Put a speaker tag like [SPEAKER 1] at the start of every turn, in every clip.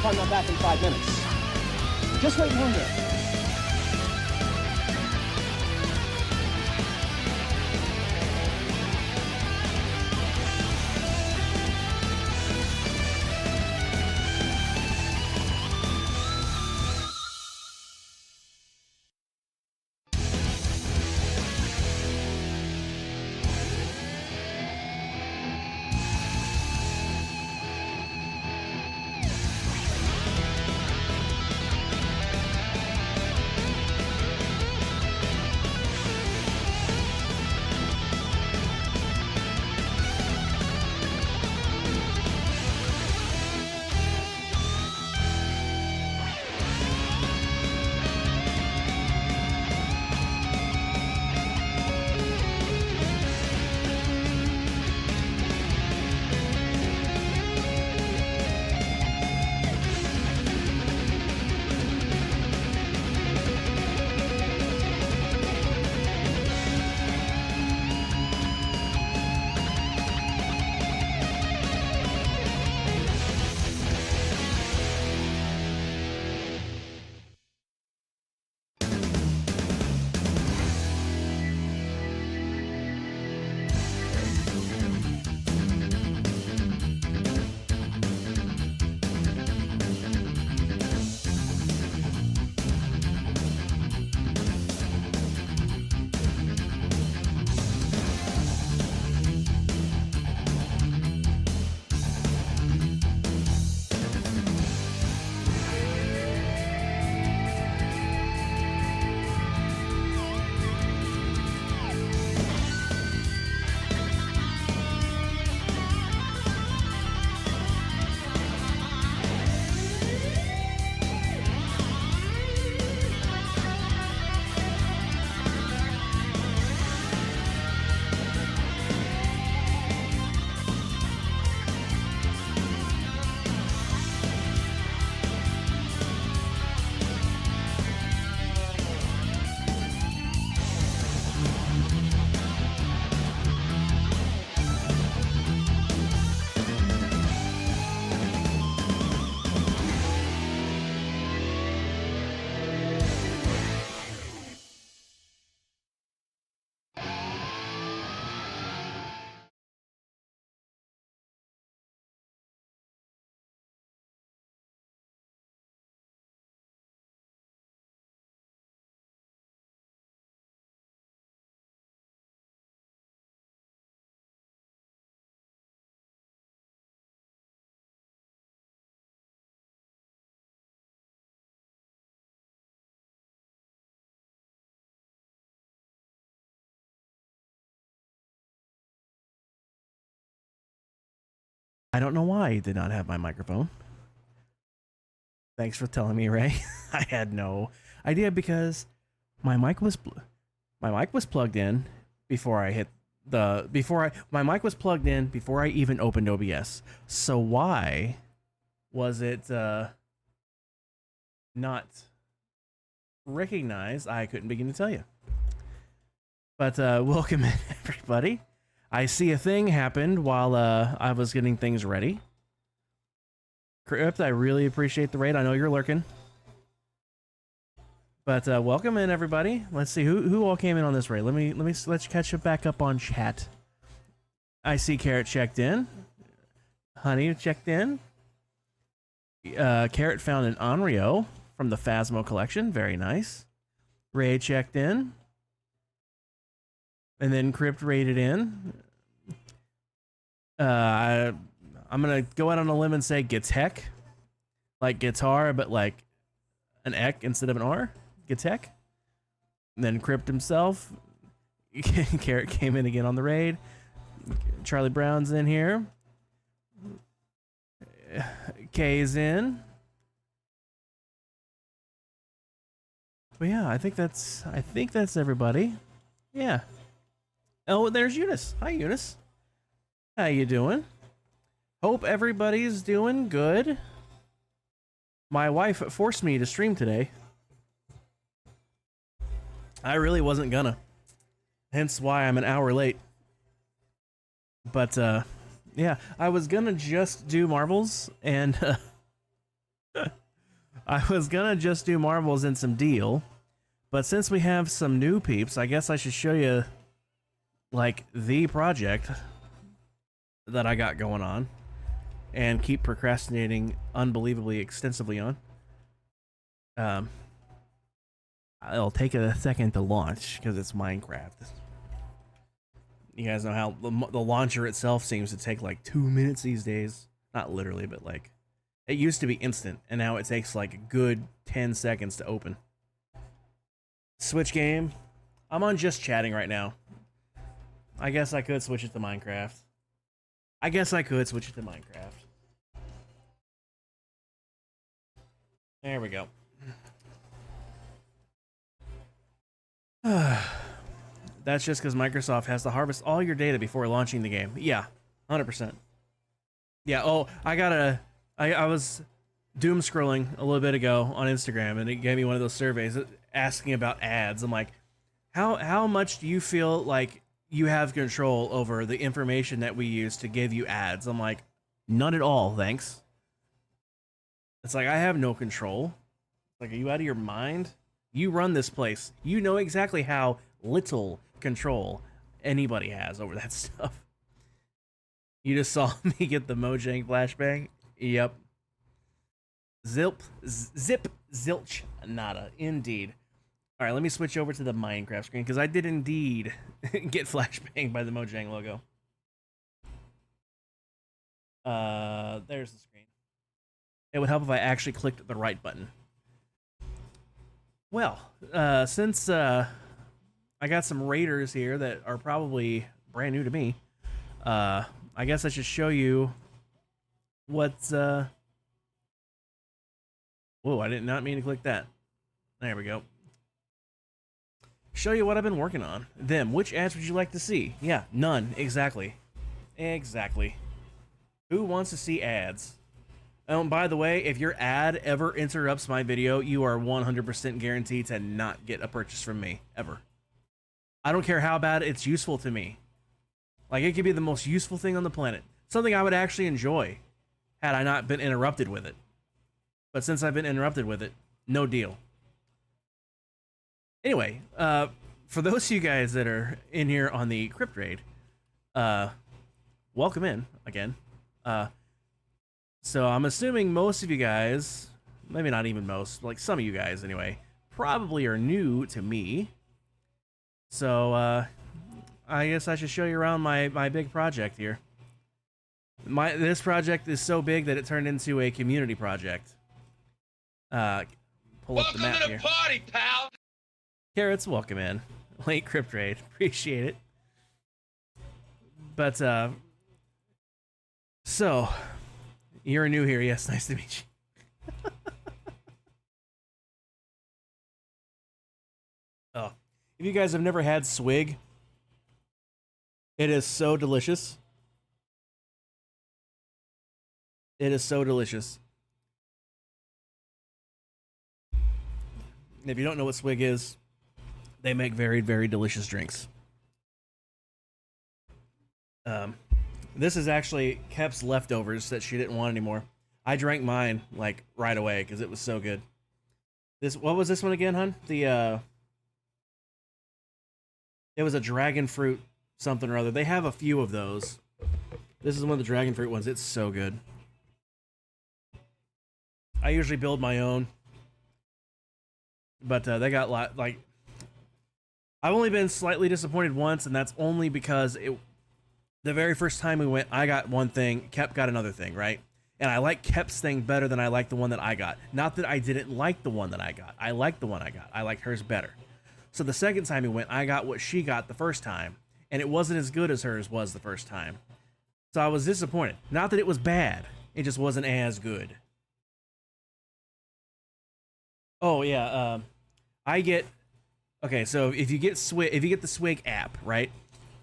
[SPEAKER 1] I'm not back in 5 minutes. Just wait longer.
[SPEAKER 2] I don't know why I did not have my microphone. Thanks for telling me, Ray. I had no idea because my mic was plugged in before I hit my mic was plugged in before I even opened OBS. So why was it not recognized? I couldn't begin to tell you. But welcome in, everybody. I see a thing happened while I was getting things ready. Crypt, I really appreciate the raid. I know you're lurking. But welcome in, everybody. Let's see who all came in on this raid. Let's catch up back up on chat. I see Carrot checked in. Honey checked in. Carrot found an Onryo from the Phasmo collection. Very nice. Ray checked in. And then Crypt raided in. I'm gonna go out on a limb and say Gitek, like guitar, but like an ek instead of an R. Gitek. And then Crypt himself. Carrot came in again on the raid. Charlie Brown's in here. K's in. But yeah, I think that's everybody. Yeah. Oh, there's Eunice. Hi, Eunice. How you doing? Hope everybody's doing good. My wife forced me to stream today. I really wasn't gonna. Hence why I'm an hour late. But yeah, I was gonna just do marbles and I was gonna just do marbles and some deal, but since we have some new peeps, I guess I should show you like the project that I got going on and keep procrastinating unbelievably extensively on. It'll take a second to launch because it's Minecraft. You guys know how the launcher itself seems to take like 2 minutes these days. Not literally, but like it used to be instant, and now it takes like a good 10 seconds to open. Switch game. I'm on just chatting right now. I guess I could switch it to Minecraft. There we go. That's just because Microsoft has to harvest all your data before launching the game. Yeah, 100%. Yeah, oh, I was doom scrolling a little bit ago on Instagram, and it gave me one of those surveys asking about ads. I'm like, how much do you feel like you have control over the information that we use to give you ads? I'm like, none at all, thanks. It's like, I have no control. Like, are you out of your mind? You run this place. You know exactly how little control anybody has over that stuff. You just saw me get the Mojang flashbang? Yep. Zip, zilch, nada. Indeed. All right, let me switch over to the Minecraft screen because I did indeed get flashbanged by the Mojang logo. There's the screen. It would help if I actually clicked the right button. Well, since I got some raiders here that are probably brand new to me, I guess I should show you what's whoa, I did not mean to click that. There we go. Show you what I've been working on. Which ads would you like to see? Yeah, none. Exactly. Who wants to see ads? By the way, if your ad ever interrupts my video, you are 100% guaranteed to not get a purchase from me, ever. I don't care how bad it's useful to me. Like, it could be the most useful thing on the planet. Something I would actually enjoy, had I not been interrupted with it. But since I've been interrupted with it, no deal. Anyway, for those of you guys that are in here on the Crypt Raid, welcome in, again. So I'm assuming most of you guys, maybe not even most, like some of you guys anyway, probably are new to me. So I guess I should show you around my big project here. This project is so big that it turned into a community project. Pull up the map here. Welcome to the party, pal! Carrots, welcome in. Late Crypt Raid, appreciate it. But so you're new here, yes, nice to meet you. Oh, if you guys have never had swig, it is so delicious. It is so delicious. If you don't know what swig is, they make very, very delicious drinks. This is actually Kep's leftovers that she didn't want anymore. I drank mine like right away because it was so good. What was this one again, hun? It was a dragon fruit something or other. They have a few of those. This is one of the dragon fruit ones. It's so good. I usually build my own, but they got like. I've only been slightly disappointed once, and that's only because the very first time we went, I got one thing, Kep got another thing, right? And I like Kep's thing better than I like the one that I got. Not that I didn't like the one that I got. I liked the one I got. I liked hers better. So the second time we went, I got what she got the first time, and it wasn't as good as hers was the first time. So I was disappointed. Not that it was bad. It just wasn't as good. Oh yeah, okay, so if you get the Swig app, right?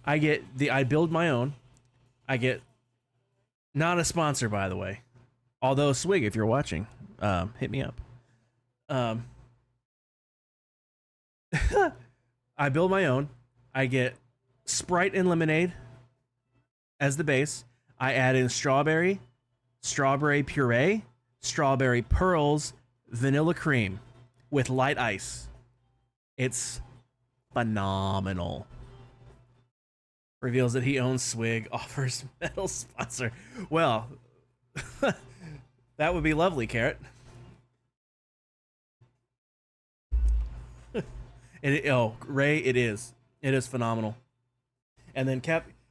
[SPEAKER 2] I build my own. I get, not a sponsor, by the way. Although Swig, if you're watching, hit me up. I build my own. I get Sprite and lemonade as the base. I add in strawberry puree, strawberry pearls, vanilla cream with light ice. It's phenomenal. Reveals that he owns Swig, offers metal sponsor. Well, that would be lovely, Carrot. Ray, it is. It is phenomenal. And then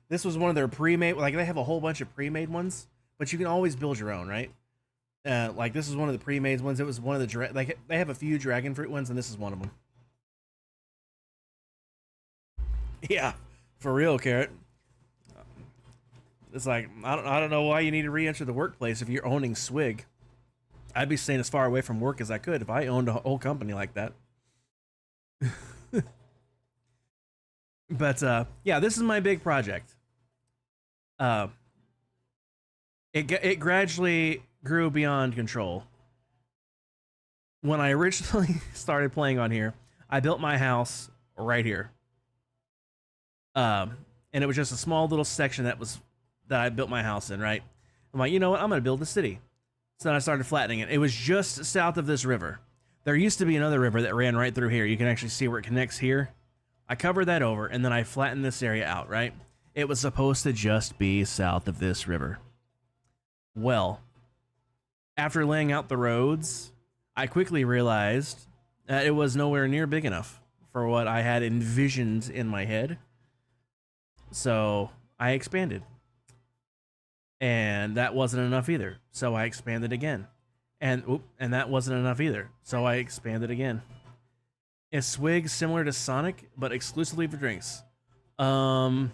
[SPEAKER 2] this was one of their pre-made, like they have a whole bunch of pre-made ones, but you can always build your own, right? Like this was one of the pre-made ones. It was one of the, like they have a few dragon fruit ones, and this is one of them. Yeah, for real, Carrot. It's like, I don't know why you need to re-enter the workplace if you're owning Swig. I'd be staying as far away from work as I could if I owned a whole company like that. But yeah, this is my big project. It gradually grew beyond control. When I originally started playing on here, I built my house right here. And it was just a small little section that I built my house in, right? I'm like, you know what? I'm gonna build a city. So then I started flattening it. It was just south of this river. There used to be another river that ran right through here. You can actually see where it connects here. I covered that over, and then I flattened this area out, right? It was supposed to just be south of this river. Well, after laying out the roads, I quickly realized that it was nowhere near big enough for what I had envisioned in my head. So I expanded. And that wasn't enough either. So I expanded again. And that wasn't enough either. So I expanded again. Is Swig similar to Sonic, but exclusively for drinks? I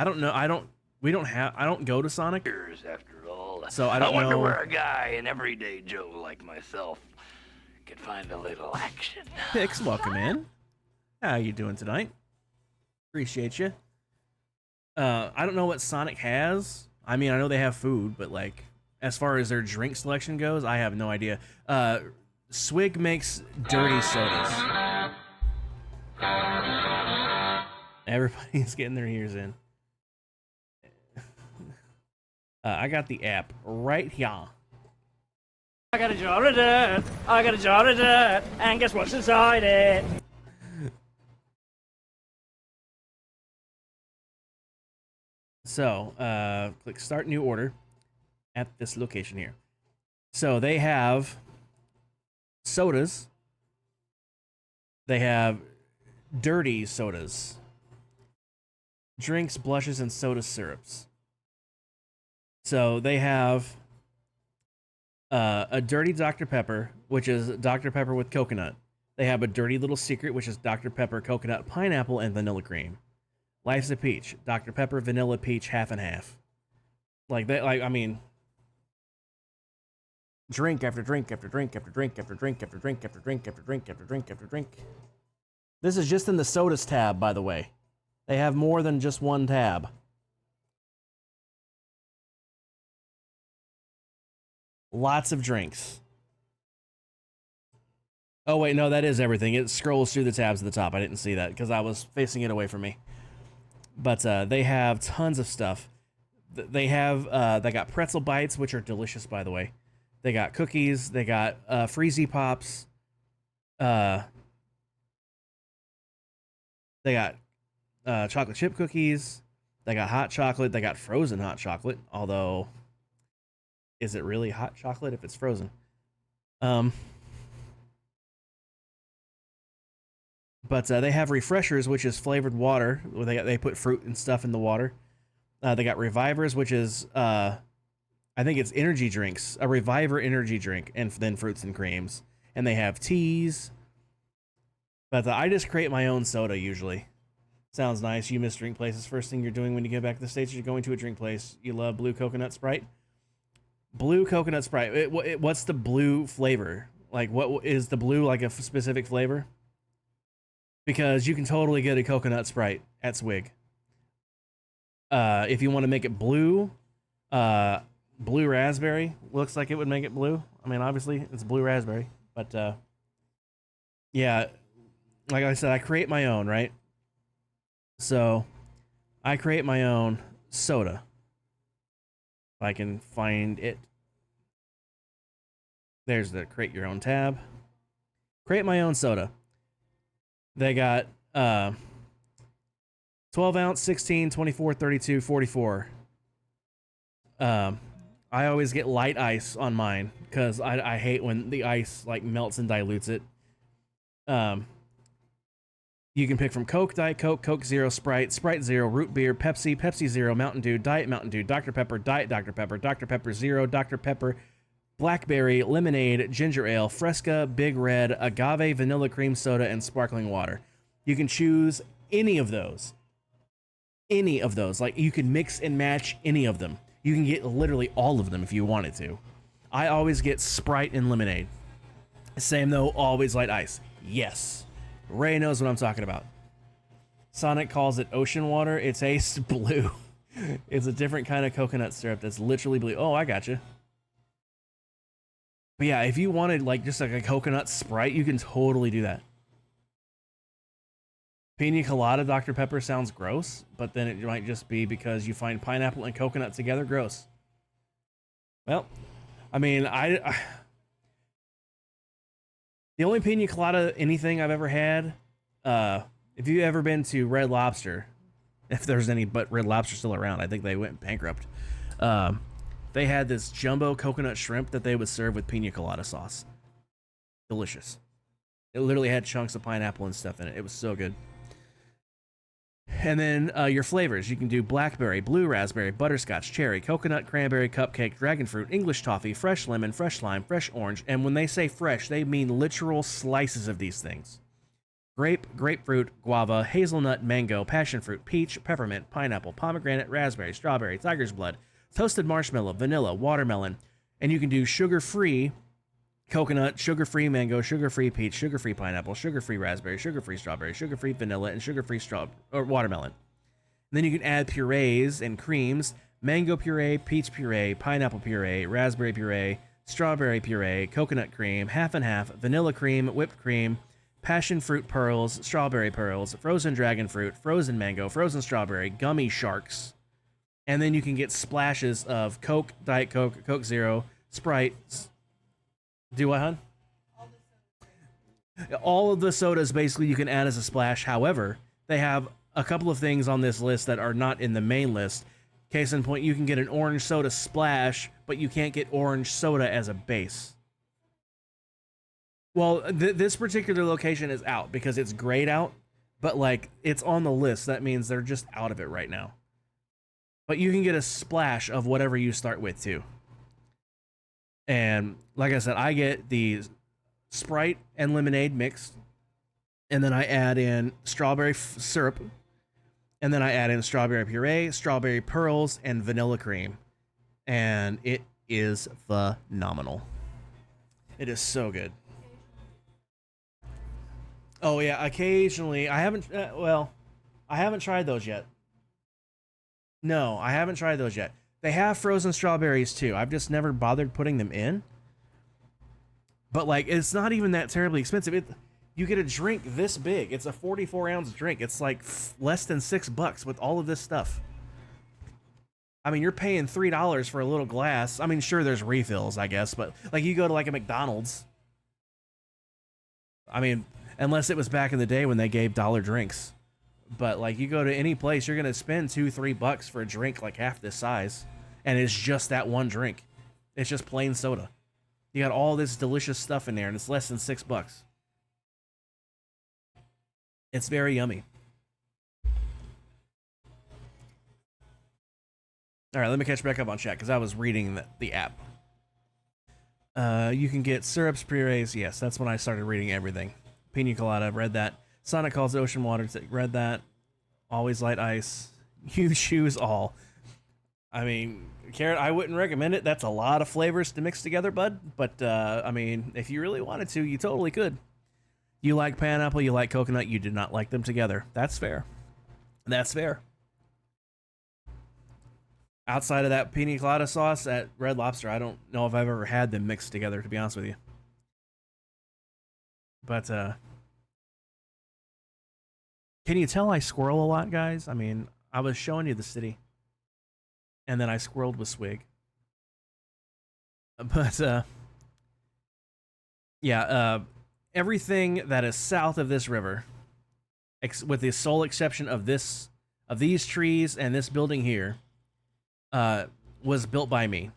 [SPEAKER 2] don't know. I don't go to Sonic.
[SPEAKER 3] After all,
[SPEAKER 2] So I don't know.
[SPEAKER 3] I wonder where a guy, an everyday Joe like myself, could find a little action.
[SPEAKER 2] Pix, welcome in. How you doing tonight? Appreciate you. I don't know what Sonic has. I mean, I know they have food, but like, as far as their drink selection goes, I have no idea. Swig makes dirty sodas. Everybody's getting their ears in. I got the app right here.
[SPEAKER 4] I got a jar of dirt, I got a jar of dirt, and guess what's inside it?
[SPEAKER 2] So, click start new order at this location here. So they have sodas. They have dirty sodas. Drinks, blushes, and soda syrups. So they have a dirty Dr. Pepper, which is Dr. Pepper with coconut. They have a dirty little secret, which is Dr. Pepper, coconut, pineapple, and vanilla cream. Life's a peach. Dr. Pepper, vanilla, peach, half and half. Like that, like, I mean, drink after drink after drink after drink after drink after drink after drink after drink after drink after drink. This is just in the sodas tab, by the way. They have more than just one tab. Lots of drinks. Oh wait, no, that is everything. It scrolls through the tabs at the top. I didn't see that because I was facing it away from me. But they have tons of stuff. They got pretzel bites, which are delicious, by the way. They got cookies. They got Freezy Pops. They got chocolate chip cookies. They got hot chocolate. They got frozen hot chocolate. Although, is it really hot chocolate if it's frozen? But they have refreshers, which is flavored water. They put fruit and stuff in the water. They got revivers, which is I think it's energy drinks, a reviver energy drink, and then fruits and creams. And they have teas. But I just create my own soda usually. Sounds nice. You miss drink places. First thing you're doing when you get back to the States, you're going to a drink place. You love blue coconut Sprite. Blue coconut Sprite. What's the blue flavor? Like, what is the blue, like a specific flavor? Because you can totally get a coconut Sprite at Swig. If you want to make it blue, blue raspberry looks like it would make it blue. I mean, obviously it's blue raspberry, but yeah, like I said, I create my own, right? So I create my own soda. If I can find it. There's the create your own tab. Create my own soda. They got 12 ounce, 16, 24, 32, 44. I always get light ice on mine because I hate when the ice like melts and dilutes it. You can pick from Coke, Diet Coke, Coke Zero, Sprite, Sprite Zero, Root Beer, Pepsi, Pepsi Zero, Mountain Dew, Diet Mountain Dew, Dr. Pepper, Diet Dr. Pepper, Dr. Pepper Zero, Dr. Pepper, Blackberry, Lemonade, Ginger Ale, Fresca, Big Red, Agave, Vanilla Cream Soda, and Sparkling Water. You can choose any of those. Any of those. Like, you can mix and match any of them. You can get literally all of them if you wanted to. I always get Sprite and Lemonade. Same though, always light ice. Yes. Ray knows what I'm talking about. Sonic calls it ocean water. It tastes blue. It's a different kind of coconut syrup that's literally blue. Oh, I gotcha. But yeah, if you wanted like just like a coconut Sprite, you can totally do that. Pina colada Dr. Pepper sounds gross, but then it might just be because you find pineapple and coconut together gross. Well, I mean, the only pina colada anything I've ever had, if you've ever been to Red Lobster, if there's any but Red Lobster still around, I think they went bankrupt. They had this jumbo coconut shrimp that they would serve with pina colada sauce. Delicious. It literally had chunks of pineapple and stuff in it. It was so good. And then your flavors. You can do blackberry, blue raspberry, butterscotch, cherry, coconut, cranberry, cupcake, dragon fruit, English toffee, fresh lemon, fresh lime, fresh orange. And when they say fresh, they mean literal slices of these things. Grape, grapefruit, guava, hazelnut, mango, passion fruit, peach, peppermint, pineapple, pomegranate, raspberry, strawberry, tiger's blood, toasted marshmallow, vanilla, watermelon. And you can do sugar-free coconut, sugar-free mango, sugar-free peach, sugar-free pineapple, sugar-free raspberry, sugar-free strawberry, sugar-free vanilla, and sugar-free watermelon. And then you can add purees and creams: mango puree, peach puree, pineapple puree, raspberry puree, strawberry puree, coconut cream, half and half, vanilla cream, whipped cream, passion fruit pearls, strawberry pearls, frozen dragon fruit, frozen mango, frozen strawberry, gummy sharks. And then you can get splashes of Coke, Diet Coke, Coke Zero, Sprite. Do what, hon? All of the sodas basically you can add as a splash. However, they have a couple of things on this list that are not in the main list. Case in point, you can get an orange soda splash, but you can't get orange soda as a base. Well, this particular location is out because it's grayed out, but like it's on the list. That means they're just out of it right now. But you can get a splash of whatever you start with too. And like I said, I get the Sprite and lemonade mixed, and then I add in strawberry syrup, and then I add in strawberry puree, strawberry pearls, and vanilla cream. And it is phenomenal. It is so good. Oh yeah, occasionally. I haven't tried those yet. No, I haven't tried those yet. They have frozen strawberries too. I've just never bothered putting them in. But like, it's not even that terribly expensive. You get a drink this big. It's a 44-ounce drink. It's like less than $6 with all of this stuff. I mean, you're paying $3 for a little glass. I mean, sure, there's refills, I guess, but like you go to like a McDonald's. I mean, unless it was back in the day when they gave dollar drinks. But like you go to any place, you're gonna spend $2-3 for a drink like half this size, and it's just that one drink. It's just plain soda. You got all this delicious stuff in there, and it's less than $6. It's very yummy. All right, let me catch back up on chat because I was reading the app. You can get syrups, purees. Yes, that's when I started reading everything. Pina colada, read that. Sonic calls ocean water, read that. Always light ice. You choose all. I mean, Carrot, I wouldn't recommend it. That's a lot of flavors to mix together, bud. But, I mean, if you really wanted to, you totally could. You like pineapple, you like coconut, you did not like them together. That's fair. That's fair. Outside of that pina colada sauce at Red Lobster, I don't know if I've ever had them mixed together, to be honest with you. But, can you tell I squirrel a lot, guys? I mean, I was showing you the city, and then I squirreled with Swig. But, yeah, everything that is south of this river, with the sole exception of these trees and this building here, was built by me.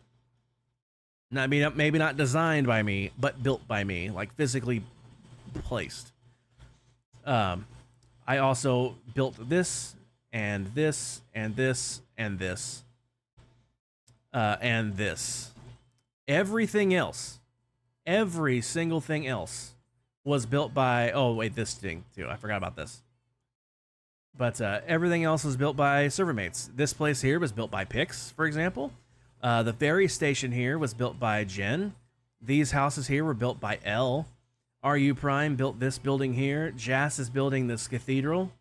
[SPEAKER 2] Not, I mean, maybe not designed by me, but built by me, like physically placed. I also built this and this and this and this and this. Everything else, every single thing else, was built by. Oh wait, this thing too. I forgot about this. But everything else was built by servermates. This place here was built by Pix, for example. The ferry station here was built by Jen. These houses here were built by L. RU Prime built this building here. Jas is building this cathedral.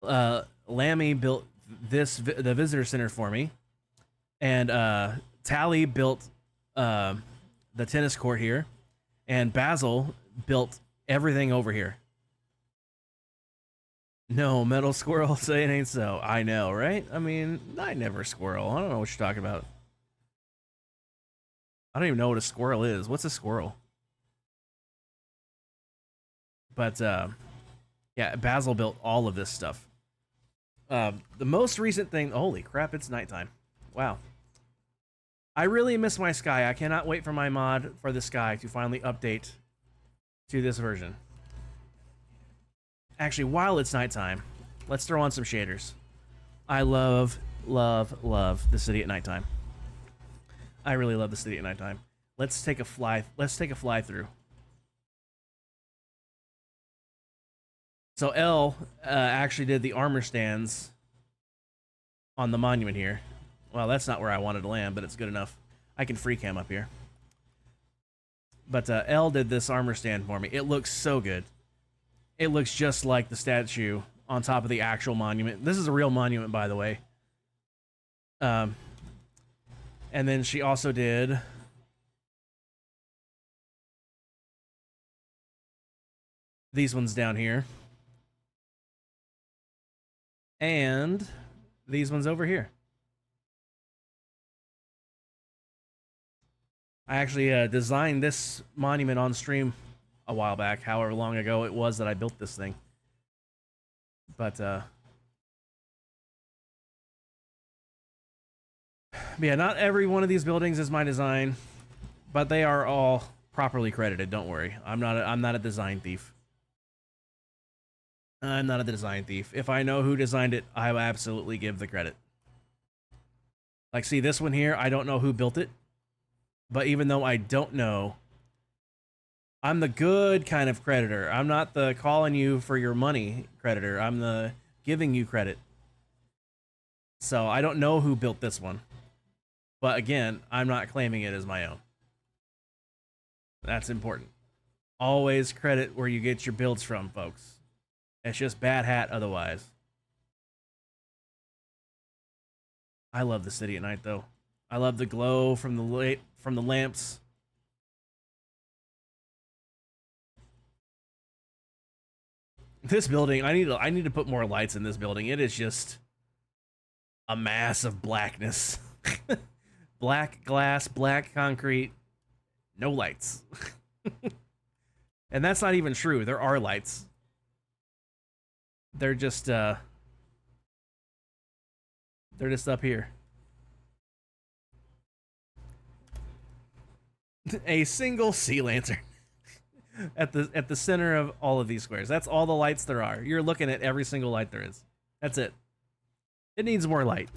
[SPEAKER 2] Lammy built the visitor center for me. And Tally built the tennis court here. And Basil built everything over here. No, Metal Squirrel, say it ain't so. I know, right? I mean, I never squirrel. I don't know what you're talking about. I don't even know what a squirrel is. What's a squirrel? But, yeah, Basil built all of this stuff. The most recent thing... Holy crap, it's nighttime. Wow. I really miss my sky. I cannot wait for my mod for the sky to finally update to this version. Actually, while it's nighttime, let's throw on some shaders. I love, love, love the city at nighttime. I really love the city at nighttime. Let's take a fly through. So L actually did the armor stands on the monument here. Well, that's not where I wanted to land, but it's good enough. I can free cam up here. But L did this armor stand for me. It looks so good. It looks just like the statue on top of the actual monument. This is a real monument, by the way. And then she also did these ones down here. And these ones over here. I actually designed this monument on stream a while back, however long ago it was that I built this thing. But yeah, not every one of these buildings is my design, but they are all properly credited. Don't worry, I'm not a design thief. I'm not a design thief. If I know who designed it, I will absolutely give the credit. Like, see this one here, I don't know who built it, but even though I don't know, I'm the good kind of creditor. I'm not the calling you for your money creditor. I'm the giving you credit. So I don't know who built this one. But again, I'm not claiming it as my own. That's important. Always credit where you get your builds from, folks. It's just bad hat otherwise. I love the city at night, though. I love the glow from the lamps. This building, I need to put more lights in this building. It is just a mass of blackness. Black glass, black concrete, no lights. And that's not even true. There are lights. They're just up here. A single sea lantern at the center of all of these squares. That's all the lights there are. You're looking at every single light there is. That's it. It needs more light.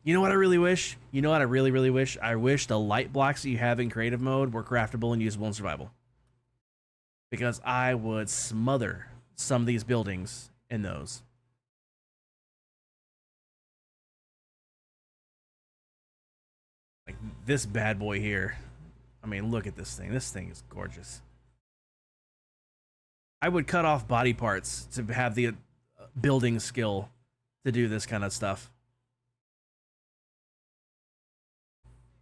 [SPEAKER 2] You know what I really wish? You know what I really, really wish? I wish the light blocks that you have in creative mode were craftable and usable in survival. Because I would smother some of these buildings in those. Like this bad boy here. I mean, look at this thing. This thing is gorgeous. I would cut off body parts to have the building skill to do this kind of stuff.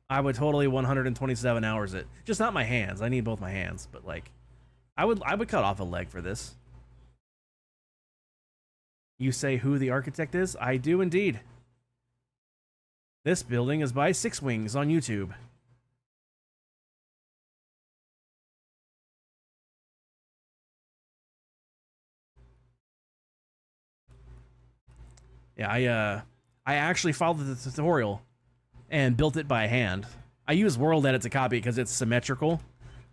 [SPEAKER 2] I would totally 127 hours it. Just not my hands. I need both my hands, but like I would cut off a leg for this. You say who the architect is? I do indeed. This building is by Six Wings on YouTube. Yeah, I actually followed the tutorial and built it by hand. I use World Edit to copy it because it's symmetrical,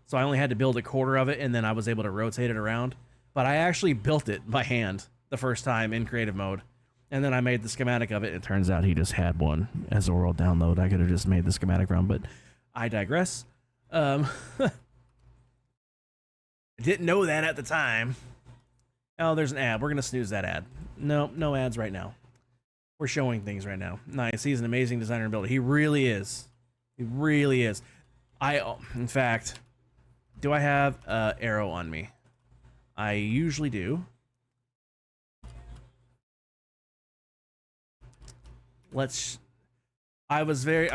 [SPEAKER 2] so I only had to build a quarter of it, and then I was able to rotate it around. But I actually built it by hand the first time in creative mode, and then I made the schematic of it. It turns out he just had one as a world download. I could have just made the schematic from, but I digress. I didn't know that at the time. Oh, there's an ad. We're going to snooze that ad. No, no ads right now. We're showing things right now. Nice. He's an amazing designer and builder. He really is. He really is. In fact, do I have arrow on me? I usually do. I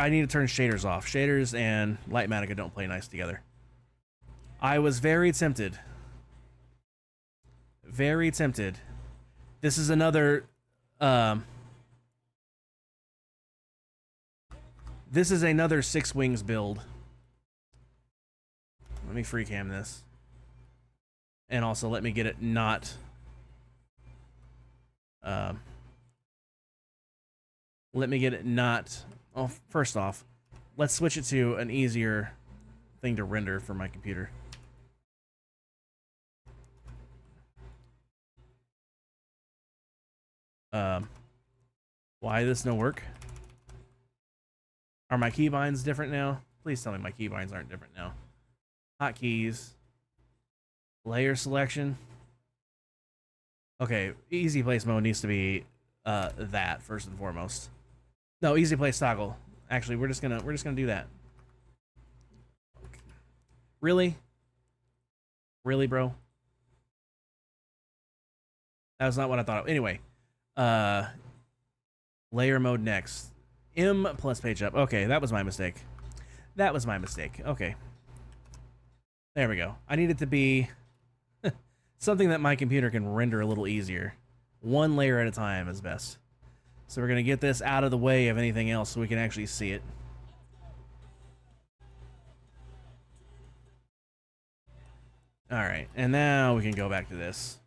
[SPEAKER 2] need to turn shaders off. Shaders and Lightmatica don't play nice together. I was very tempted. Very tempted. This is another, this is another Six Wings build. Let me free cam this. And also let me get it not, oh, first off, let's switch it to an easier thing to render for my computer. Why this no work? Are my keybinds different now? Please tell me my keybinds aren't different now. Hotkeys. Layer selection. Okay, easy place mode needs to be that first and foremost. No, easy place toggle. Actually, we're just gonna do that. Okay. Really? Really, bro? That was not what I thought of. Anyway, layer mode next. M plus page up. Okay, that was my mistake. That was my mistake. Okay. There we go. I need it to be something that my computer can render a little easier. One layer at a time is best. So we're going to get this out of the way of anything else so we can actually see it. Alright, and now we can go back to this.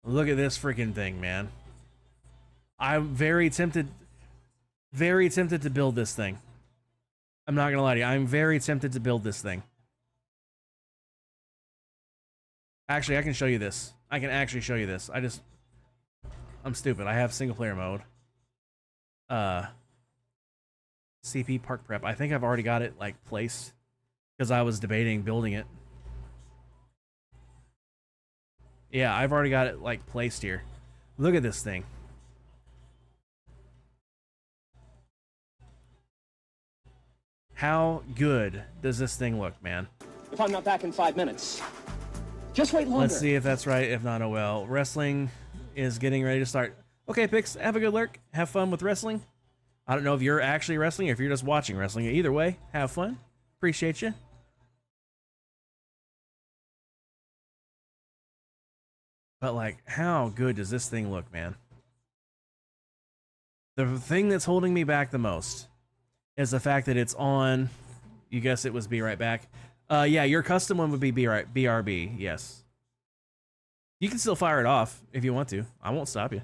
[SPEAKER 2] Look at this freaking thing, man. I'm very tempted to build this thing. I'm not gonna lie to you, I'm very tempted to build this thing. Actually, I can show you this. I can actually show you this. I'm stupid. I have single player mode. CP Park Prep. I think I've already got it like placed because I was debating building it. Yeah, I've already got it like placed here. Look at this thing. How good does this thing look, man?
[SPEAKER 1] If I'm not back in 5 minutes, just wait longer.
[SPEAKER 2] Let's see if that's right. If not, oh well. Wrestling is getting ready to start. Okay, Pix, have a good lurk. Have fun with wrestling. I don't know if you're actually wrestling or if you're just watching wrestling. Either way, have fun. Appreciate you. But, like, how good does this thing look, man? The thing that's holding me back the most is the fact that it's on, you guess it was Be Right Back. Yeah, your custom one would be BRB, yes. You can still fire it off if you want to. I won't stop you.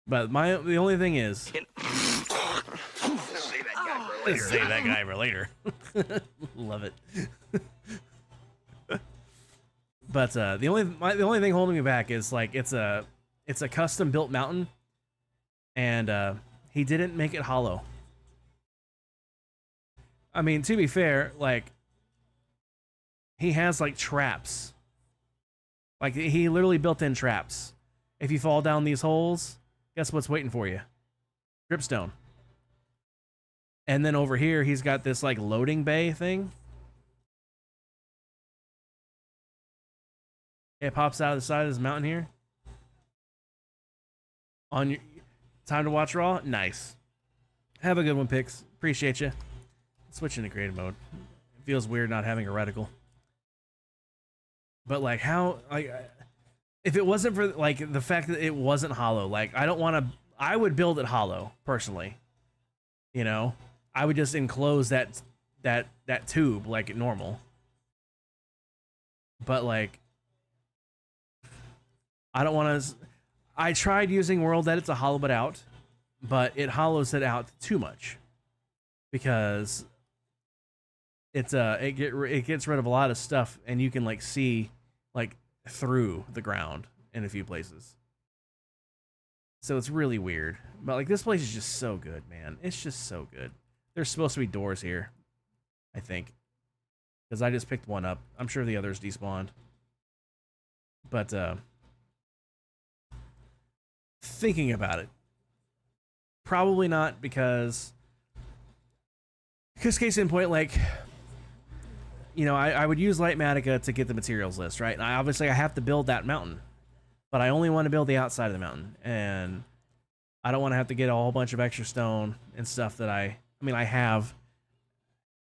[SPEAKER 2] But the only thing is,
[SPEAKER 3] Save
[SPEAKER 2] that guy for later. Love it. But the only thing holding me back is like it's a custom built mountain, and he didn't make it hollow. I mean, to be fair, like he has like traps. Like he literally built in traps. If you fall down these holes, guess what's waiting for you? Dripstone. And then over here, he's got this like loading bay thing. It pops out of the side of this mountain here. On your time to watch Raw? Nice. Have a good one, Pix. Appreciate you. Switching to creative mode. It feels weird not having a reticle. But like how, like, if it wasn't for like the fact that it wasn't hollow, like I would build it hollow personally. You know, I would just enclose that tube like normal. But like, I don't want to. I tried using World Edit to hollow it out, but it hollows it out too much because it gets rid of a lot of stuff, and you can like see like through the ground in a few places. So it's really weird. But like this place is just so good, man. It's just so good. There's supposed to be doors here, I think, because I just picked one up. I'm sure the others despawned. But thinking about it, probably not, because case in point, like, you know, I would use Lightmatica to get the materials list, right? And obviously I have to build that mountain, but I only want to build the outside of the mountain, and I don't want to have to get a whole bunch of extra stone and stuff that I mean, I have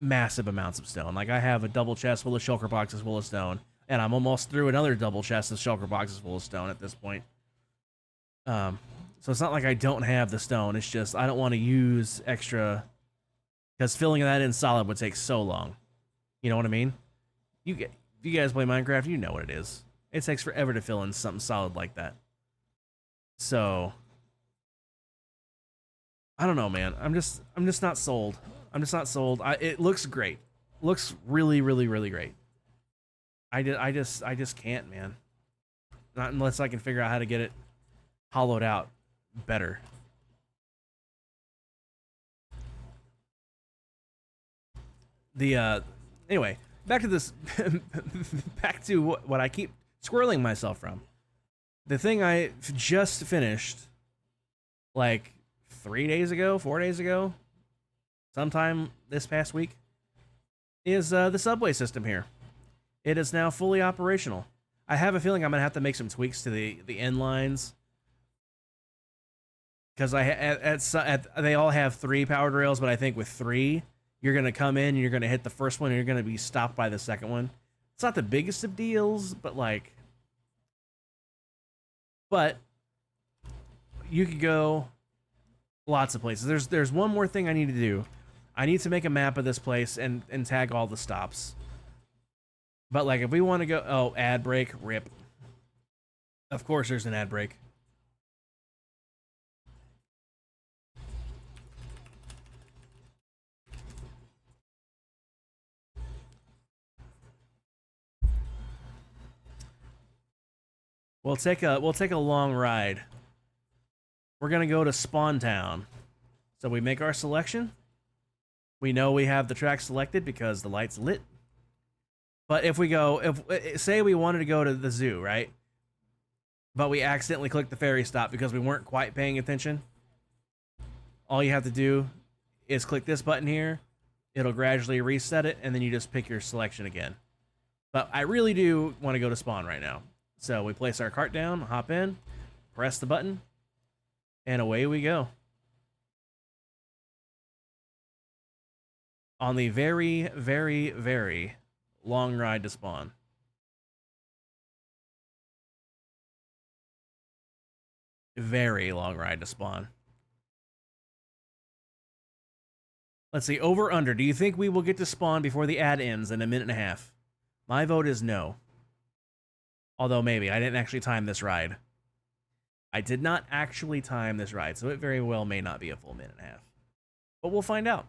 [SPEAKER 2] massive amounts of stone. Like, I have a double chest full of shulker boxes full of stone, and I'm almost through another double chest of shulker boxes full of stone at this point. So it's not like I don't have the stone. It's just I don't want to use extra, because filling that in solid would take so long. You know what I mean? If you guys play Minecraft, you know what it is. It takes forever to fill in something solid like that. So I don't know, man. I'm just not sold. I'm just not sold. It looks great. Looks really, really, really great. I just can't, man. Not unless I can figure out how to get it hollowed out better. Anyway, back to this. Back to what I keep squirreling myself from. The thing I just finished, like 4 days ago, sometime this past week, is the subway system here. It is now fully operational. I have a feeling I'm gonna have to make some tweaks to the end lines, because they all have 3 powered rails, but I think with 3, you're gonna come in and you're gonna hit the first one and you're gonna be stopped by the second one. It's not the biggest of deals, but like, but you could go lots of places. There's one more thing I need to do. I need to make a map of this place and tag all the stops. But like, if we want to go, oh, ad break, rip. Of course there's an ad break. We'll take a long ride. We're gonna go to Spawn Town. So we make our selection. We know we have the track selected because the light's lit. But if we go, say we wanted to go to the zoo, right? But we accidentally clicked the ferry stop because we weren't quite paying attention. All you have to do is click this button here. It'll gradually reset it, and then you just pick your selection again. But I really do want to go to Spawn right now. So we place our cart down, hop in, press the button, and away we go. On the very, very, very long ride to Spawn. Very long ride to Spawn. Let's see, over under. Do you think we will get to Spawn before the ad ends in 1.5 minutes? My vote is no. Although maybe. I didn't actually time this ride. I did not actually time this ride, so it very well may not be a full 1.5 minutes. But we'll find out.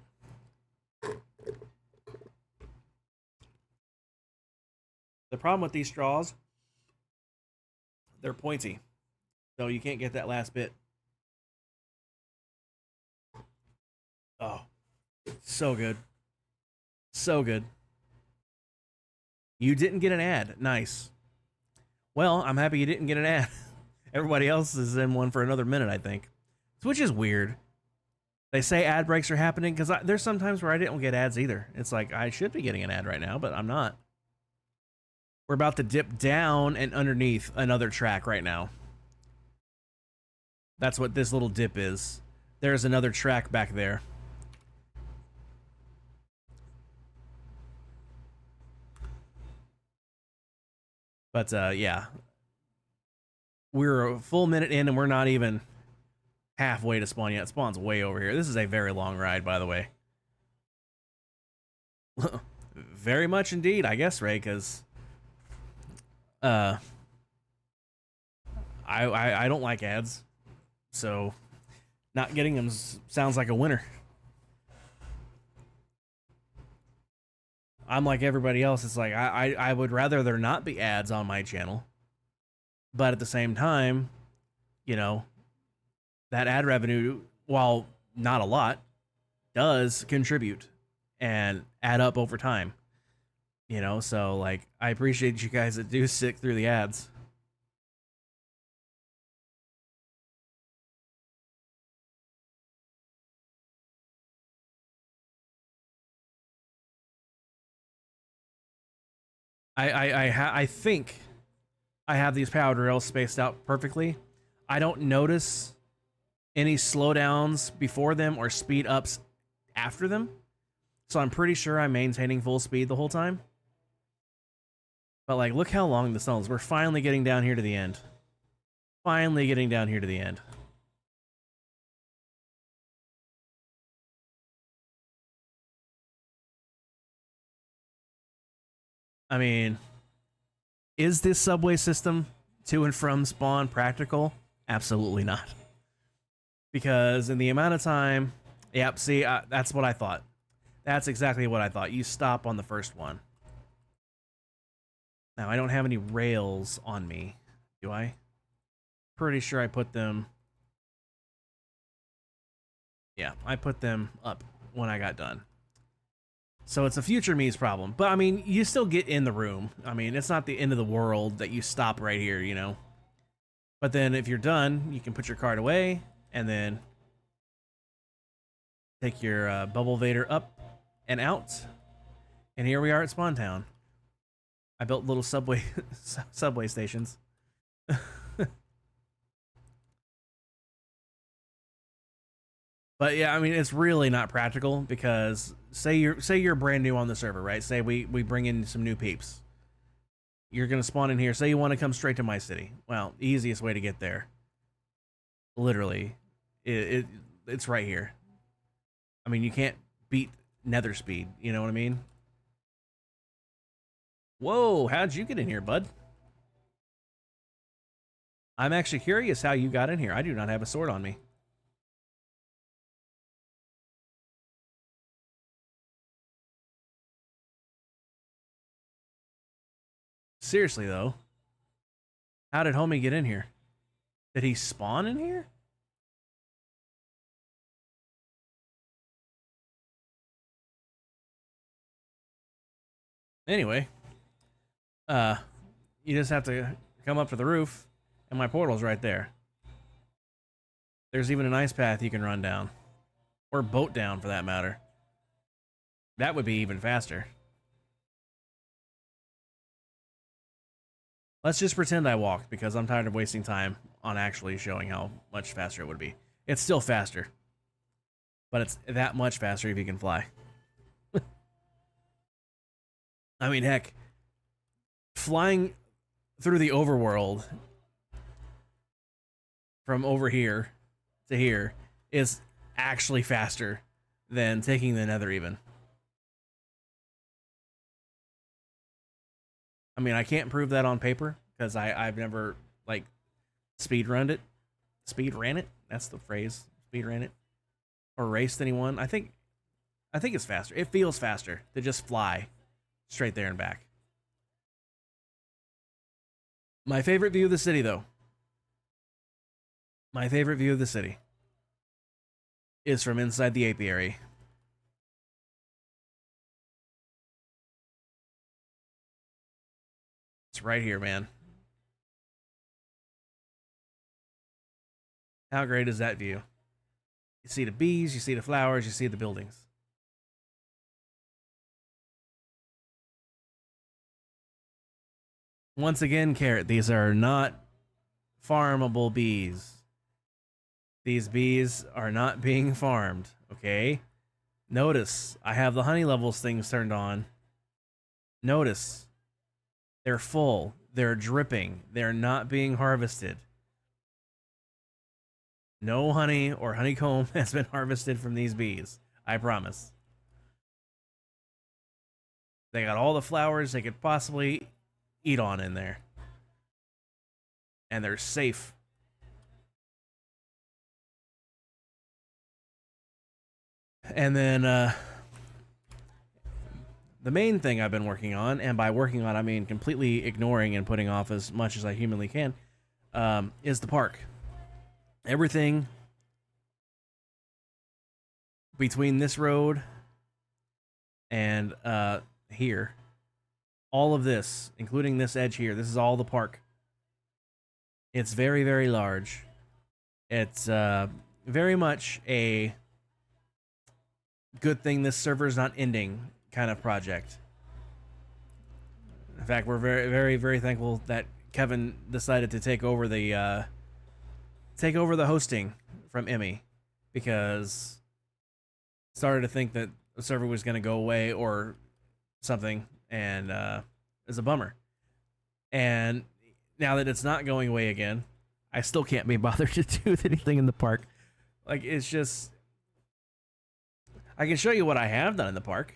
[SPEAKER 2] The problem with these straws, they're pointy. So you can't get that last bit. Oh, so good. So good. You didn't get an ad. Nice. Well, I'm happy you didn't get an ad. Everybody else is in one for another minute, I think. Which is weird. They say ad breaks are happening, because there's some times where I didn't get ads either. It's like, I should be getting an ad right now, but I'm not. We're about to dip down and underneath another track right now. That's what this little dip is. There's another track back there. But yeah, we're a full minute in and we're not even halfway to spawn yet. Spawn's way over here. This is a very long ride, by the way. Very much indeed, I guess, Ray, because I don't like ads, so not getting them sounds like a winner. I'm like everybody else. It's like I would rather there not be ads on my channel, but at the same time, you know, that ad revenue, while not a lot, does contribute and add up over time. You know, so like I appreciate you guys that do stick through the ads. I think I have these powered rails spaced out perfectly. I don't notice any slowdowns before them or speed ups after them. So I'm pretty sure I'm maintaining full speed the whole time. But like, look how long this is. We're finally getting down here to the end. Finally getting down here to the end. I mean, is this subway system to and from spawn practical? Absolutely not. Because in the amount of time, yep, see, that's what I thought. That's exactly what I thought. You stop on the first one. Now, I don't have any rails on me, do I? Pretty sure I put them... Yeah, I put them up when I got done. So it's a future me's problem. But, I mean, you still get in the room. I mean, it's not the end of the world that you stop right here, you know? But then if you're done, you can put your cart away and then take your Bubble Vader up and out. And here we are at Spawn Town. I built little subway stations. But yeah, I mean, it's really not practical because say you're brand new on the server, right? Say we bring in some new peeps. You're gonna spawn in here. Say you want to come straight to my city. Well, easiest way to get there, literally, it's right here. I mean, you can't beat Nether speed. You know what I mean? Whoa, how'd you get in here, bud? I'm actually curious how you got in here. I do not have a sword on me. Seriously, though. How did homie get in here? Did he spawn in here? Anyway. You just have to come up to the roof, and my portal's right there. There's even an ice path you can run down. Or boat down, for that matter. That would be even faster. Let's just pretend I walked, because I'm tired of wasting time on actually showing how much faster it would be. It's still faster. But it's that much faster if you can fly. I mean, heck, flying through the overworld from over here to here is actually faster than taking the Nether even. I mean, I can't prove that on paper because I've never like speed ran it. That's the phrase. Speed ran it or raced anyone. I think it's faster. It feels faster to just fly straight there and back. My favorite view of the city, though. My favorite view of the city is from inside the apiary. It's right here, man. How great is that view? You see the bees, you see the flowers, you see the buildings. Once again, Carrot, these are not farmable bees. These bees are not being farmed, okay? Notice, I have the honey levels things turned on. Notice, they're full, they're dripping, they're not being harvested. No honey or honeycomb has been harvested from these bees. I promise. They got all the flowers they could possibly eat on in there. And they're safe. And then the main thing I've been working on, and by working on I mean completely ignoring and putting off as much as I humanly can, is the park. Everything between this road and here, all of this, including this edge here, this is all the park. It's very, very large. It's very much a good thing this server is not ending kind of project. In fact, we're very, very, very thankful that Kevin decided to take over the hosting from Emmy, because started to think that the server was going to go away or something, and it's a bummer. And now that it's not going away again, I still can't be bothered to do anything in the park. Like, it's just, I can show you what I have done in the park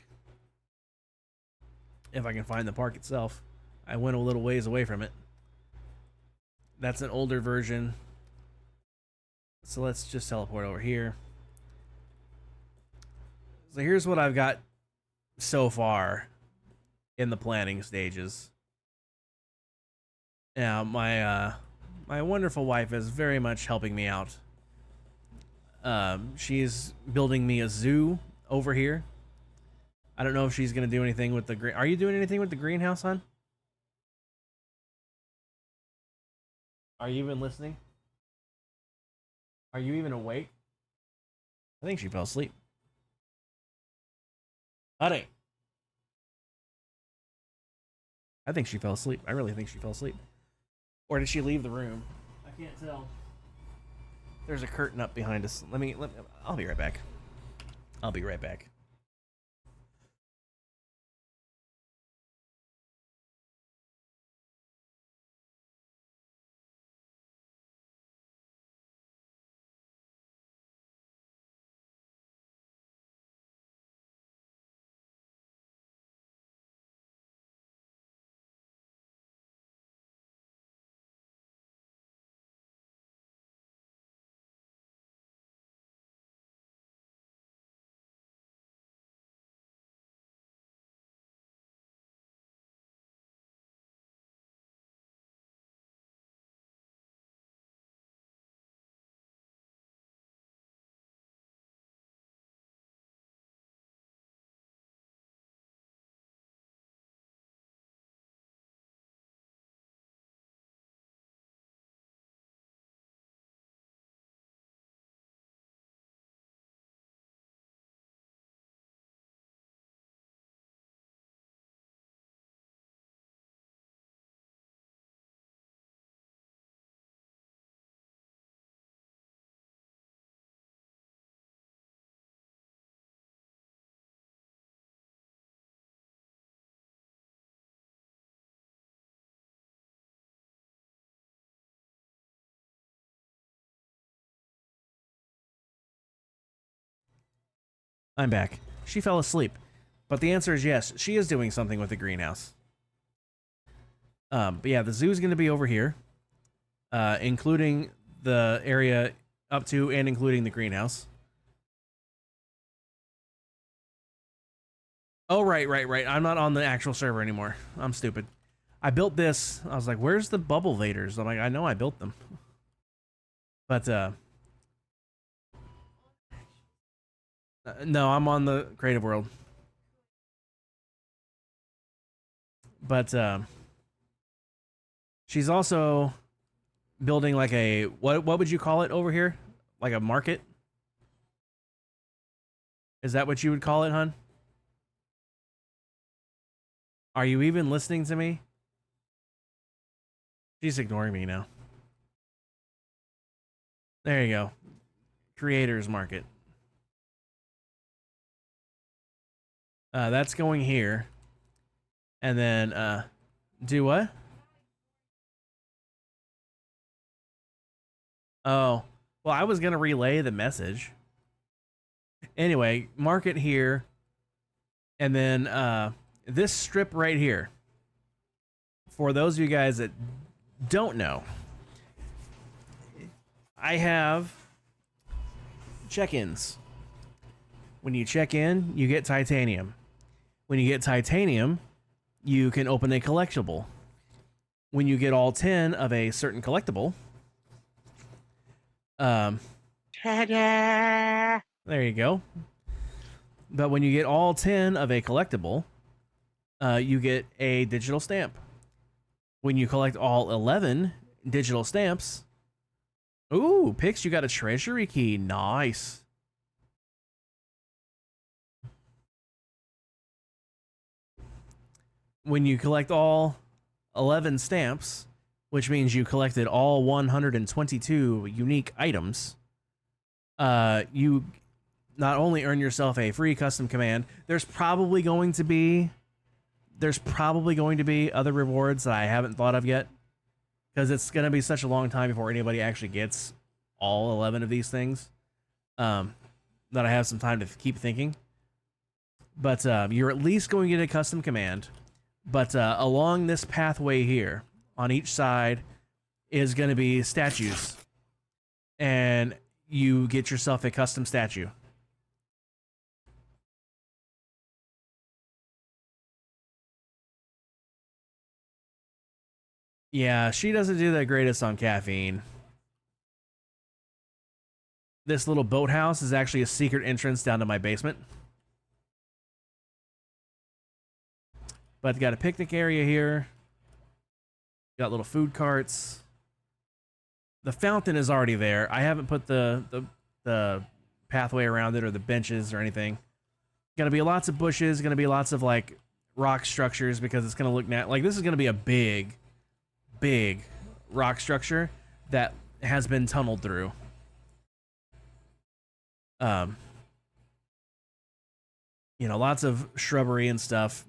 [SPEAKER 2] if I can find the park itself. I went a little ways away from it. That's an older version. So let's just teleport over here. So here's what I've got so far in the planning stages. Now, my wonderful wife is very much helping me out. She's building me a zoo over here. I don't know if she's gonna do anything with the green. Are you doing anything with the greenhouse, hon? Are you even listening? Are you even awake? I think she fell asleep. Honey. I think she fell asleep. I really think she fell asleep. Or did she leave the room? I can't tell. There's a curtain up behind us. Let me I'll be right back. I'll be right back. I'm back. She fell asleep. But the answer is yes, she is doing something with the greenhouse. But yeah, the zoo is going to be over here, including the area up to and including the greenhouse. Oh, right. I'm not on the actual server anymore. I'm stupid. I built this. I was like, where's the bubble vaders? I'm like, I know I built them. But, no, I'm on the creative world. But she's also building like a what would you call it over here? Like a market? Is that what you would call it, hun? Are you even listening to me? She's ignoring me now. There you go. Creators market. That's going here. And then, do what? Oh, Well, I was going to relay the message. Anyway, mark it here. And then this strip right here. For those of you guys that don't know, I have check-ins. When you check in, you get titanium. When you get titanium, you can open a collectible. When you get all 10 of a certain collectible, ta-da! There you go. But when you get all 10 of a collectible, you get a digital stamp. When you collect all 11 digital stamps, ooh, Pix, you got a treasury key. Nice. When you collect all 11 stamps, which means you collected all 122 unique items, you not only earn yourself a free custom command, there's probably going to be other rewards that I haven't thought of yet, because it's going to be such a long time before anybody actually gets all 11 of these things, that I have some time to keep thinking. But you're at least going to get a custom command. But along this pathway here, on each side, is going to be statues. And you get yourself a custom statue. Yeah, she doesn't do the greatest on caffeine. This little boathouse is actually a secret entrance down to my basement. But got a picnic area here. Got little food carts. The fountain is already there. I haven't put the pathway around it or the benches or anything. Gonna be lots of bushes. Gonna be lots of like rock structures because it's gonna look like this is gonna be a big rock structure that has been tunneled through. You know, lots of shrubbery and stuff.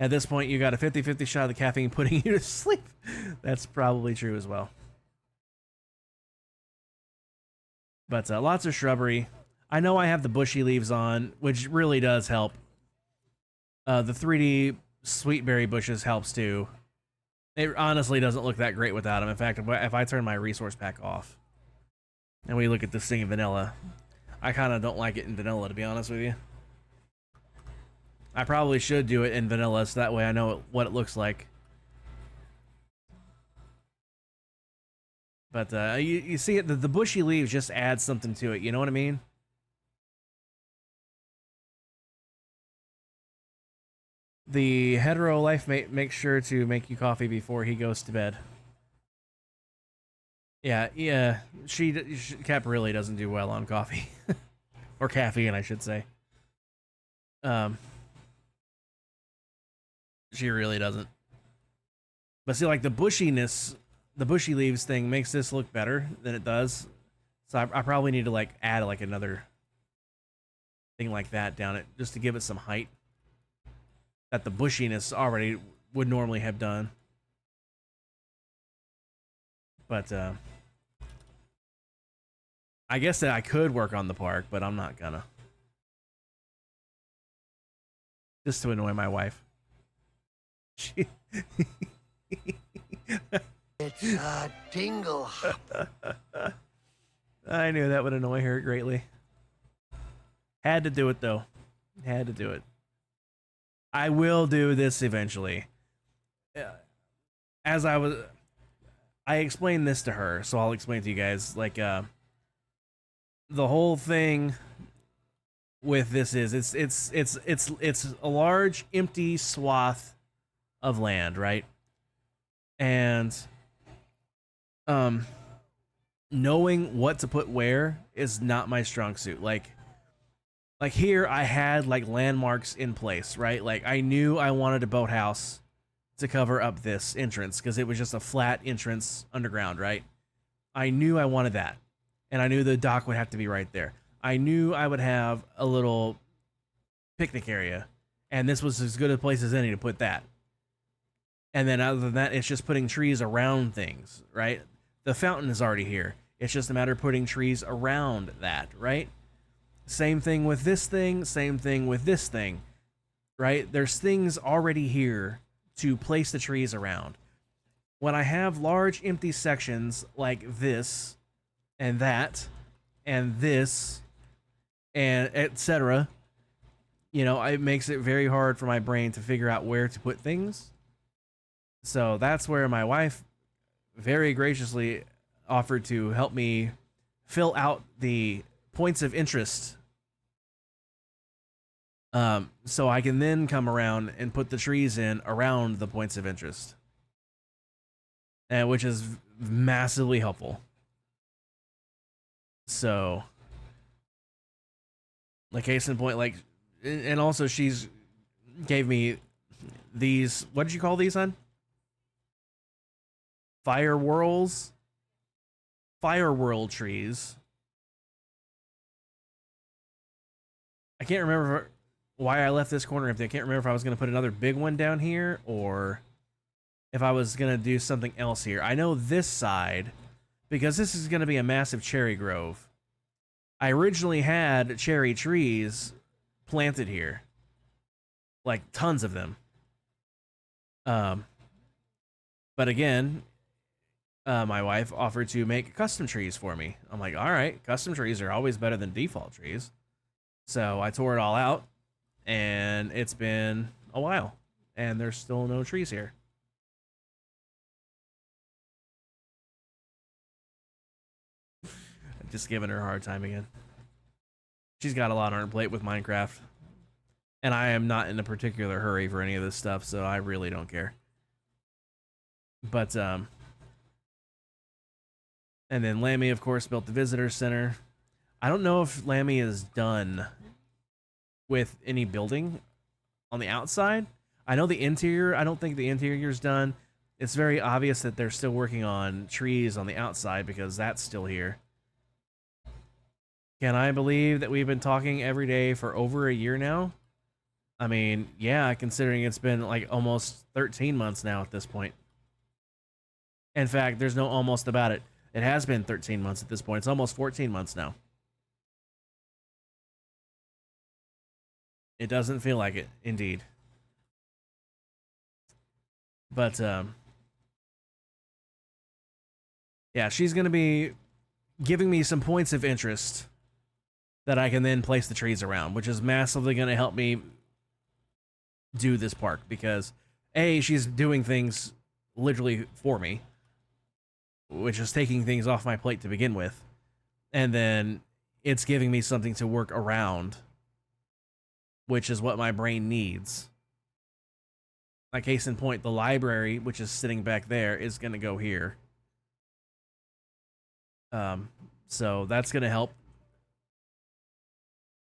[SPEAKER 2] At this point, you got a 50-50 shot of the caffeine putting you to sleep. That's probably true as well. But lots of shrubbery. I know I have the bushy leaves on, which really does help. The 3D sweetberry bushes helps too. It honestly doesn't look that great without them. In fact, if I turn my resource pack off and we look at this thing in vanilla, I kind of don't like it in vanilla, to be honest with you. I probably should do it in vanilla so that way I know what it looks like. But you see it, the bushy leaves just add something to it, you know what I mean? The hetero life mate makes sure to make you coffee before he goes to bed. Yeah, Cap really doesn't do well on coffee. Or caffeine, I should say. She really doesn't. But see, like the bushiness, the bushy leaves thing makes this look better than it does. So I probably need to like add like another thing like that down it just to give it some height that the bushiness already would normally have done. But I guess that I could work on the park, but I'm not gonna. Just to annoy my wife.
[SPEAKER 5] It's a tingle hop.
[SPEAKER 2] I knew that would annoy her greatly. Had to do it though. Had to do it. I will do this eventually. As I explained this to her, so I'll explain to you guys. Like, the whole thing with this is it's a large empty swath of land, right? And knowing what to put where is not my strong suit. Like here I had like landmarks in place, right? Like I knew I wanted a boathouse to cover up this entrance because it was just a flat entrance underground, right? I knew I wanted that. And I knew the dock would have to be right there. I knew I would have a little picnic area, and this was as good a place as any to put that. And then other than that, it's just putting trees around things, right? The fountain is already here. It's just a matter of putting trees around that, right? Same thing with this thing, same thing with this thing, right? There's things already here to place the trees around. When I have large empty sections like this and that and this and etc., you know, it makes it very hard for my brain to figure out where to put things. So that's where my wife very graciously offered to help me fill out the points of interest, so I can then come around and put the trees in around the points of interest, and which is massively helpful. So, like, case in point, like, and also she's gave me these, what did you call these, hon? Fire World trees. I can't remember why I left this corner empty. I can't remember if I was going to put another big one down here or if I was going to do something else here. I know this side, because this is going to be a massive cherry grove. I originally had cherry trees planted here, like tons of them. But again, my wife offered to make custom trees for me. I'm like, all right, custom trees are always better than default trees. So I tore it all out, and it's been a while, and there's still no trees here. Just giving her a hard time again. She's got a lot on her plate with Minecraft, and I am not in a particular hurry for any of this stuff, so I really don't care. But, and then Lammy, of course, built the visitor center. I don't know if Lammy is done with any building on the outside. I know the interior, I don't think the interior is done. It's very obvious that they're still working on trees on the outside because that's still here. Can I believe that we've been talking every day for over a year now? I mean, yeah, considering it's been like almost 13 months now at this point. In fact, there's no almost about it. It has been 13 months at this point. It's almost 14 months now. It doesn't feel like it, indeed. But, yeah, she's going to be giving me some points of interest that I can then place the trees around, which is massively going to help me do this park because, A, she's doing things literally for me, which is taking things off my plate to begin with, and then it's giving me something to work around, which is what my brain needs. Like, case in point, the library, which is sitting back there, is going to go here. So that's going to help.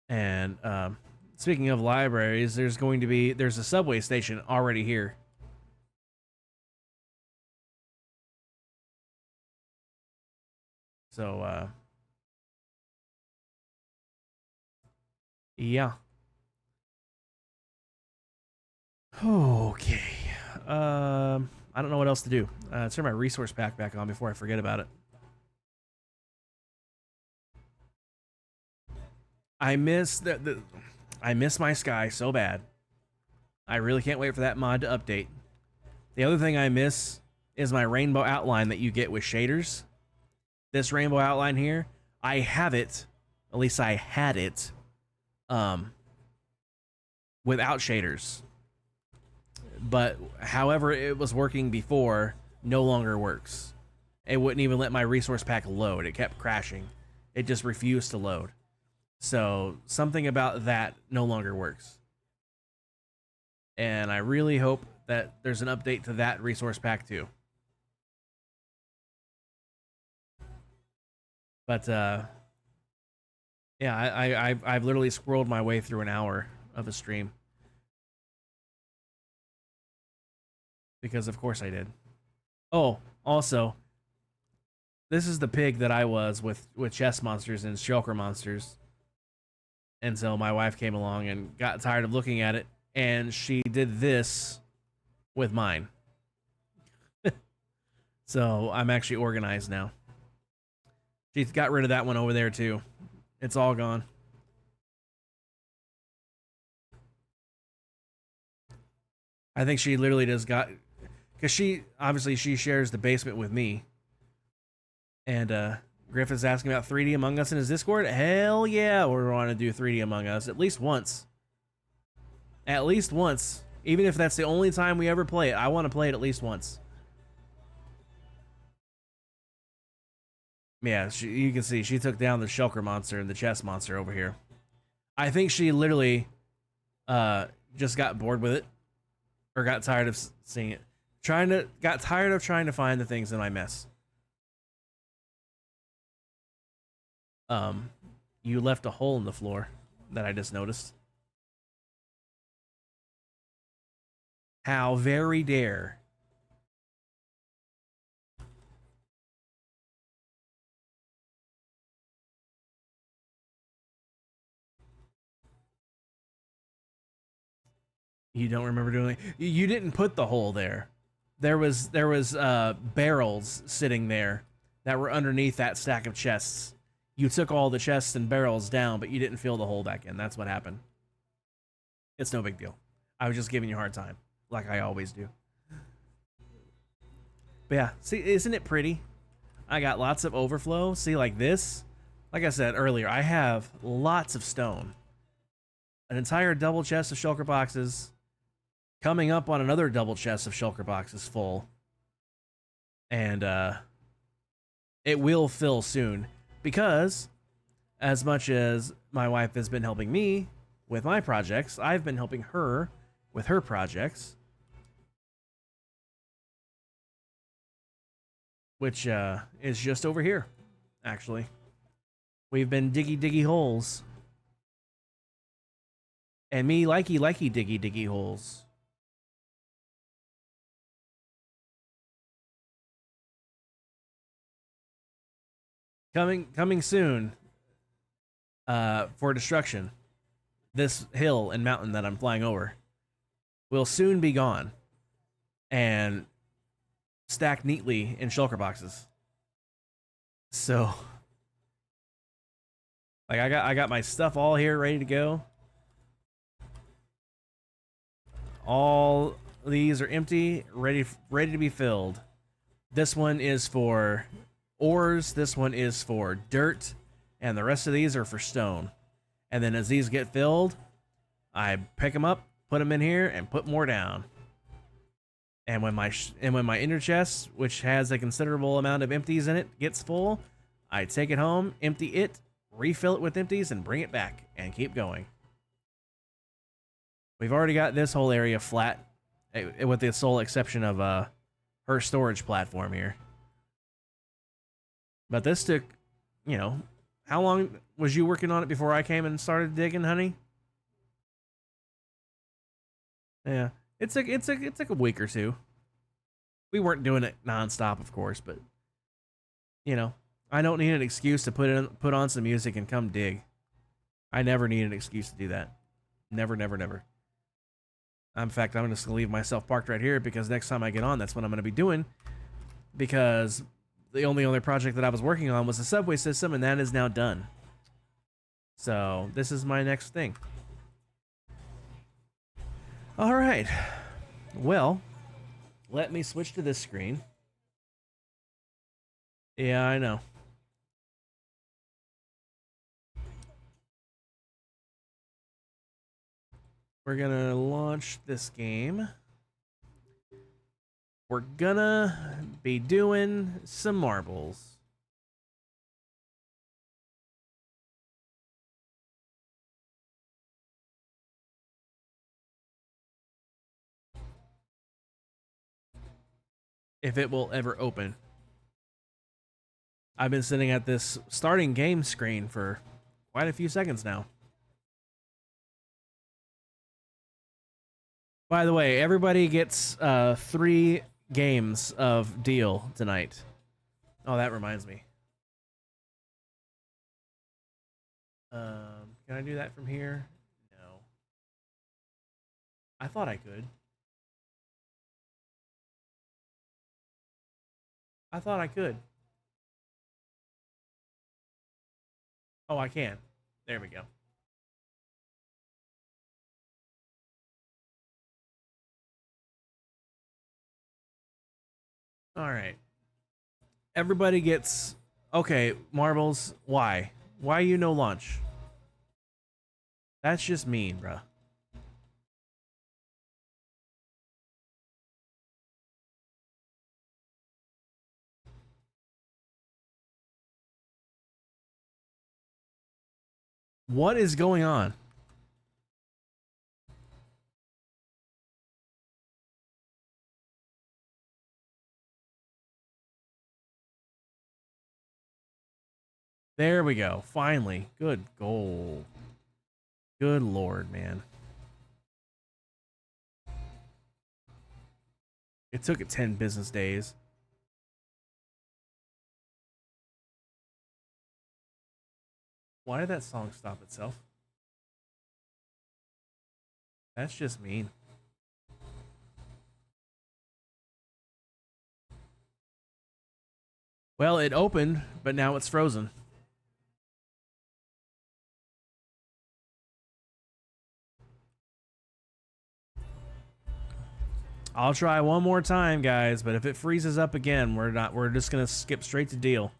[SPEAKER 2] And speaking of libraries, there's a subway station already here. So, yeah. Okay. I don't know what else to do. Turn my resource pack back on before I forget about it. I miss I miss my sky so bad. I really can't wait for that mod to update. The other thing I miss is my rainbow outline that you get with shaders. This rainbow outline here, I have it, at least I had it, without shaders. But however it was working before, no longer works. It wouldn't even let my resource pack load. It kept crashing. It just refused to load. So something about that no longer works. And I really hope that there's an update to that resource pack too. But yeah, I've literally scrolled my way through an hour of a stream. Because of course I did. Oh, also, this is the pig that I was with chest monsters and shulker monsters. And so my wife came along and got tired of looking at it, and she did this with mine. So I'm actually organized now. She's got rid of that one over there too. It's all gone. I think she literally just got, because she obviously she shares the basement with me. And Griff is asking about 3D Among Us in his Discord. Hell yeah, we're going to do 3D Among Us at least once. At least once. Even if that's the only time we ever play it, I want to play it at least once. Yeah, you can see she took down the Shulker monster and the chest monster over here. I think she literally just got bored with it, or got tired of seeing it. Got tired of trying to find the things in my mess. You left a hole in the floor that I just noticed. How very dare. You don't remember doing it? You didn't put the hole there. There was barrels sitting there that were underneath that stack of chests. You took all the chests and barrels down, but you didn't fill the hole back in. That's what happened. It's no big deal. I was just giving you a hard time, like I always do. But yeah, see, isn't it pretty? I got lots of overflow. See, like this? Like I said earlier, I have lots of stone. An entire double chest of shulker boxes. Coming up on another double chest of shulker boxes full. And it will fill soon. Because as much as my wife has been helping me with my projects, I've been helping her with her projects. Which is just over here, actually. We've been diggy holes. And me likey diggy holes. Coming soon for destruction. This hill and mountain that I'm flying over will soon be gone and stacked neatly in shulker boxes. So, like, I got my stuff all here ready to go. All these are empty, ready to be filled. This one is for ores, this one is for dirt, and the rest of these are for stone. And then as these get filled, I pick them up, put them in here, and put more down. And when my inner chest, which has a considerable amount of empties in it, gets full, I take it home, empty it, refill it with empties, and bring it back, and keep going. We've already got this whole area flat, with the sole exception of her storage platform here. But this took, you know, how long was you working on it before I came and started digging, honey? Yeah, it took a week or two. We weren't doing it nonstop, of course, but you know, I don't need an excuse to put on some music and come dig. I never need an excuse to do that. Never. In fact, I'm just gonna leave myself parked right here because next time I get on, that's what I'm gonna be doing. Because the only other project that I was working on was the subway system, and that is now done. So this is my next thing. All right. Well, let me switch to this screen. Yeah, I know. We're gonna launch this game. We're gonna be doing some marbles. If it will ever open. I've been sitting at this starting game screen for quite a few seconds now. By the way, everybody gets 3 games of deal tonight. Oh, that reminds me. Can I do that from here? No. I thought I could. I thought I could. Oh, I can. There we go. All right. Everybody gets... Okay, Marbles, why? Why you no lunch? That's just mean, bruh. What is going on? There we go. Finally. Good goal. Good lord, man. It took it 10 business days. Why did that song stop itself? That's just mean. Well, it opened, but now it's frozen. I'll try one more time, guys, but if it freezes up again, we're just gonna skip straight to deal.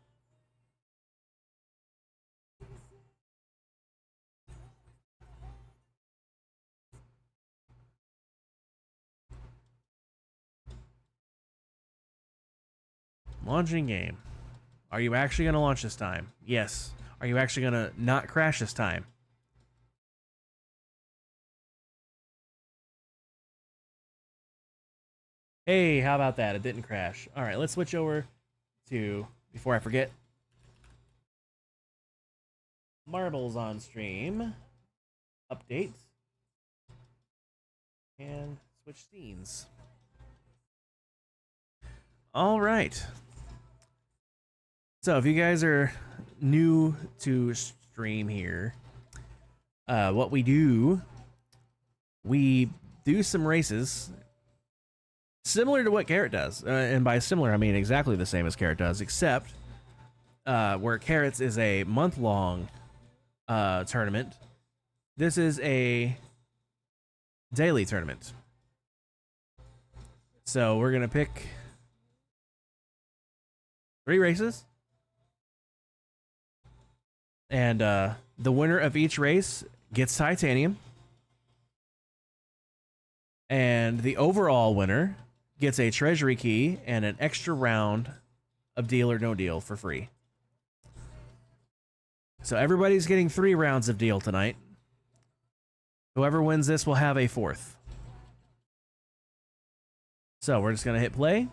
[SPEAKER 2] Launching game. Are you actually gonna launch this time? Yes. Are you actually gonna not crash this time? Hey, how about that? It didn't crash. All right, let's switch over to, before I forget, Marbles on stream. Update. And switch scenes. All right. So if you guys are new to stream here, what we do some races similar to what Carrot does, and by similar I mean exactly the same as Carrot does, except where Carrot's is a month-long tournament, this is a daily tournament. So we're gonna pick 3 races, and the winner of each race gets titanium, and the overall winner gets a treasury key and an extra round of Deal or No Deal for free. So everybody's getting 3 rounds of Deal tonight. Whoever wins this will have a 4th. So we're just gonna hit play.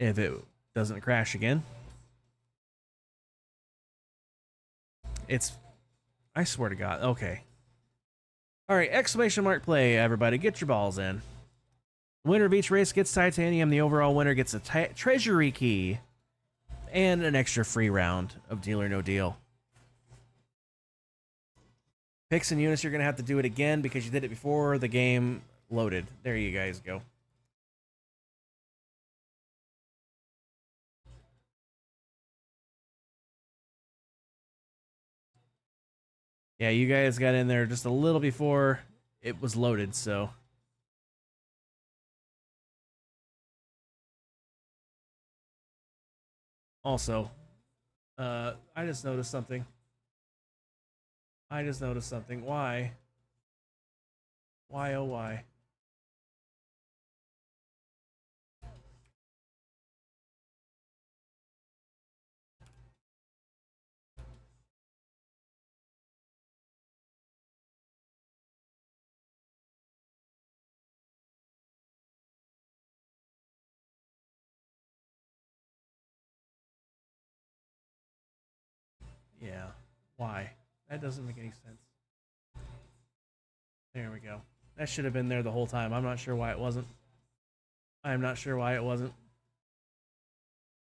[SPEAKER 2] If it doesn't crash again. I swear to God. Okay. All right, exclamation mark play, everybody. Get your balls in. Winner of each race gets titanium. The overall winner gets a treasury key and an extra free round of Deal or No Deal. Pix and Eunice, you're going to have to do it again because you did it before the game loaded. There you guys go. Yeah, you guys got in there just a little before it was loaded, so. Also, I just noticed something. Why? Why, oh why? Yeah, why? That doesn't make any sense. There we go. That should have been there the whole time. I'm not sure why it wasn't. I'm not sure why it wasn't.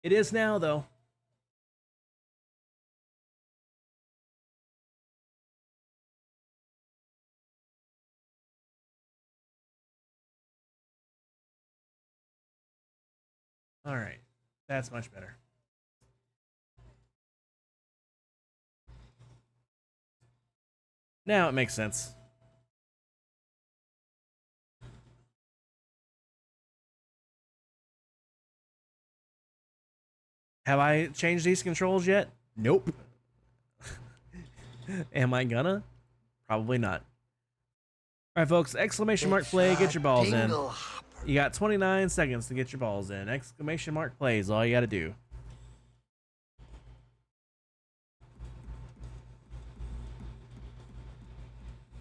[SPEAKER 2] It is now, though. That's much better. Now it makes sense. Have I changed these controls yet? Nope. Am I gonna? Probably not. All right, folks. Exclamation mark play. Get your balls in.
[SPEAKER 5] Dingle hopper.
[SPEAKER 2] You got 29 seconds to get your balls in. Exclamation mark play is all you got to do.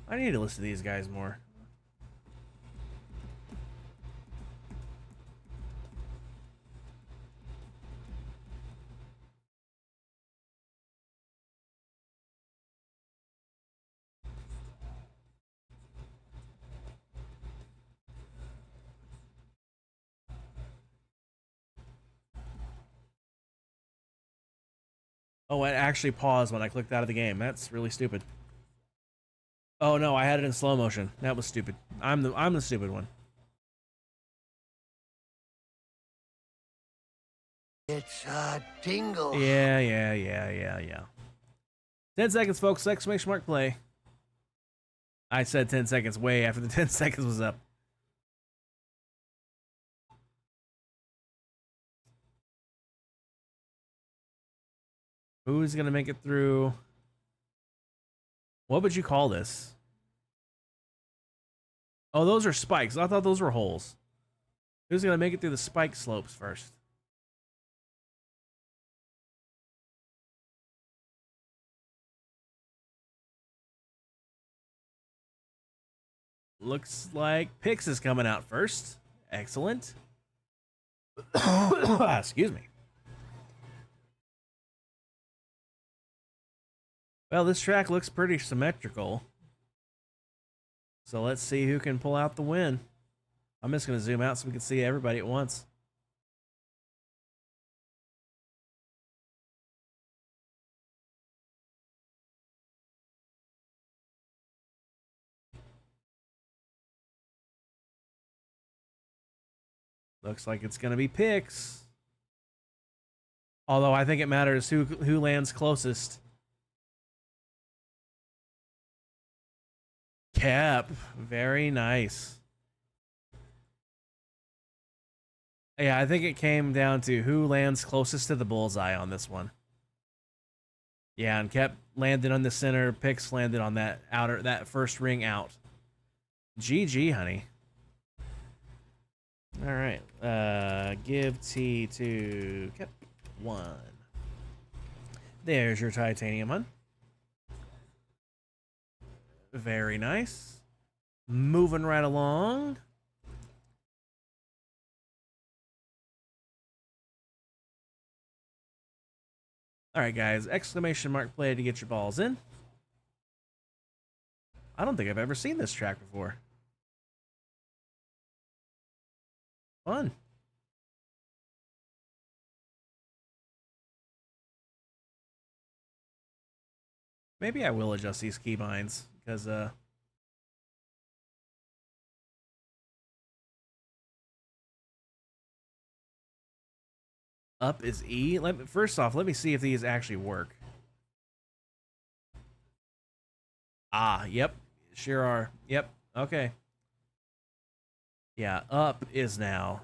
[SPEAKER 2] I need to listen to these guys more. Oh, it actually paused when I clicked out of the game. That's really stupid. Oh no, I had it in slow motion. That was stupid. I'm the stupid one.
[SPEAKER 5] It's a dingle.
[SPEAKER 2] Yeah. 10 seconds, folks. Exclamation mark play. I said 10 seconds way after the 10 seconds was up. Who's gonna make it through? What would you call this? Oh, those are spikes. I thought those were holes. Who's gonna make it through the spike slopes first? Looks like Pix is coming out first. Excellent. Excuse me. Well, this track looks pretty symmetrical. So let's see who can pull out the win. I'm just going to zoom out so we can see everybody at once. Looks like it's going to be Pix. Although I think it matters who lands closest. Cap, very nice. Yeah, I think it came down to who lands closest to the bullseye on this one. Yeah, and Cap landed on the center. Pix landed on that first ring out. GG, honey. All right, give T to Cap 1. There's your titanium, hun. Very nice. Moving right along. All right, guys. Exclamation mark play to get your balls in. I don't think I've ever seen this track before. Fun. Maybe I will adjust these keybinds because up is E. First off, let me see if these actually work. Ah, yep, sure are. Yep, okay. Yeah, up is now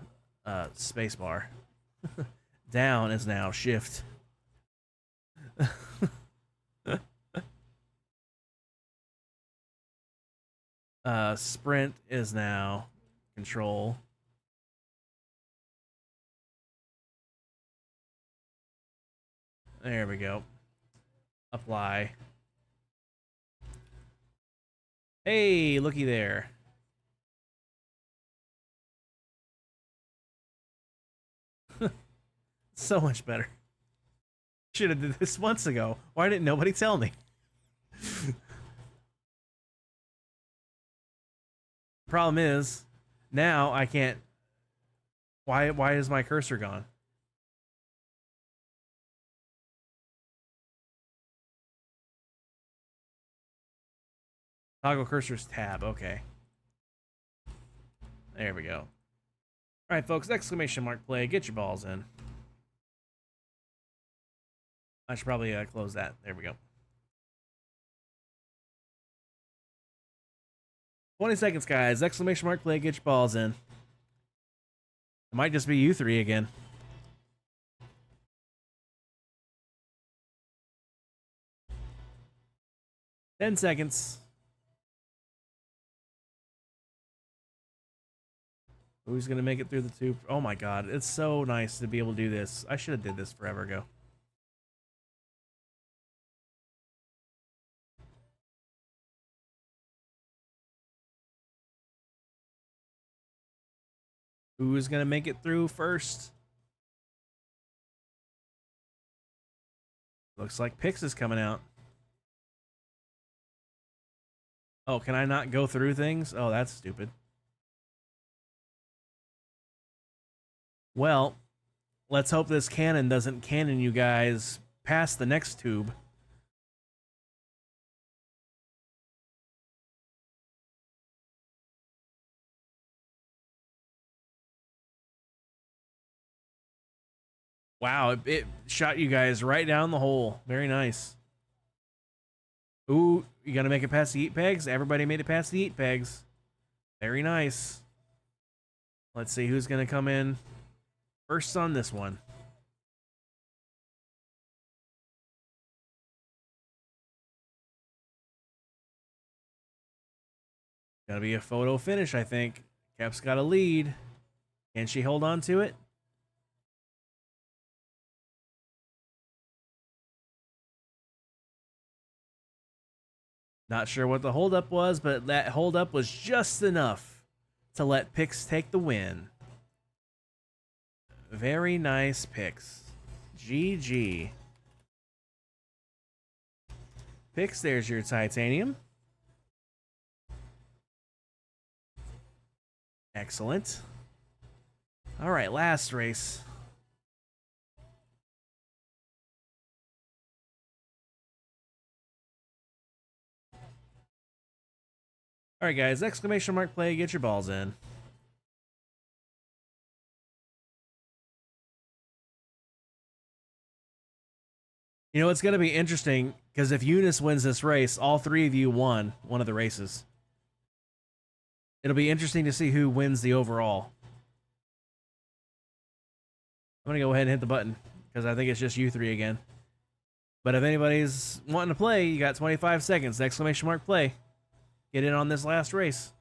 [SPEAKER 2] spacebar. Down is now shift. Sprint is now control. There we go. Apply. Hey, looky there. So much better. Should have did this months ago. Why didn't nobody tell me? Problem is, now I can't. Why is my cursor gone? Toggle cursors tab. Okay. There we go. All right, folks. Exclamation mark play. Get your balls in. I should probably close that. There we go. 20 seconds, guys. Exclamation mark play. Get your balls in. It might just be you three again. Ten seconds. Who's gonna make it through the tube? Oh my god, it's so nice to be able to do this. I should have did this forever ago. Who's gonna make it through first? Looks like Pix is coming out. Oh, can I not go through things? Oh, that's stupid. Well, let's hope this cannon doesn't cannon you guys past the next tube. Wow, it shot you guys right down the hole. Very nice. Ooh, you gonna make it past the eat pegs? Everybody made it past the eat pegs. Very nice. Let's see who's gonna come in first on this one. Gotta be a photo finish, I think. Cap's got a lead. Can she hold on to it? Not sure what the holdup was, but that holdup was just enough to let Pix take the win. Very nice Pix. GG. Pix, there's your titanium. Excellent. All right, last race. All right, guys, exclamation mark play, get your balls in. You know, it's going to be interesting because if Eunice wins this race, all three of you won one of the races. It'll be interesting to see who wins the overall. I'm going to go ahead and hit the button because I think it's just you three again. But if anybody's wanting to play, you got 25 seconds, exclamation mark play. Get in on this last race.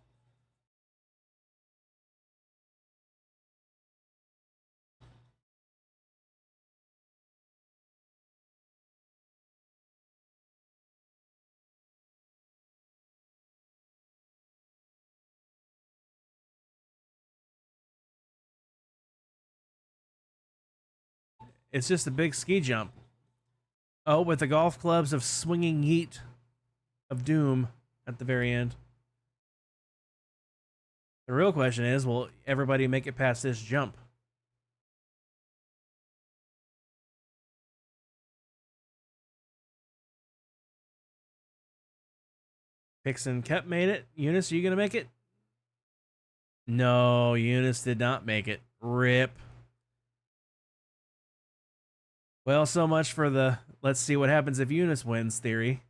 [SPEAKER 2] It's just a big ski jump. Oh, with the golf clubs of swinging yeet of doom at the very end. The real question is, will everybody make it past this jump? Pixon kept made it. Eunice, are you going to make it? No, Eunice did not make it. Rip. Well, so much for the let's see what happens if Eunice wins theory.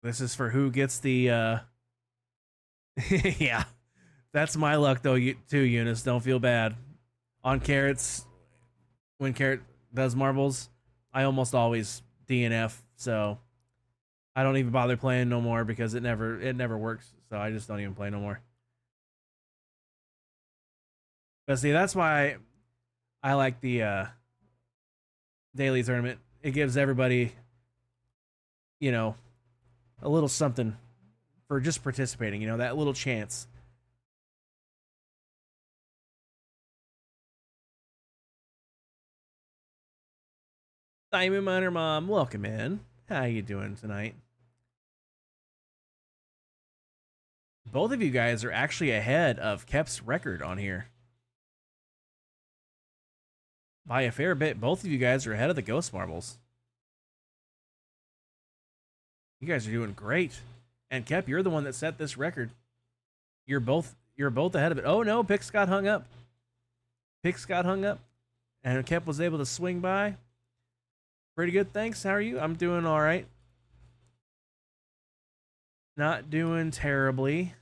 [SPEAKER 2] This is for who gets the, yeah. That's my luck, though, too, Eunice. Don't feel bad. On Carrots, when Carrot does marbles, I almost always DNF, so I don't even bother playing no more because it never works, so I just don't even play no more. But see, that's why I like the daily tournament. It gives everybody, you know, a little something for just participating, you know, that little chance. Diamond Miner Mom, welcome in. How you doing tonight? Both of you guys are actually ahead of Kep's record on here. By a fair bit, both of you guys are ahead of the Ghost Marbles. You guys are doing great. And Kep, you're the one that set this record. You're both ahead of it. Oh no, Pix got hung up. Pix got hung up, and Kep was able to swing by. Pretty good, thanks. How are you? I'm doing all right. Not doing terribly.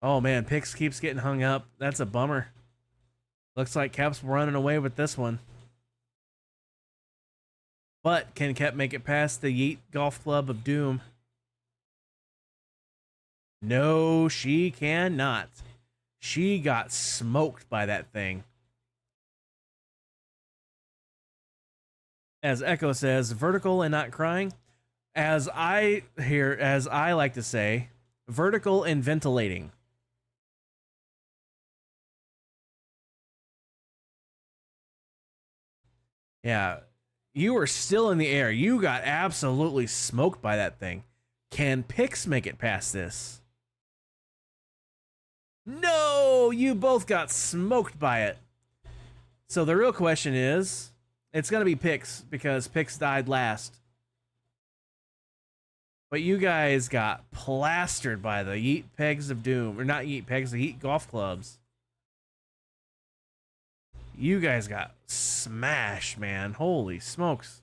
[SPEAKER 2] Oh man, Pix keeps getting hung up. That's a bummer. Looks like Kep's running away with this one. But can Kep make it past the Yeet Golf Club of Doom? No, she cannot. She got smoked by that thing. As Echo says, vertical and not crying. As I like to say, vertical and ventilating. Yeah, you were still in the air. You got absolutely smoked by that thing. Can Pix make it past this? No, you both got smoked by it. So the real question is, it's going to be Pix because Pix died last. But you guys got plastered by the Yeet Pegs of Doom. Or not Yeet Pegs, the Yeet Golf Clubs. You guys got smashed, man. Holy smokes.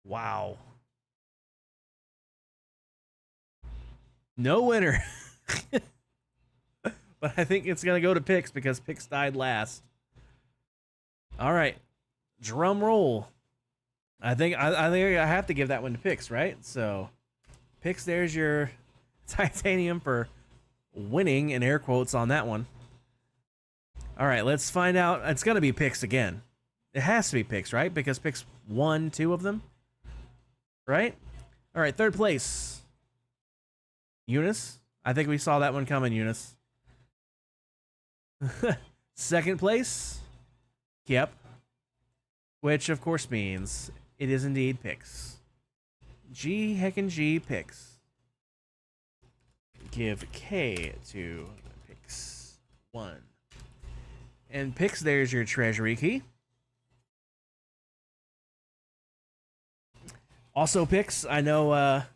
[SPEAKER 2] Wow. No winner. But I think it's going to go to Pix because Pix died last. All right. Drum roll. I think I have to give that one to Pix, right? So Pix, there's your titanium for winning in air quotes on that one. All right, let's find out. It's going to be Pix again. It has to be Pix, right? Because Pix won 2 of them. Right? All right, third place. Eunice. I think we saw that one coming, Eunice. Second place. Yep. Which, of course, means it is indeed Pix. G heckin' G Pix. Give K to Pix 1. And Pix, there's your treasury key. Also, Pix, I know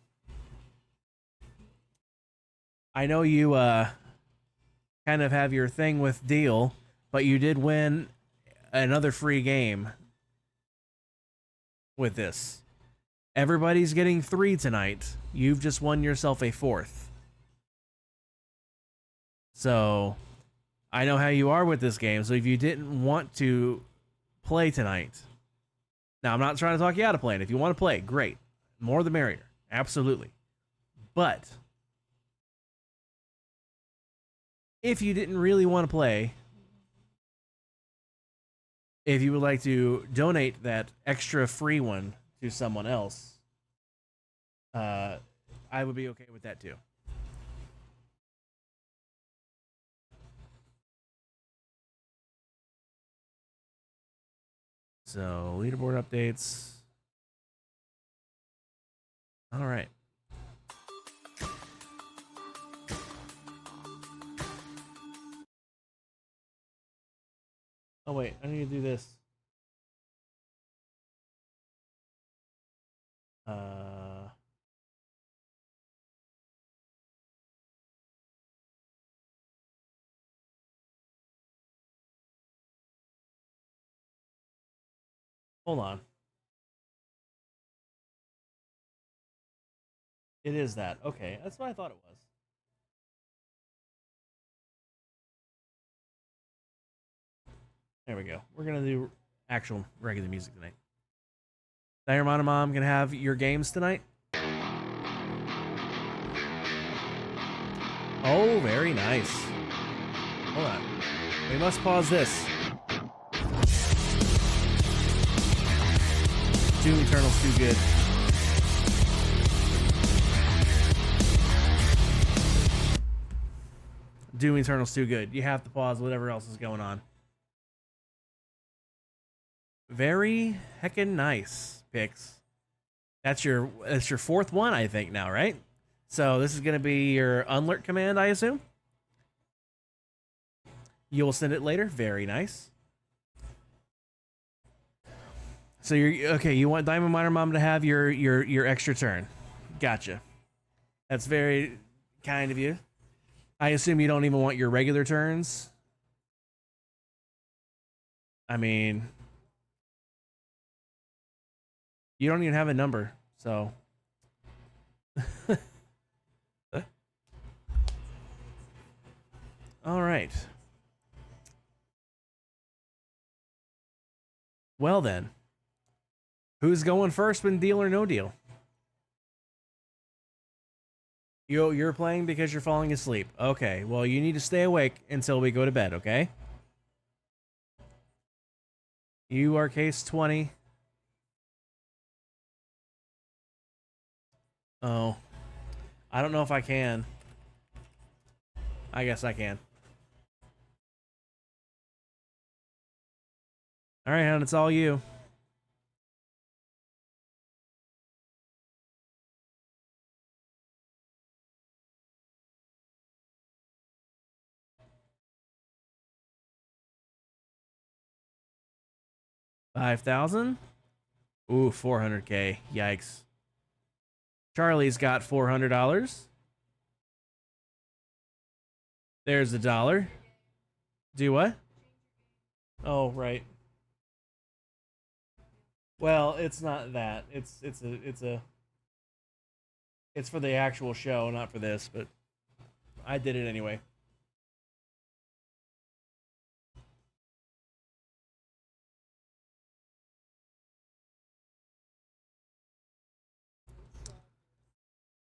[SPEAKER 2] you kind of have your thing with Deal, but you did win another free game with this. Everybody's getting 3 tonight. You've just won yourself a 4th. So, I know how you are with this game, so if you didn't want to play tonight... Now, I'm not trying to talk you out of playing. If you want to play, great. More the merrier. Absolutely. But if you didn't really want to play, if you would like to donate that extra free one to someone else, I would be okay with that too. So, leaderboard updates. All right. Oh, wait. I need to do this. Hold on. It is that. Okay, that's what I thought it was. There we go. We're going to do actual regular music tonight. Diamond Mom going to have your games tonight? Oh, very nice. Hold on. We must pause this. Doom Eternal's too good. Doom Eternal's too good. You have to pause whatever else is going on. Very heckin' nice, Pix. That's your 4th one, I think, now, right? So this is going to be your unlurk command, I assume? You will send it later. Very nice. So you're okay. You want Diamond Miner Mom to have your extra turn. Gotcha. That's very kind of you. I assume you don't even want your regular turns. I mean, you don't even have a number, so. All right. Well then, who's going first when Deal or No Deal? You're playing because you're falling asleep. Okay, well, you need to stay awake until we go to bed, okay? You are case 20. Oh. I don't know if I can. I guess I can. Alright, hon, it's all you. $5,000? Ooh, 400K. Yikes. Charlie's got $400. There's the dollar. Do what? Oh, right. Well, it's not that. It's for the actual show, not for this, but I did it anyway.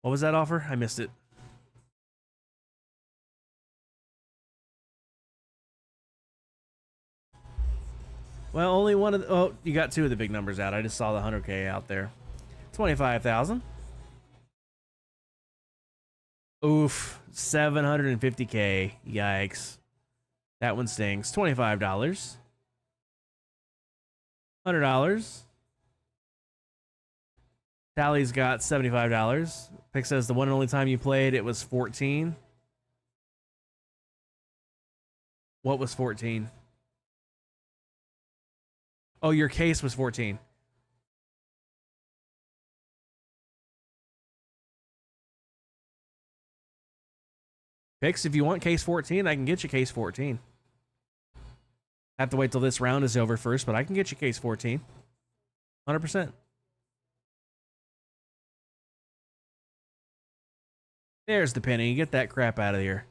[SPEAKER 2] What was that offer? I missed it. Well, only one of the, oh, you got two of the big numbers out. I just saw the 100K out there. 25,000. Oof, 750K. Yikes. That one stings. $25. $100. Tally's got $75. Pick says the one and only time you played, it was 14. What was 14? Oh, your case was 14. Pix, if you want case 14, I can get you case 14. I have to wait till this round is over first, but I can get you case 14. 100%. There's the penny. Get that crap out of here.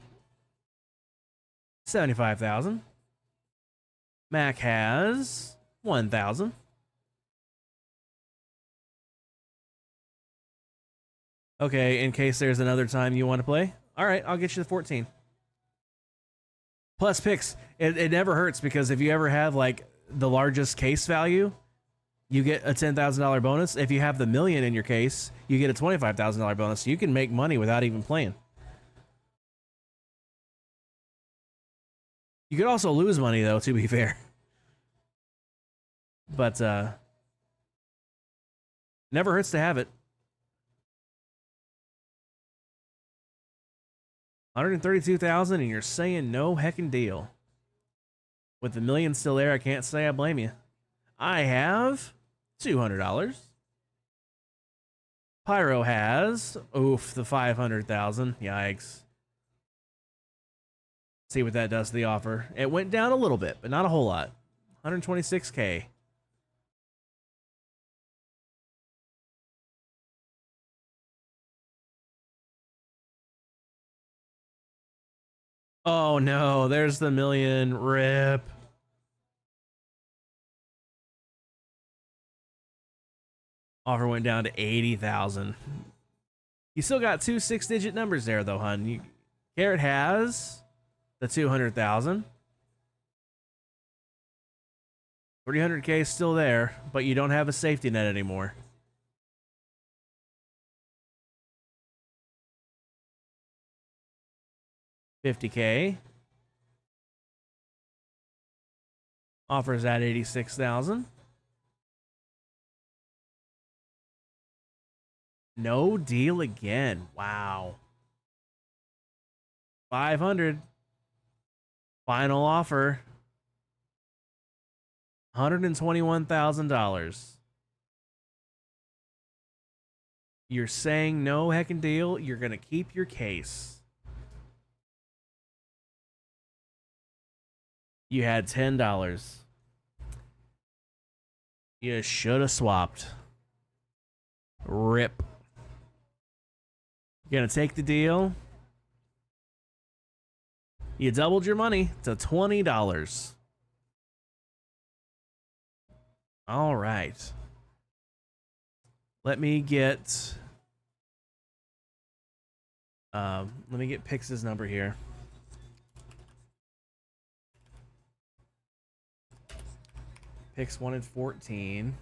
[SPEAKER 2] 75,000. Mac has 1,000. Okay, in case there's another time you want to play. All right, I'll get you the 14. Plus picks. It never hurts because if you ever have like the largest case value, you get a $10,000 bonus. If you have the million in your case, you get a $25,000 bonus. You can make money without even playing. You could also lose money though, to be fair. But never hurts to have it. 132,000 and you're saying no heckin' deal. With the million still there, I can't say I blame you. I have $200. Pyro has, oof, the 500,000. Yikes. See what that does to the offer. It went down a little bit, but not a whole lot. 126K. Oh no, there's the million. Rip. Offer went down to 80,000. You still got two 6-digit numbers there though, hun. Carrot has the 200,000. 300K is still there, but you don't have a safety net anymore. $50K. Offers at 86,000. No deal again. Wow. 500. Final offer. $121,000. You're saying no heckin' deal. You're gonna keep your case. You had $10. You should have swapped. Rip. You're gonna take the deal. You doubled your money to $20. All right. Let me get Pix's number here. Pix wanted 14.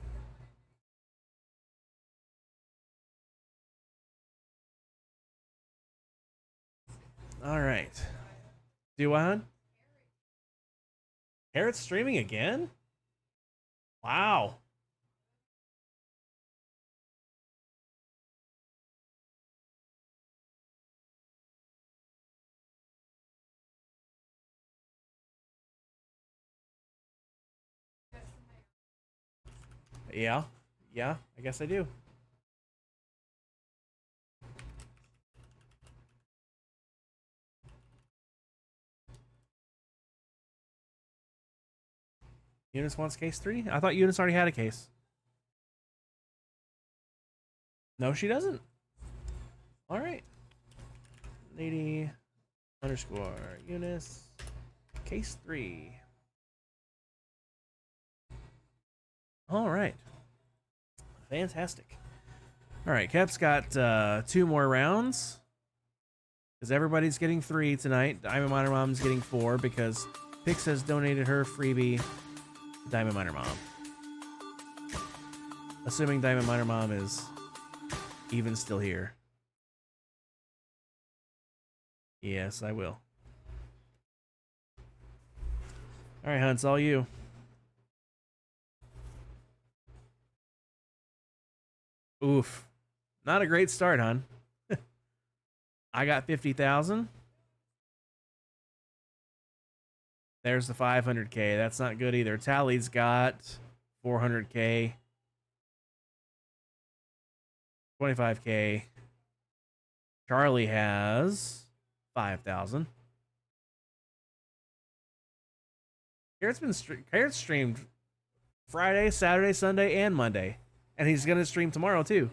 [SPEAKER 2] All right. Do on? Harriet's streaming again? Wow. Yeah. Yeah, I guess I do. Eunice wants case 3? I thought Eunice already had a case. No, she doesn't. All right. Lady underscore Eunice. Case 3. All right. Fantastic. All right, Kep's got 2 more rounds. Because everybody's getting 3 tonight. Diamond Miner Mom's getting 4 because Pix has donated her freebie to Diamond Miner Mom. Assuming Diamond Miner Mom is even still here. Yes, I will. All right, Hunt, it's all you. Oof. Not a great start, hon. I got 50,000. There's the 500K. That's not good either. Tally's got 400K. 25K. Charlie has 5,000. Carrot's streamed Friday, Saturday, Sunday, and Monday. And he's going to stream tomorrow, too.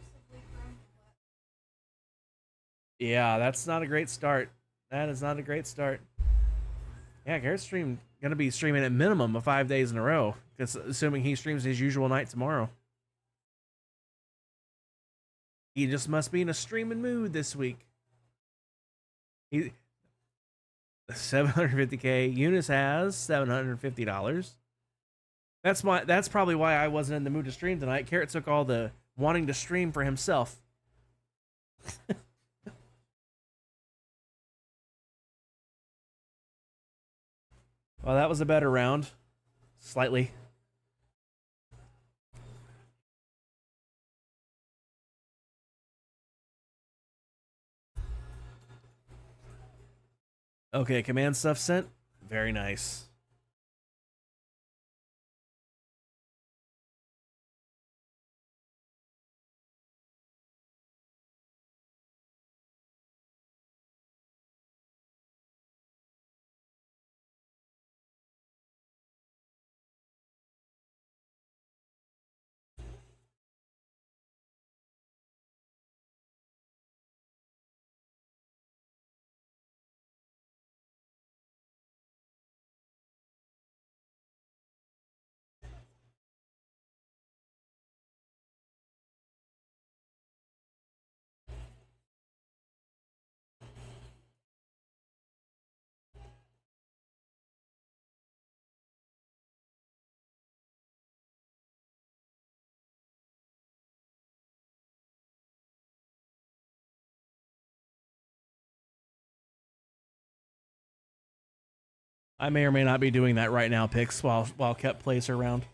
[SPEAKER 2] Yeah, that's not a great start. That is not a great start. Yeah, Carrot's going to be streaming at minimum of 5 days in a row. Because assuming he streams his usual night tomorrow. He just must be in a streaming mood this week. 750K. Eunice has $750. That's probably why I wasn't in the mood to stream tonight. Carrot took all the wanting to stream for himself. Well, that was a better round. Slightly. Okay, command stuff sent. Very nice. I may or may not be doing that right now, Pix, while Kep plays her round.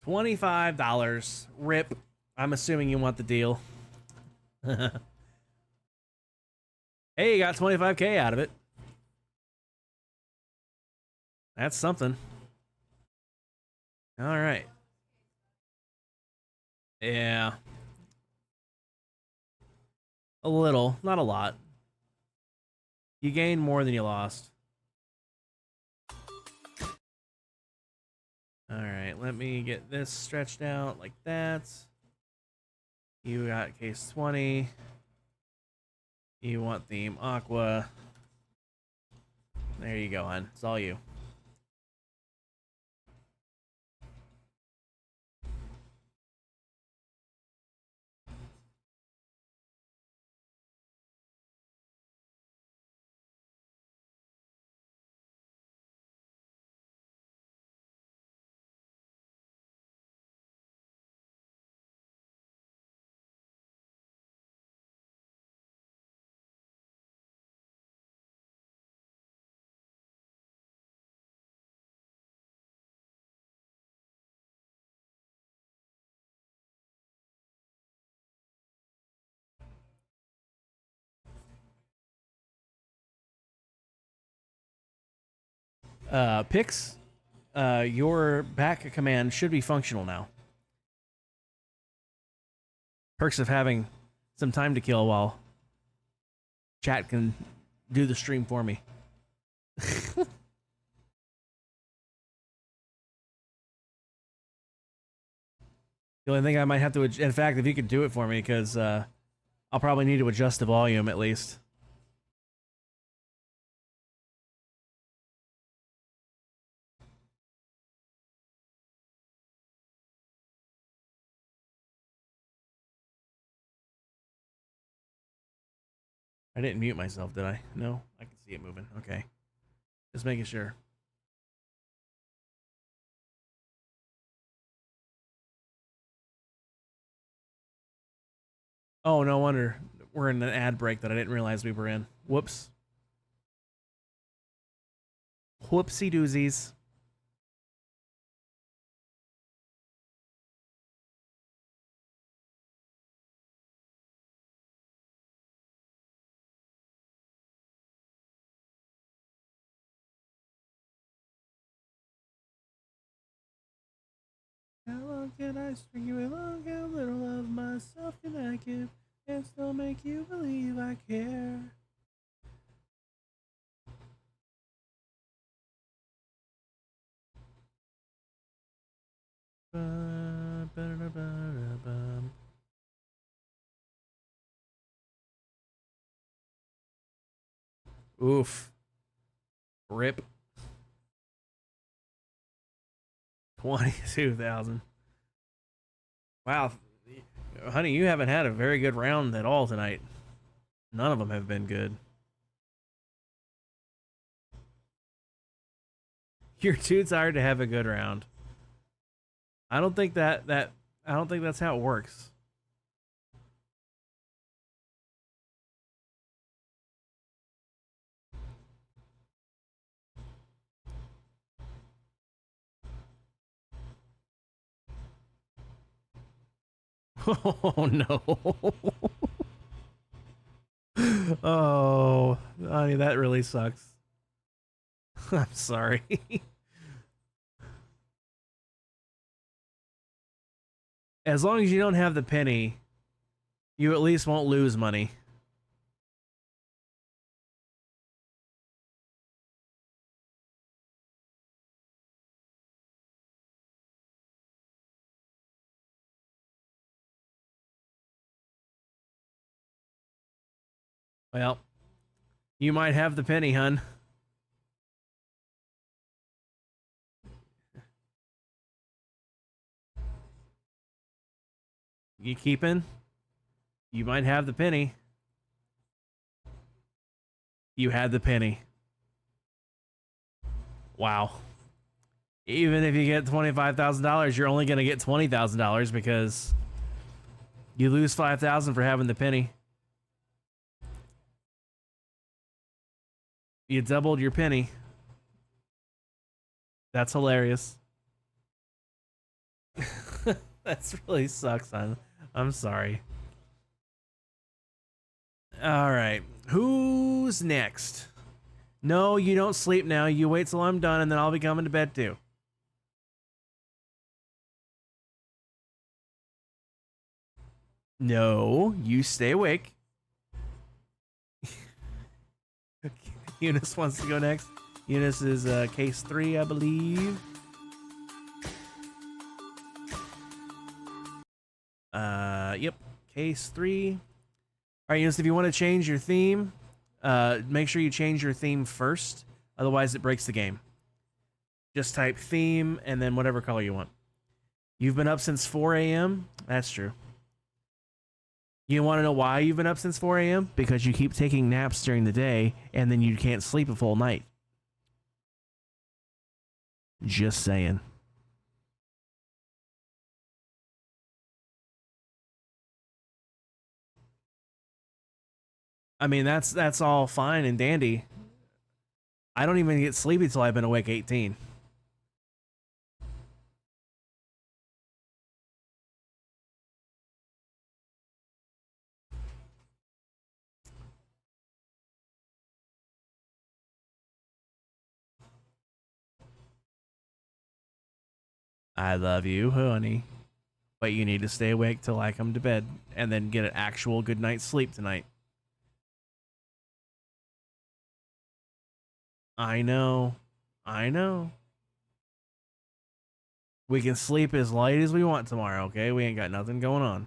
[SPEAKER 2] $25. Rip. I'm assuming you want the deal. Hey, you got 25K out of it. That's something. All right. Yeah. A little, not a lot. You gained more than you lost. All right, let me get this stretched out like that. You got case 20. You want theme aqua. There you go, hon. It's all you. Pix, your back command should be functional now. Perks of having some time to kill while chat can do the stream for me. The only thing I might have to, in fact, if you could do it for me, because I'll probably need to adjust the volume at least. I didn't mute myself, did I? No, I can see it moving. Okay. Just making sure. Oh, no wonder we're in an ad break that I didn't realize we were in. Whoops. Whoopsie doozies. How long can I string you along? How little of myself can I give and still make you believe I care? Oof. Rip. 22,000. Wow. Honey, you haven't had a very good round at all tonight. None of them have been good. You're too tired to have a good round. I don't think I don't think that's how it works. Oh no. Oh, honey, that really sucks. I'm sorry. As long as you don't have the penny, you at least won't lose money. Well, you might have the penny, hun. You keeping? You might have the penny. You had the penny. Wow. Even if you get $25,000, you're only going to get $20,000 because you lose $5,000 for having the penny. You doubled your penny. That's hilarious. That's really sucks, I'm sorry. All right, who's next? No, you don't sleep now. You wait till I'm done, and then I'll be coming to bed too. No, you stay awake. Eunice wants to go next. Eunice is case 3, I believe. Yep, case 3. All right, Eunice, if you want to change your theme, make sure you change your theme first. Otherwise, it breaks the game. Just type theme and then whatever color you want. You've been up since 4 a.m.? That's true. You want to know why you've been up since 4 a.m.? Because you keep taking naps during the day and then you can't sleep a full night. Just saying. I mean, that's all fine and dandy. I don't even get sleepy till I've been awake 18. I love you, honey. But you need to stay awake till I come to bed and then get an actual good night's sleep tonight. I know. I know. We can sleep as light as we want tomorrow, okay? We ain't got nothing going on.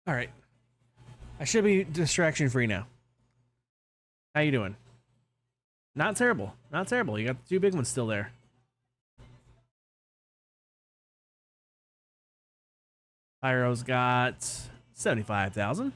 [SPEAKER 2] All right. I should be distraction free now. How you doing? Not terrible. Not terrible. You got the 2 big ones still there. Pyro's got 75,000.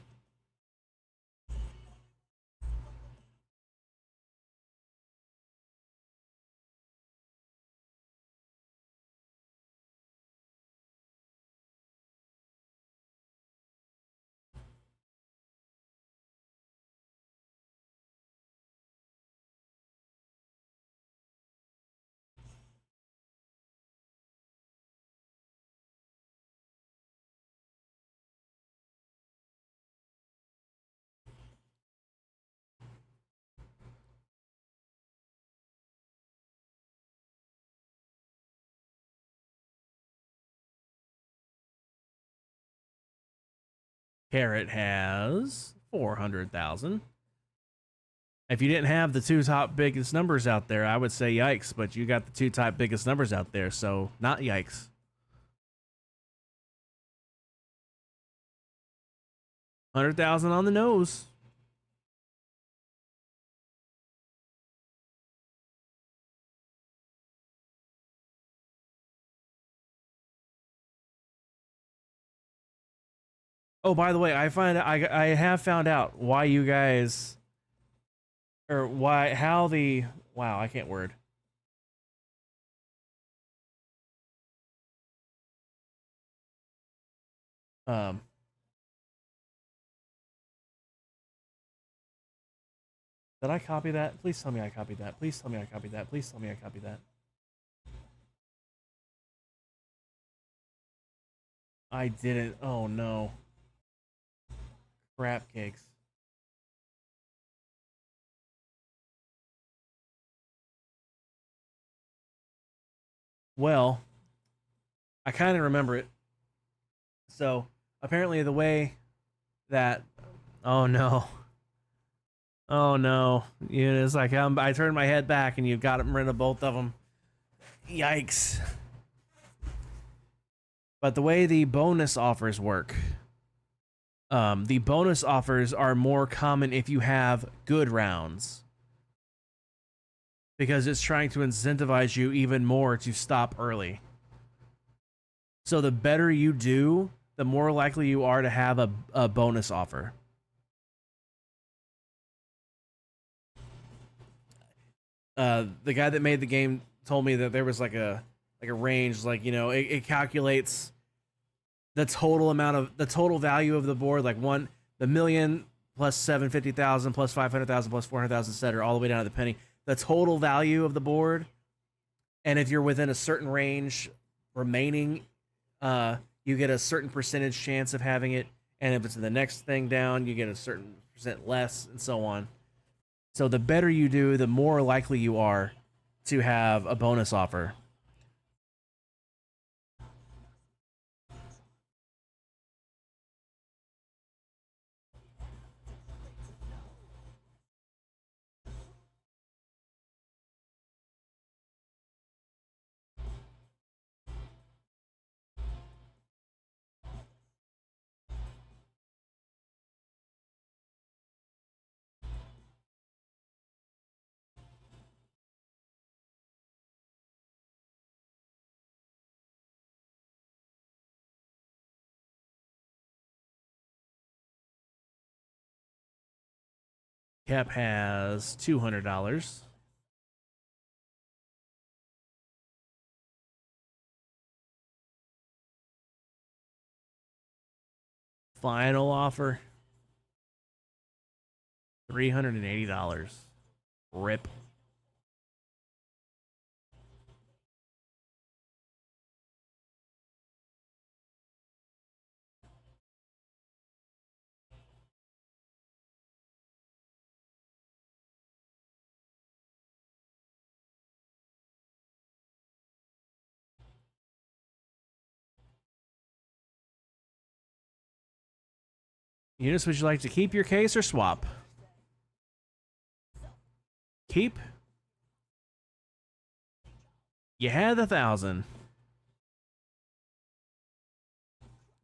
[SPEAKER 2] Carrot has 400,000. If you didn't have the 2 top biggest numbers out there, I would say yikes, but you got the 2 top biggest numbers out there, so not yikes. 100,000 on the nose. Oh, by the way, I have found out why you guys, or why, how the, wow, I can't word. Um, did I copy that? Please tell me I copied that. Please tell me I copied that. Please tell me I copied that. I didn't. Oh no. Crap cakes. Well, I kind of remember it. So apparently the way that, oh no, oh no, you know, it's like I turned my head back and you've got rid of both of them. Yikes! But the way the bonus offers work, the bonus offers are more common if you have good rounds, because it's trying to incentivize you even more to stop early. So the better you do, the more likely you are to have a bonus offer. The guy that made the game told me that there was like a range, like, you know, it calculates the total value of the board, like the million plus 750,000 plus 500,000 plus 400,000, etc., all the way down to the penny. The total value of the board, and if you're within a certain range remaining, you get a certain percentage chance of having it, and if it's the next thing down, you get a certain percent less, and so on. So the better you do, the more likely you are to have a bonus offer. Cap has $200. Final offer, $380. Rip. Eunice, would you like to keep your case or swap? Keep. You had 1,000.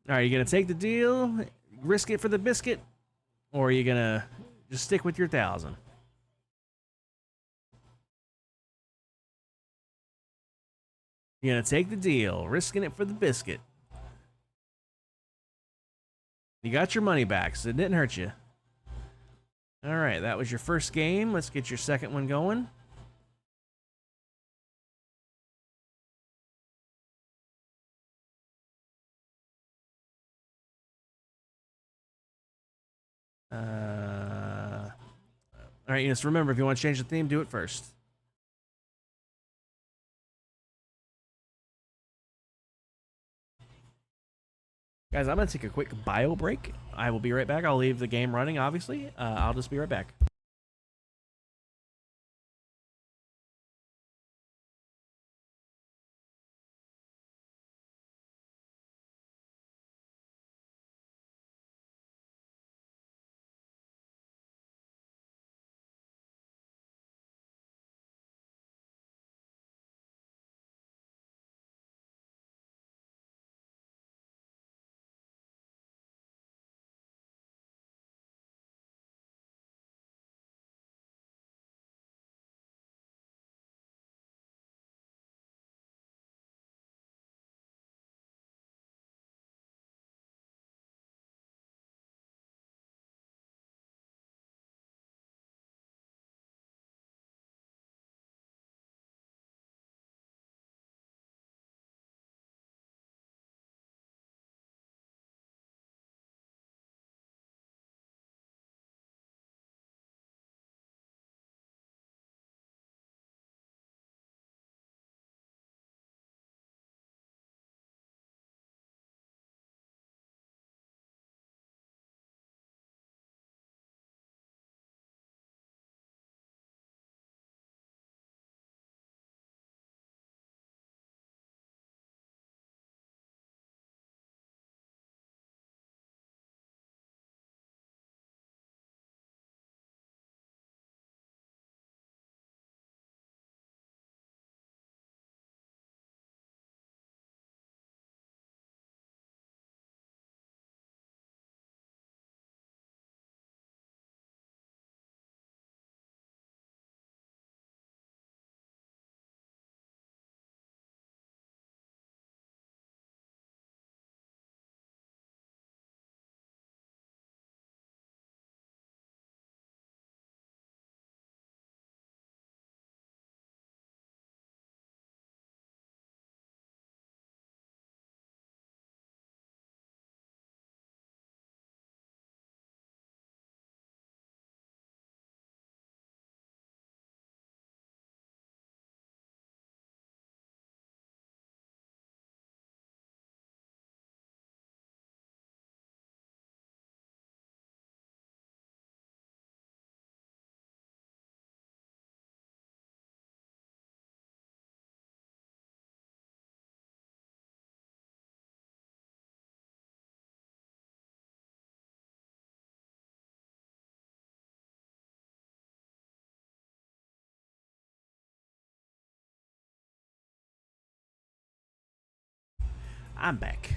[SPEAKER 2] All right, you gonna take the deal, risk it for the biscuit, or are you gonna just stick with your 1,000? You're gonna take the deal, risking it for the biscuit. You got your money back, so it didn't hurt you. All right, that was your first game. Let's get your second one going. All right, Eunice, remember, if you want to change the theme, do it first. Guys, I'm going to take a quick bio break. I will be right back. I'll leave the game running, obviously. I'll just be right back. I'm back.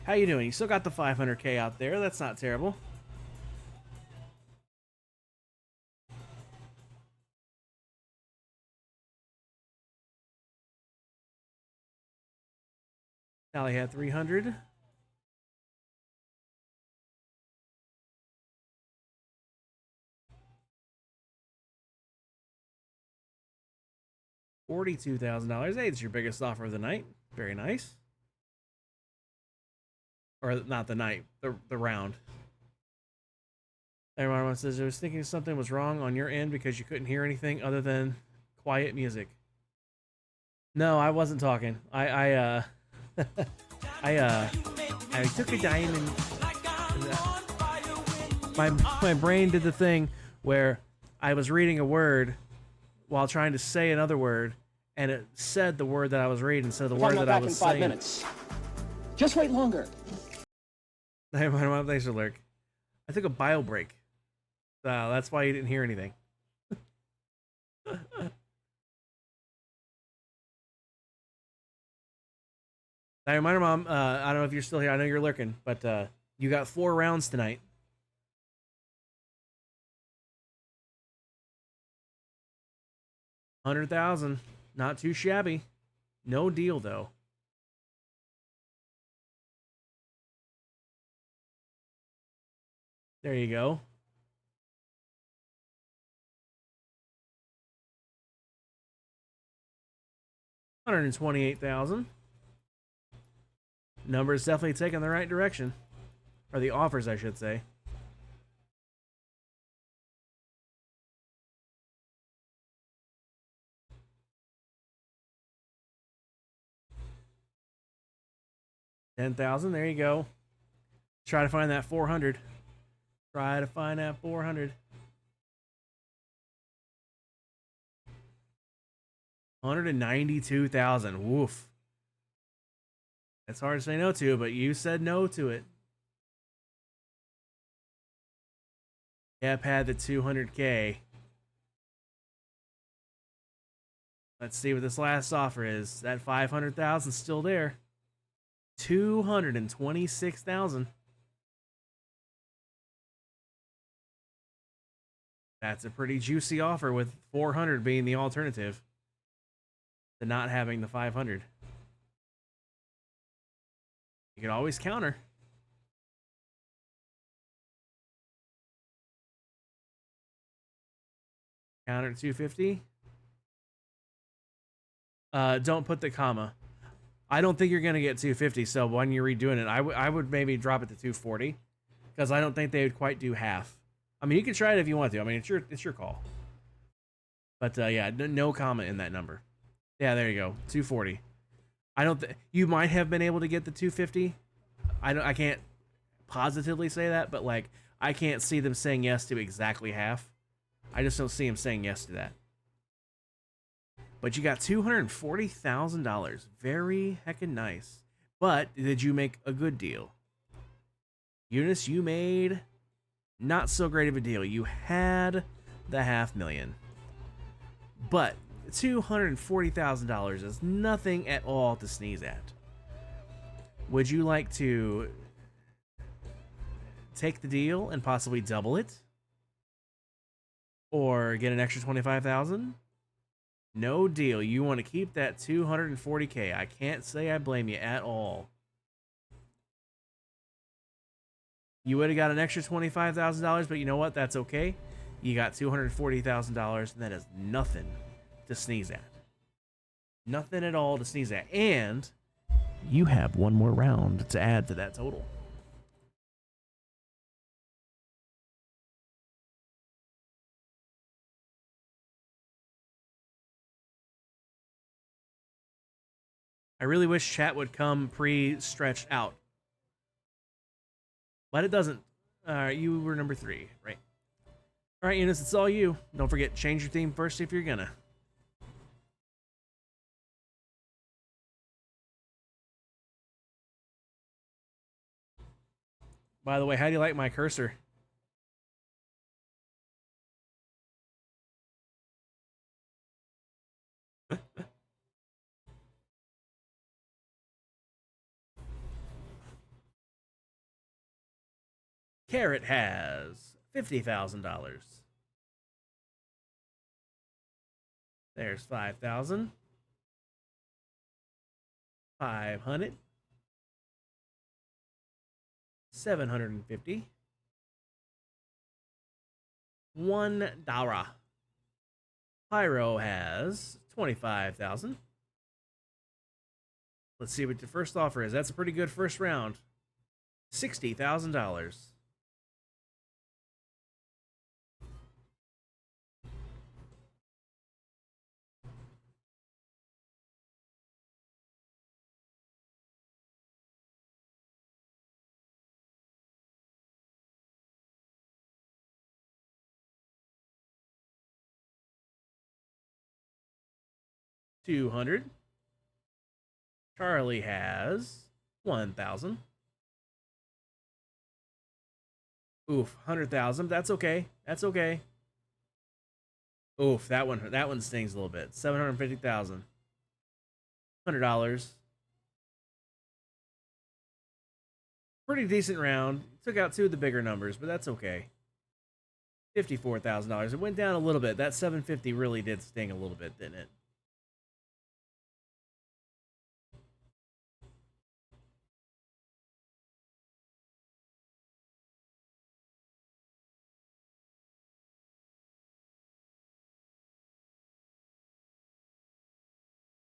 [SPEAKER 2] How you doing? You still got the 500k out there. That's not terrible. Sally had 300. $42,000. Hey, it's your biggest offer of the night. Very nice. Or not the night, the round. Everyone says, I was thinking something was wrong on your end because you couldn't hear anything other than quiet music. No, I wasn't talking. I took a diamond. My brain did the thing where I was reading a word while trying to say another word, and it said the word that I was reading, so the word that I was saying.
[SPEAKER 1] Back in 5 minutes. Just wait longer.
[SPEAKER 2] Thanks for lurk. I took a bio break. That's why you didn't hear anything. Now, reminder, Mom, I don't know if you're still here. I know you're lurking, but you got 4 rounds tonight. $100,000. Not too shabby. No deal, though. There you go. $128,000. Numbers definitely taking the right direction. Or the offers, I should say. $10,000. There you go. Try to find that 400. Try to find that 400. $192,000. Woof. That's hard to say no to, but you said no to it. Yep, had the 200K. Let's see what this last offer is. That 500,000 still there. 226,000. That's a pretty juicy offer, with 400 being the alternative to not having the 500. You can always counter. Counter at 250. Don't put the comma. I don't think you're going to get 250, so when you're redoing it, I would maybe drop it to 240, because I don't think they would quite do half. I mean, you can try it if you want to. I mean, it's your call. But yeah, no comma in that number. Yeah, there you go. 240. I don't you might have been able to get the 250. I can't positively say that, but like, I can't see them saying yes to exactly half. I just don't see them saying yes to that. But you got $240,000. Very heckin' nice. But did you make a good deal? Eunice, you made not so great of a deal. You had the $500,000. But $240,000 is nothing at all to sneeze at. Would you like to take the deal and possibly double it? Or get an extra $25,000? No deal. You want to keep that 240K. I can't say I blame you at all. You would have got an extra $25,000, but you know what? That's okay. You got $240,000, and that is nothing to sneeze at. Nothing at all to sneeze at. And you have one more round to add to that total. I really wish chat would come pre-stretched out. But it doesn't. You were number 3, right? All right, Eunice, it's all you. Don't forget, change your theme first if you're gonna. By the way, how do you like my cursor? Carrot has $50,000. There's 5,000. 500. 750. $1. Pyro has 25,000. Let's see what the first offer is. That's a pretty good first round. $60,000. $200. Charlie has 1,000. Oof, 100,000. That's okay. That's okay. Oof, that one stings a little bit. 750,000. $100. Pretty decent round. Took out two of the bigger numbers, but that's okay. $54,000. It went down a little bit. That 750 really did sting a little bit, didn't it?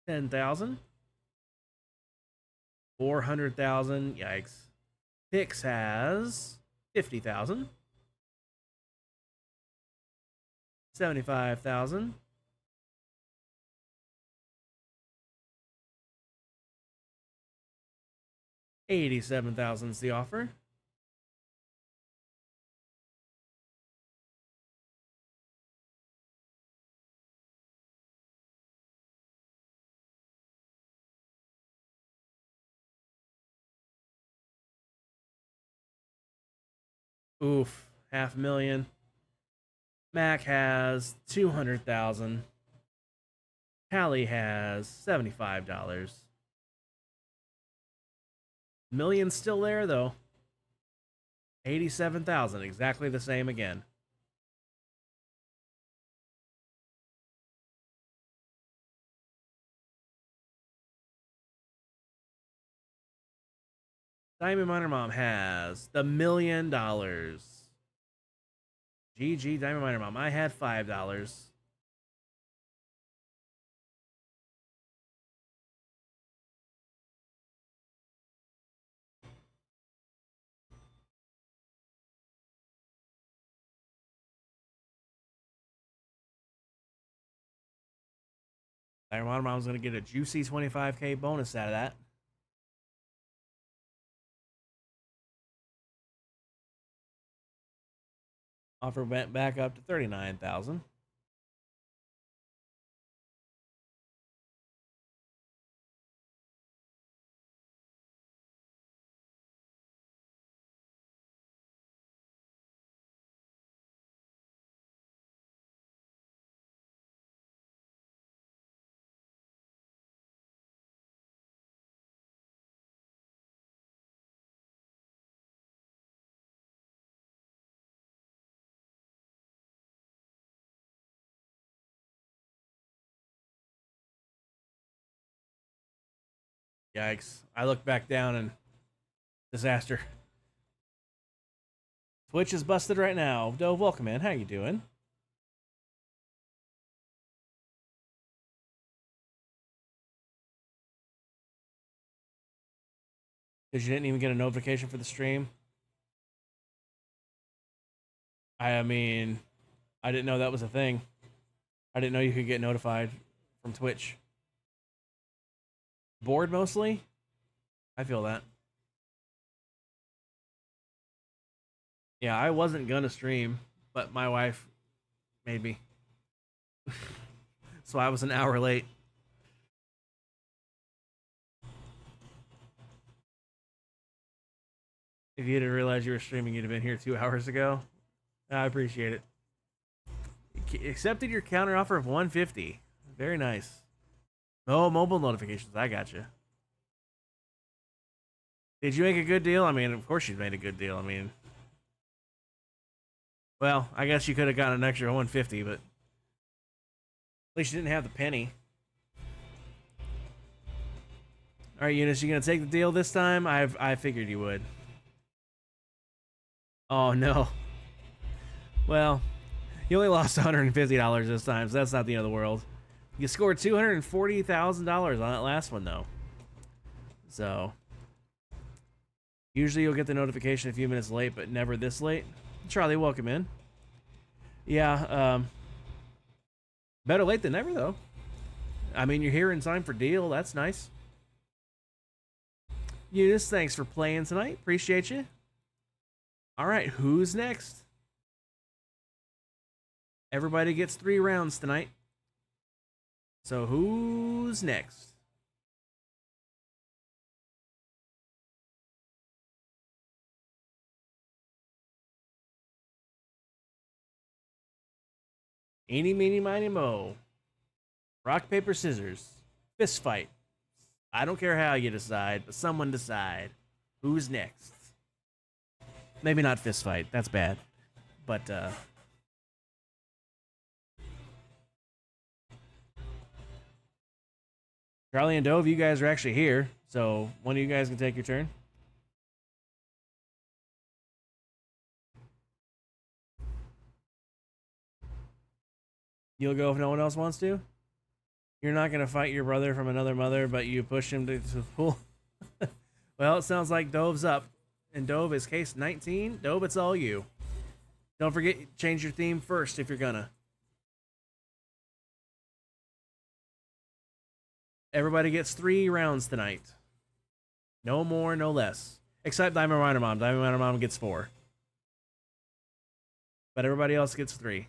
[SPEAKER 2] $10,000. 400,000. Yikes. Pix has 50,000. 75,000. 87,000 is the offer. Oof, 500,000. Mac has 200,000. Callie has $75. Million still there though. 87,000, exactly the same again. Diamond Miner Mom has the $1 million. GG, Diamond Miner Mom. I had $5. Diamond Miner Mom's going to get a juicy 25K bonus out of that. Offer went back up to 39,000. Yikes. I look back down and disaster. Twitch is busted right now. Dove, welcome in. How you doing? Because you didn't even get a notification for the stream? I mean, I didn't know that was a thing. I didn't know you could get notified from Twitch. Bored mostly? I feel that. Yeah, I wasn't gonna stream, but my wife made me. So I was an hour late. If you didn't realize you were streaming, you'd have been here 2 hours ago. I appreciate it. Accepted your counter offer of 150. Very nice. Oh, mobile notifications. I got you. Did you make a good deal? I mean, of course you made a good deal. I mean, Well, I guess you could have gotten an extra 150, but at least you didn't have the penny. All right, Eunice, you gonna take the deal this time? I figured you would. Oh no. Well, you only lost $150 this time, so that's not the end of the world. You scored $240,000 on that last one though. So usually you'll get the notification a few minutes late, but never this late. Charlie, welcome in. Yeah, better late than never though. I mean, you're here in time for deal. That's nice. Eunice, thanks for playing tonight. Appreciate you. All right, who's next? Everybody gets 3 rounds tonight. So who's next? Eeny, meeny, miny, mo. Rock, paper, scissors. Fist fight. I don't care how you decide, but someone decide. Who's next? Maybe not fist fight. That's bad. But, Charlie and Dove, you guys are actually here. So, one of you guys can take your turn. You'll go if no one else wants to? You're not going to fight your brother from another mother, but you push him to the pool? Well, it sounds like Dove's up. And Dove is case 19. Dove, it's all you. Don't forget, change your theme first if you're gonna. Everybody gets 3 rounds tonight. No more, no less. Except Diamond Miner Mom. Diamond Miner Mom gets 4. But everybody else gets 3.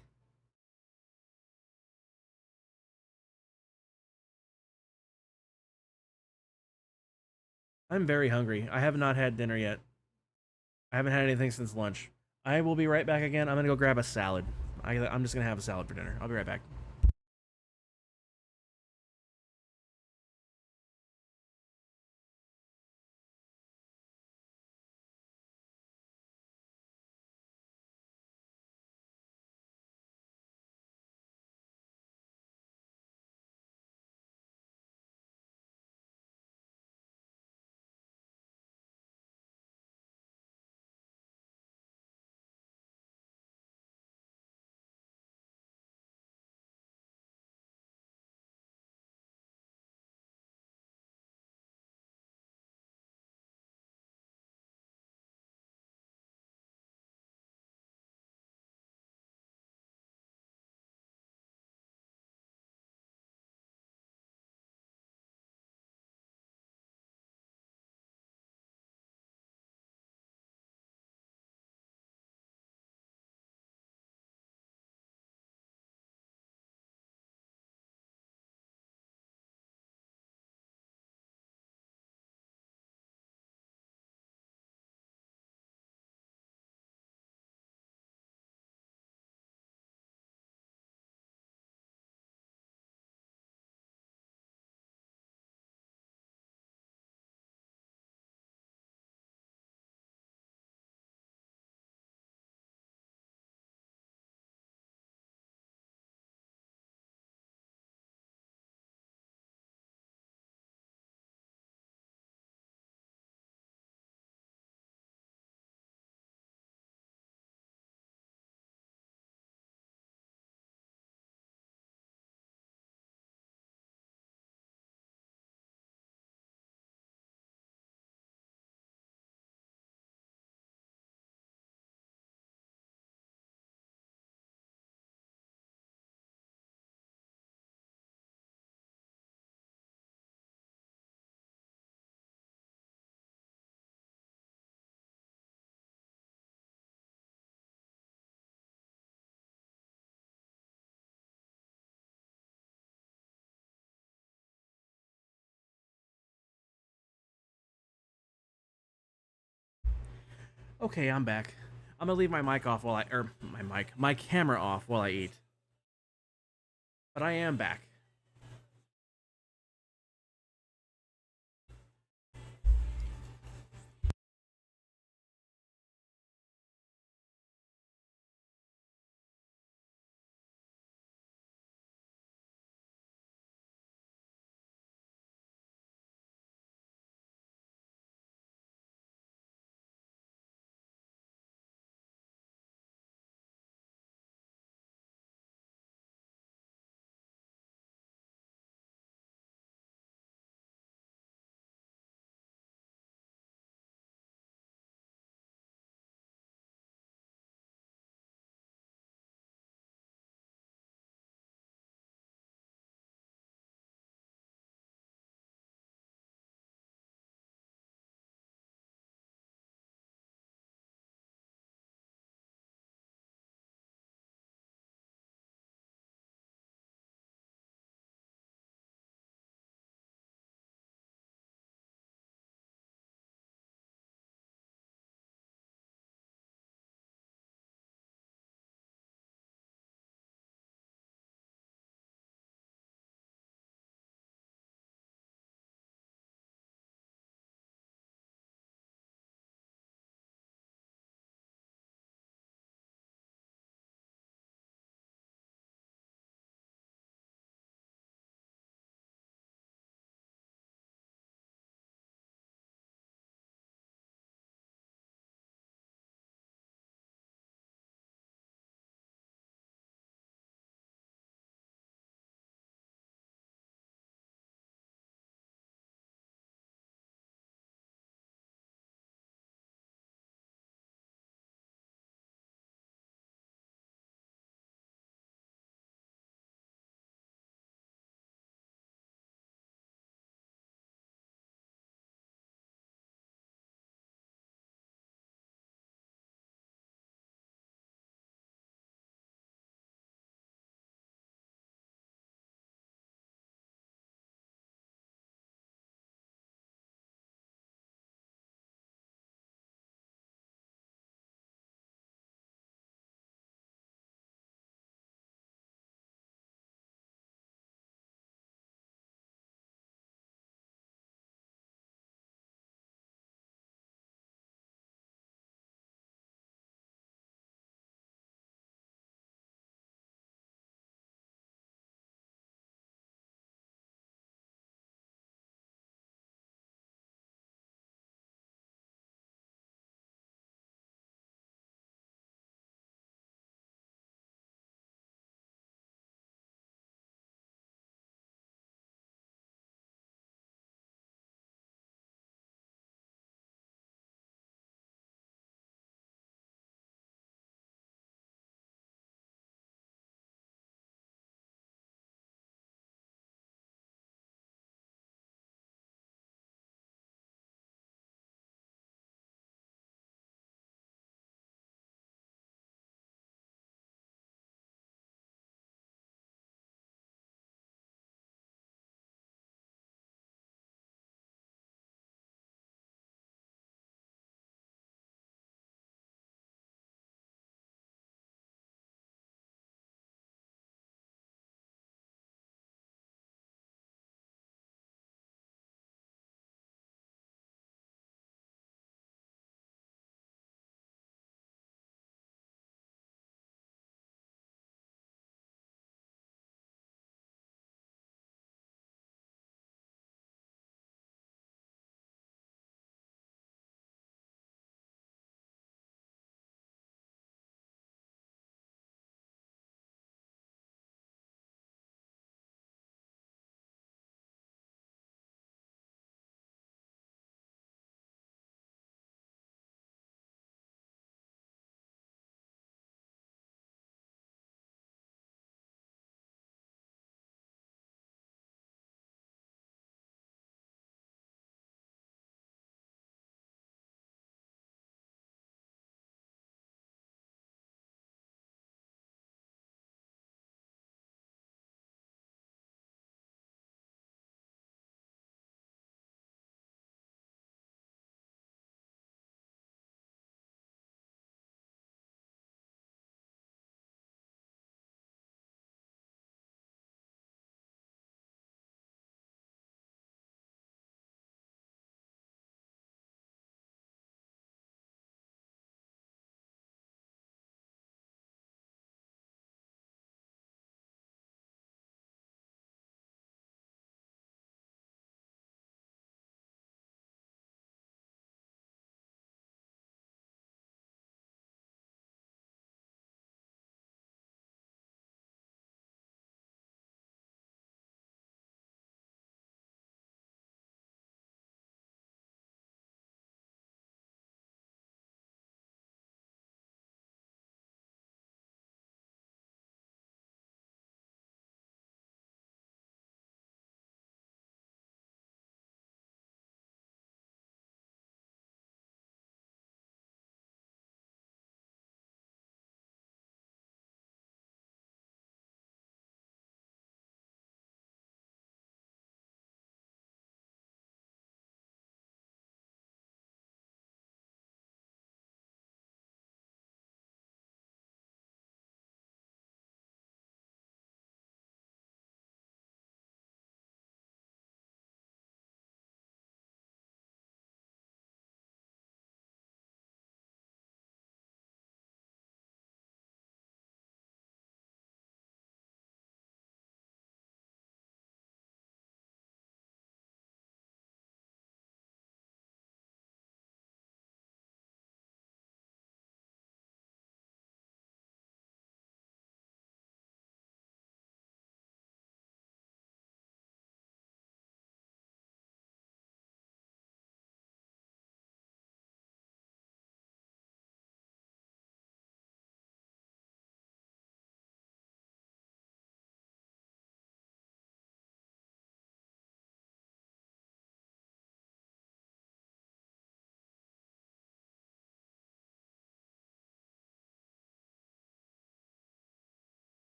[SPEAKER 2] I'm very hungry. I have not had dinner yet. I haven't had anything since lunch. I will be right back again. I'm going to go grab a salad. I'm just going to have a salad for dinner. I'll be right back. Okay, I'm back. I'm gonna leave my mic off while my camera off while I eat. But I am back.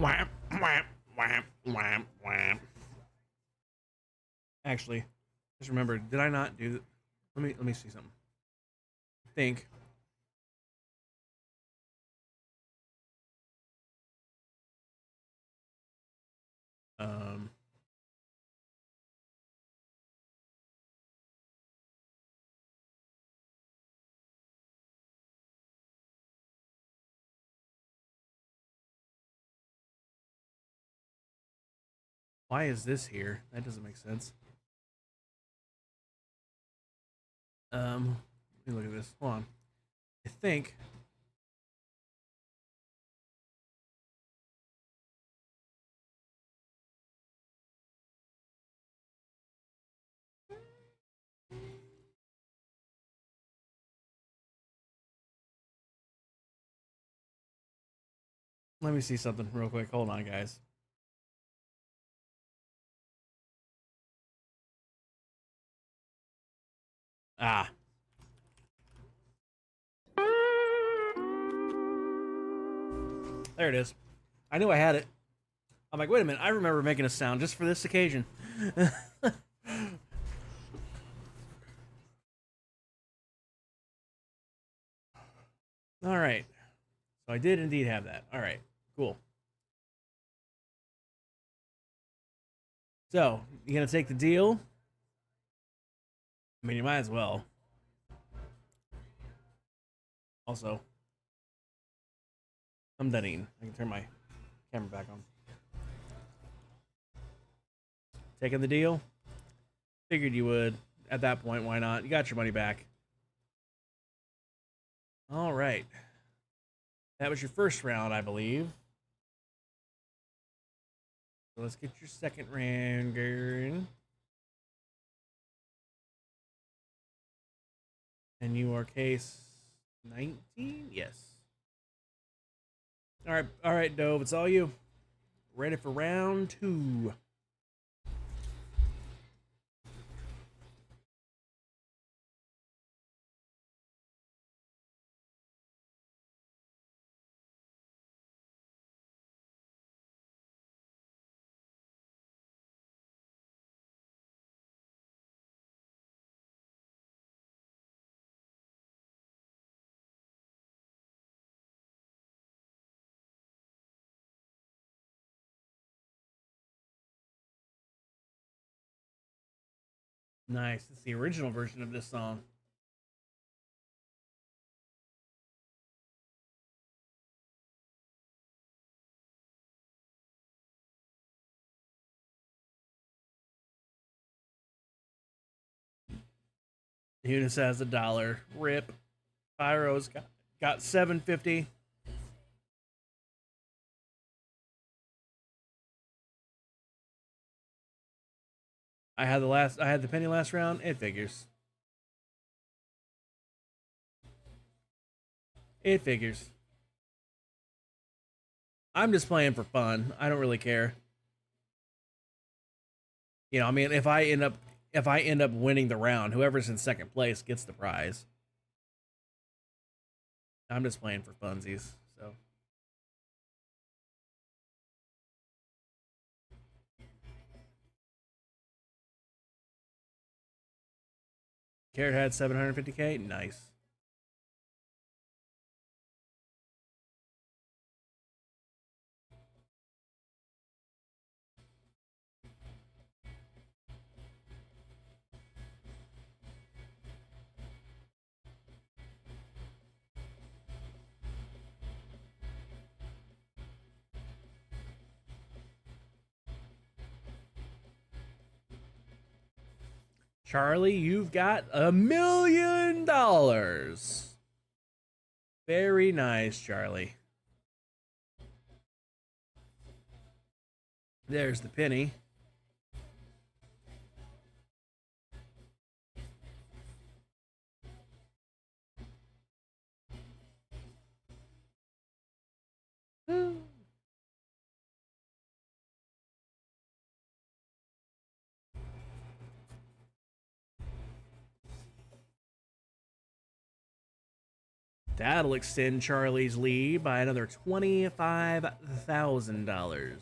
[SPEAKER 2] Wham, wham, wham, wham, wham. Actually, just remember, did I not do? Let me see something. I think. Um. Why is this here? That doesn't make sense. Let me look at this. Hold on. I think. Let me see something real quick. Hold on, guys. Ah. There it is. I knew I had it. I'm like, wait a minute. I remember making a sound just for this occasion. All right. So I did indeed have that. All right. Cool. So, you going to take the deal? I mean, you might as well. Also, I'm done. I can turn my camera back on. Taking the deal? Figured you would. At that point, why not? You got your money back. All right. That was your first round, I believe. So let's get your second round going. And you are case 19? Yes. All right, Dove, it's all you. Ready for round 2. Nice. It's the original version of this song. Eunice has $1. Rip. Pyro's got $7.50. I had the penny last round. It figures. It figures. I'm just playing for fun. I don't really care. You know, I mean, if I end up winning the round, whoever's in second place gets the prize. I'm just playing for funsies, so. Carrot had 750K. Nice. Charlie, you've got $1 million. Very nice, Charlie. There's the penny. That'll extend Charlie's lead by another $25,000.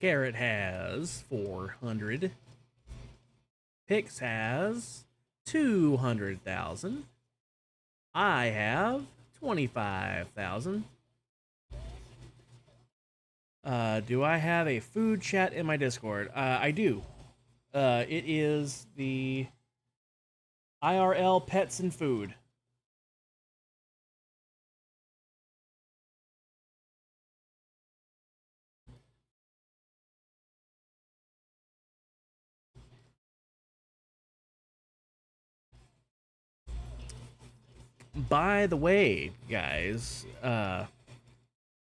[SPEAKER 2] Garrett has 400. Pix has 200,000. I have 25,000. Do I have a food chat in my Discord? I do. It is the IRL Pets and Food. By the way, guys, I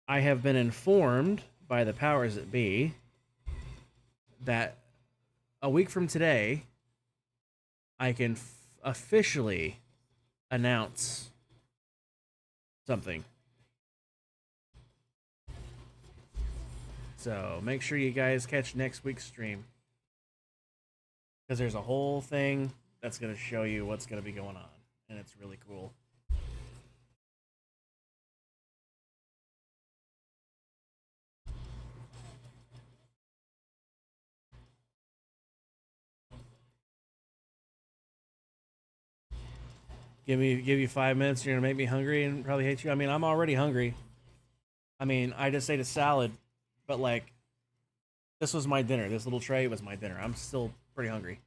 [SPEAKER 2] have been informed by the powers that be that a week from today, I can officially announce something. So make sure you guys catch next week's stream, because there's a whole thing that's going to show you what's going to be going on, and it's really cool. Give you 5 minutes, you're gonna make me hungry and probably hate you. I mean, I'm already hungry. I mean, I just ate a salad, but like, this was my dinner. This little tray was my dinner. I'm still pretty hungry.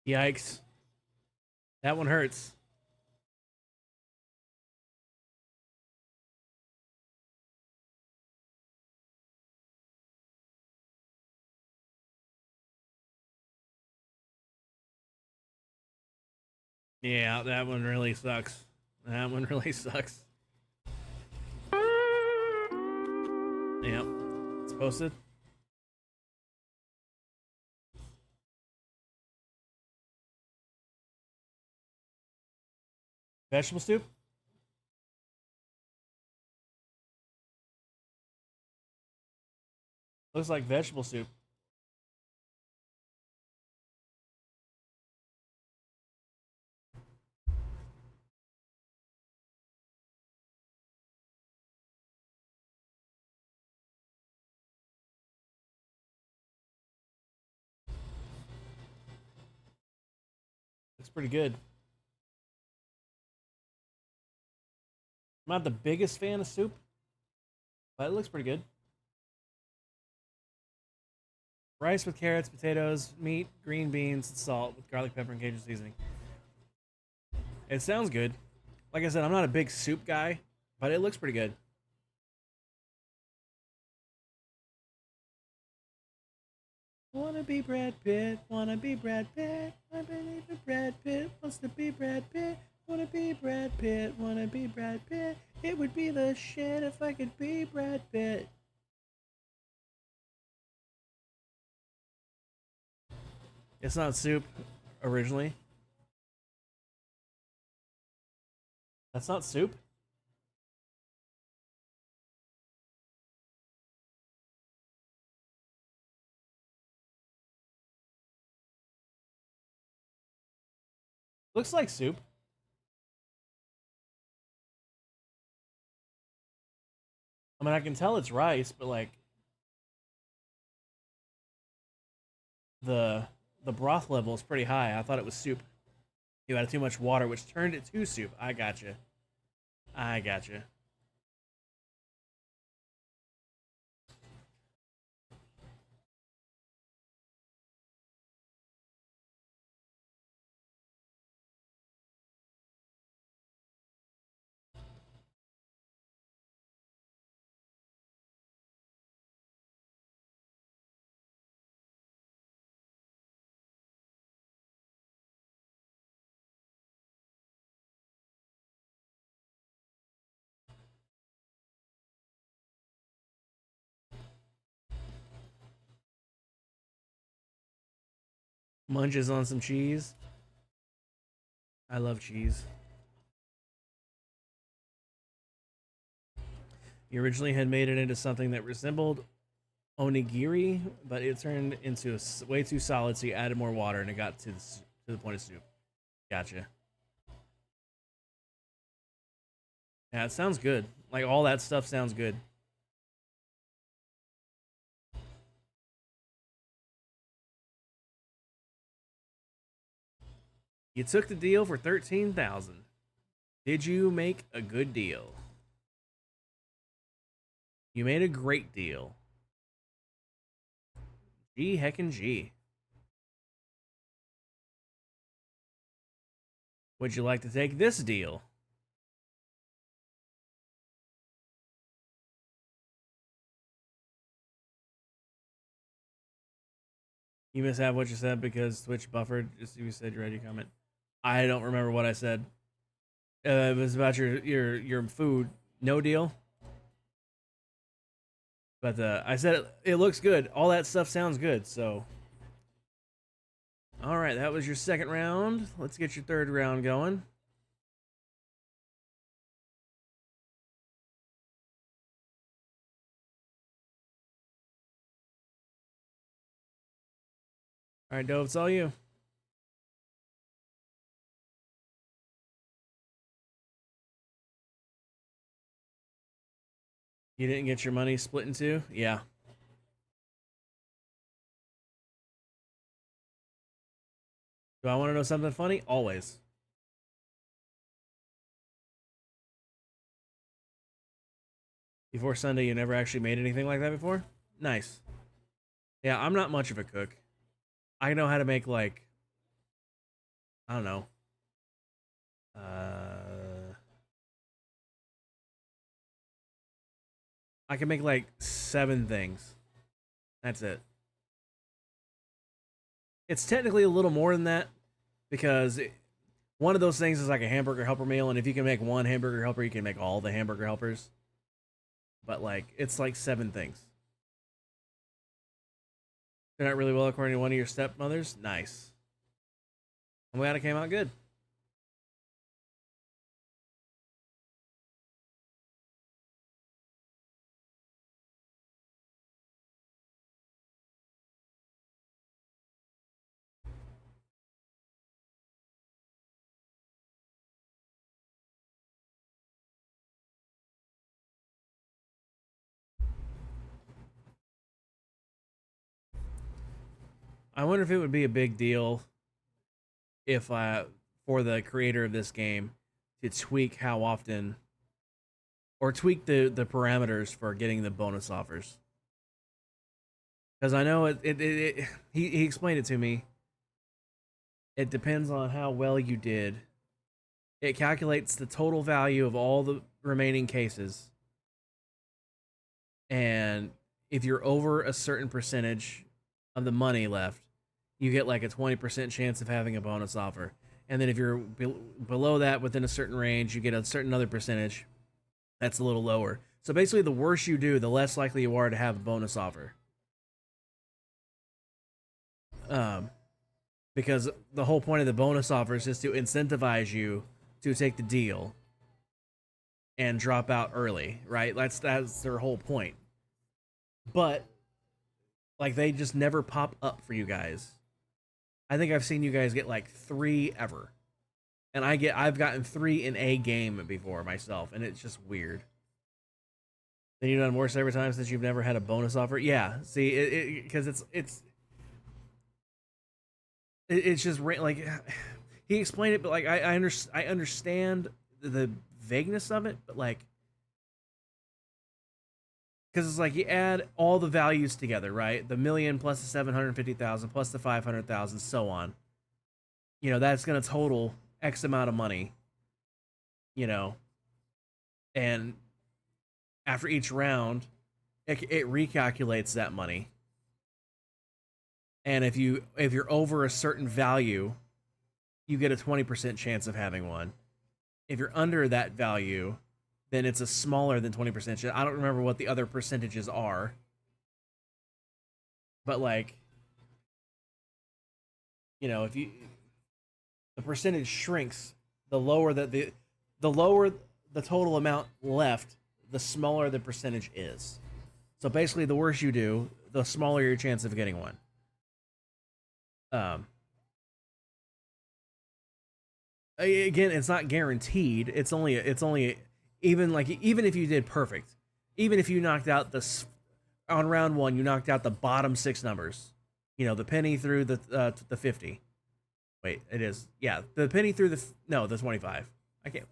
[SPEAKER 2] Yikes. That one hurts. Yeah, that one really sucks. That one really sucks. Yep. It's posted. Vegetable soup? Looks like vegetable soup. Looks pretty good. I'm not the biggest fan of soup, but it looks pretty good. Rice with carrots, potatoes, meat, green beans, and salt with garlic, pepper, and Cajun seasoning. It sounds good. Like I said, I'm not a big soup guy, but it looks pretty good. Wanna be Brad Pitt, wanna be Brad Pitt, I believe in Brad Pitt wants to be Brad Pitt, wanna be Brad Pitt, wanna be Brad Pitt, it would be the shit if I could be Brad Pitt. It's not soup originally. That's not soup? Looks like soup. I mean, I can tell it's rice, but like the broth level is pretty high. I thought it was soup. You added too much water, which turned it to soup. I gotcha. I gotcha. Munches on some cheese. I love cheese. You originally had made it into something that resembled onigiri, but it turned into way too solid, so you added more water and it got to the point of soup. Gotcha. Yeah, it sounds good. Like, all that stuff sounds good. You took the deal for $13,000. Did you make a good deal? You made a great deal. G heckin' G. Would you like to take this deal? You must have what you said because Twitch buffered. Just you said you read your comment. I don't remember what I said. It was about your food. No deal. But I said it looks good. All that stuff sounds good. So, all right, that was your second round. Let's get your third round going. All right, Dove, it's all you. You didn't get your money split in two? Yeah. Do I want to know something funny? Always. Before Sunday, you never actually made anything like that before? Nice. Yeah, I'm not much of a cook. I know how to make, like, I don't know. I can make like 7 things. That's it. It's technically a little more than that because one of those things is like a hamburger helper meal, and if you can make one hamburger helper, you can make all the hamburger helpers. But like, it's like 7 things. They're not really well according to one of your stepmothers. Nice. I'm glad it came out good. I wonder if it would be a big deal if for the creator of this game to tweak how often or tweak the parameters for getting the bonus offers. Because I know he explained it to me. It depends on how well you did. It calculates the total value of all the remaining cases. And if you're over a certain percentage of the money left, you get like a 20% chance of having a bonus offer. And then if you're below that within a certain range, you get a certain other percentage that's a little lower. So basically, the worse you do, the less likely you are to have a bonus offer. Because the whole point of the bonus offer is just to incentivize you to take the deal and drop out early, right? That's their whole point. But like they just never pop up for you guys. I think I've seen you guys get like 3 ever. And I've gotten 3 in a game before myself, and it's just weird. Then you've done worse every time since you've never had a bonus offer. Yeah, see, because it's just like he explained it, but like I understand the vagueness of it, but like because it's like you add all the values together, right? The million plus the 750,000 plus the 500,000, so on. You know, that's gonna total X amount of money. You know, and after each round, it recalculates that money. And if you're over a certain value, you get a 20% chance of having one. If you're under that value, then it's a smaller than 20% chance. I don't remember what the other percentages are. But like, you know, if the percentage shrinks, the lower the total amount left, the smaller the percentage is. So basically, the worse you do, the smaller your chance of getting one. Again, it's not guaranteed. It's only even if you did perfect, even if you knocked out on round 1, you knocked out the bottom 6 numbers. You know, the penny through the 50. Wait, it is, yeah, the penny through the 25. I can't.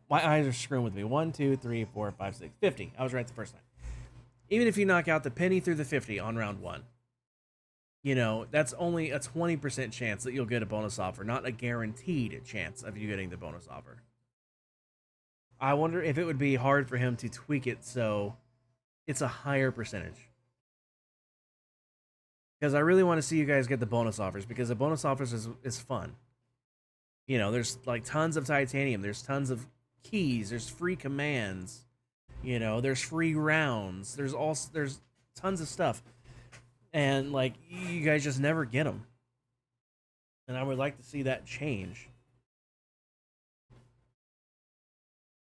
[SPEAKER 2] My eyes are screwing with me. 1, 2, 3, 4, 5, 6, 50. I was right the first time. Even if you knock out the penny through the 50 on round 1, you know, that's only a 20% chance that you'll get a bonus offer, not a guaranteed chance of you getting the bonus offer. I wonder if it would be hard for him to tweak it so it's a higher percentage. Because I really want to see you guys get the bonus offers, because the bonus offers is fun. You know, there's like tons of titanium, there's tons of keys, there's free commands, you know, there's free rounds, there's tons of stuff. And like, you guys just never get them. And I would like to see that change.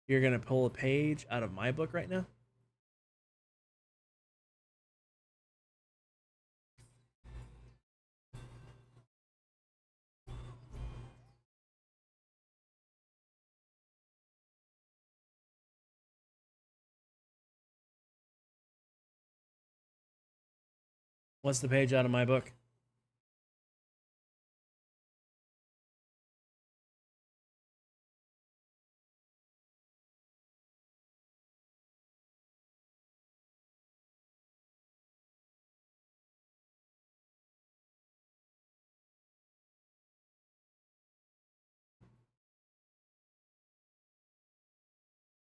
[SPEAKER 2] You're going to pull a page out of my book right now? What's the page out of my book?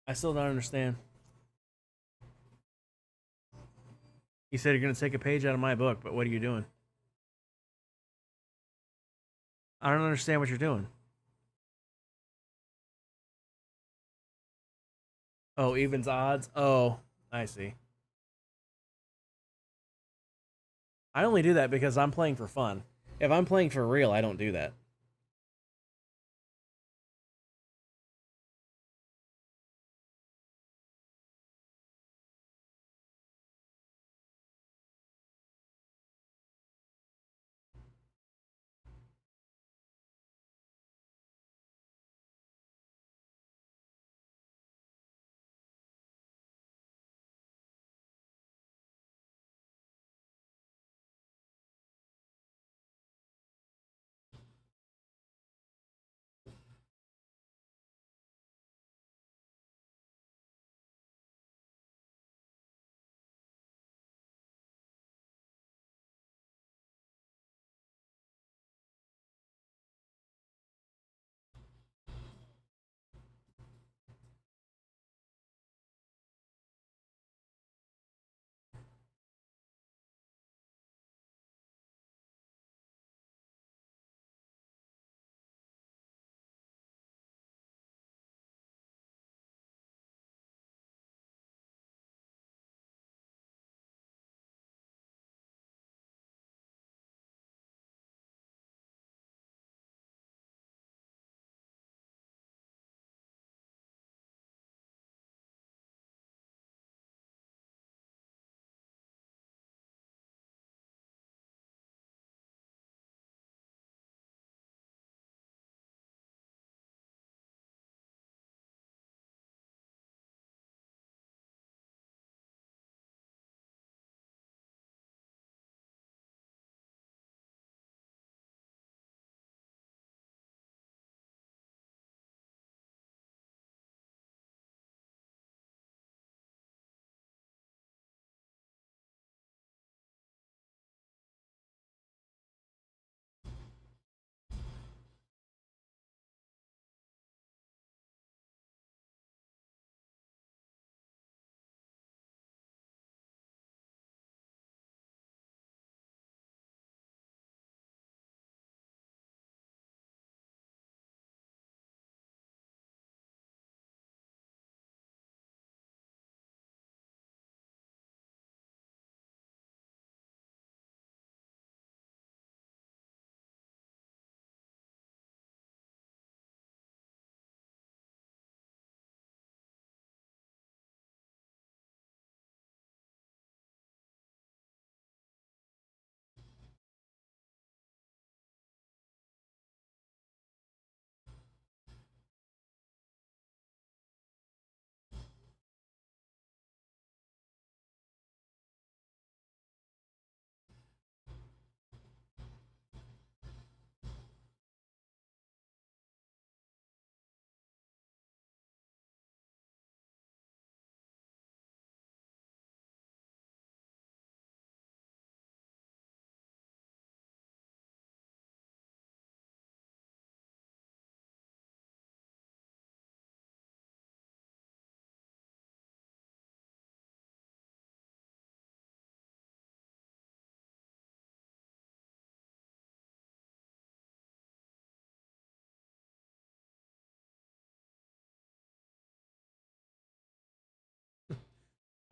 [SPEAKER 2] I still don't understand. You said you're going to take a page out of my book, but what are you doing? I don't understand what you're doing. Oh, evens odds? Oh, I see. I only do that because I'm playing for fun. If I'm playing for real, I don't do that.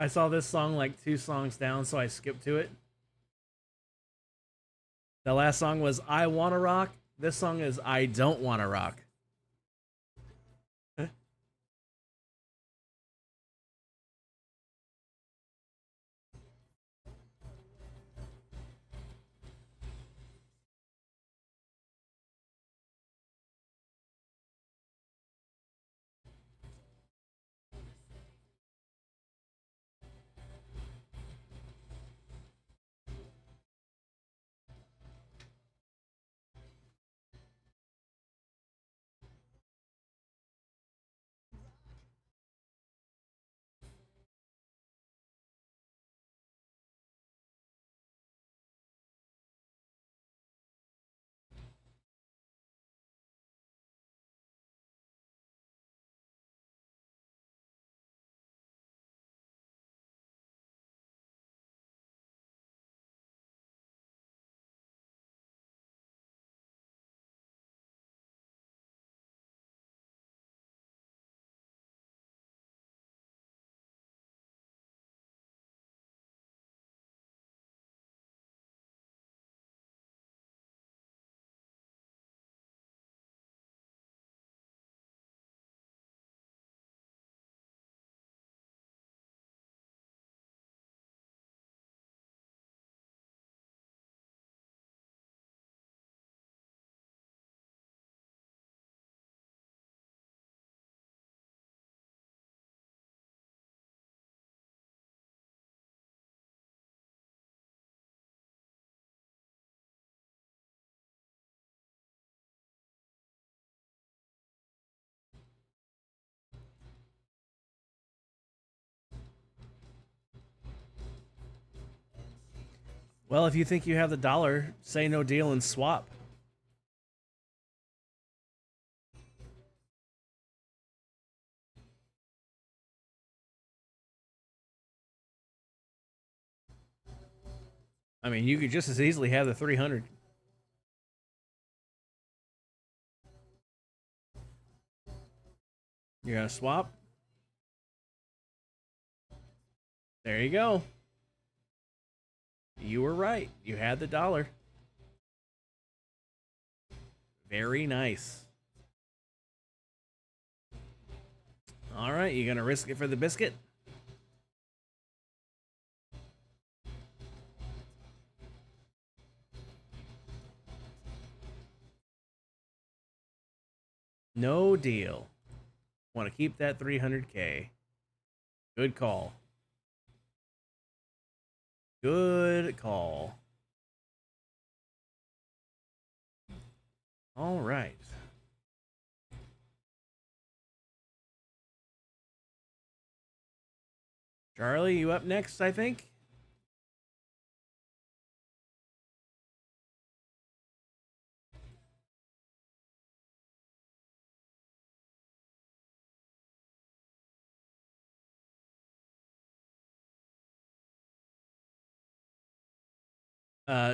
[SPEAKER 2] I saw this song like 2 songs down, so I skipped to it. The last song was I Wanna Rock. This song is I Don't Wanna Rock. Well, if you think you have the dollar, say no deal and swap. I mean, you could just as easily have the 300. You're gonna swap? There you go. You were right. You had the dollar. Very nice. All right, you gonna risk it for the biscuit? No deal. Want to keep that 300K. Good call. Good call. All right. Charlie, you up next, I think?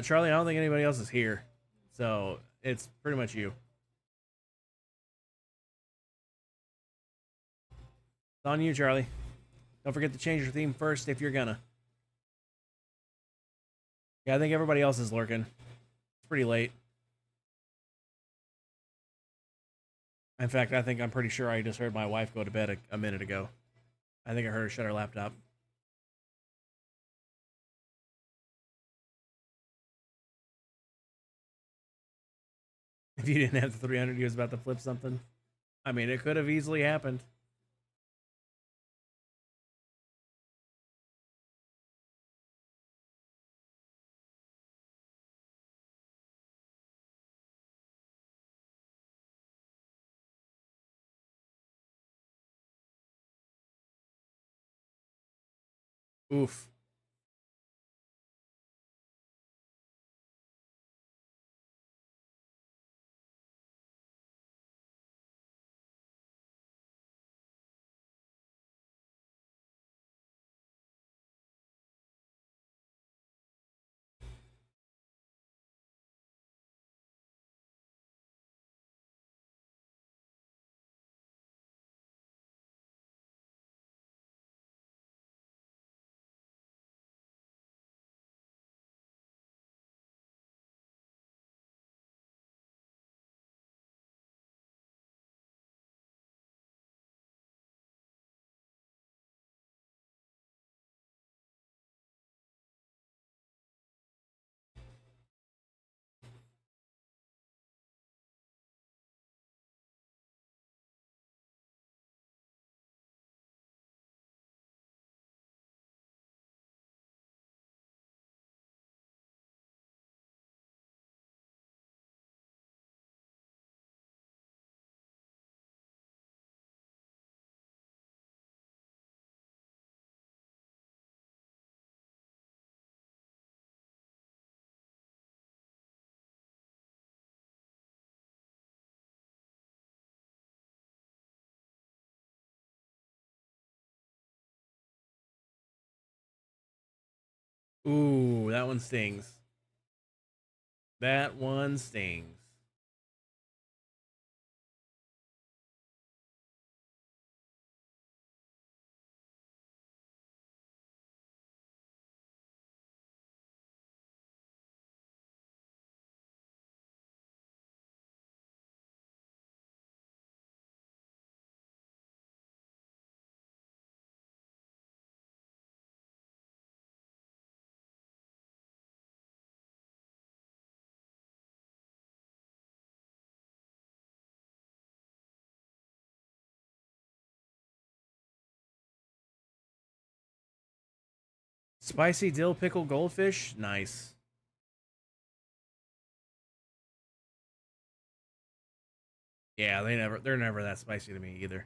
[SPEAKER 2] Charlie, I don't think anybody else is here. So it's pretty much you. It's on you, Charlie. Don't forget to change your theme first if you're gonna. Yeah, I think everybody else is lurking. It's pretty late. In fact, I'm pretty sure I just heard my wife go to bed a minute ago. I think I heard her shut her laptop. If you didn't have the 300, you was about to flip something. I mean, it could have easily happened. Oof. Ooh, that one stings. That one stings. Spicy dill pickle goldfish? Nice. Yeah, they're never that spicy to me either.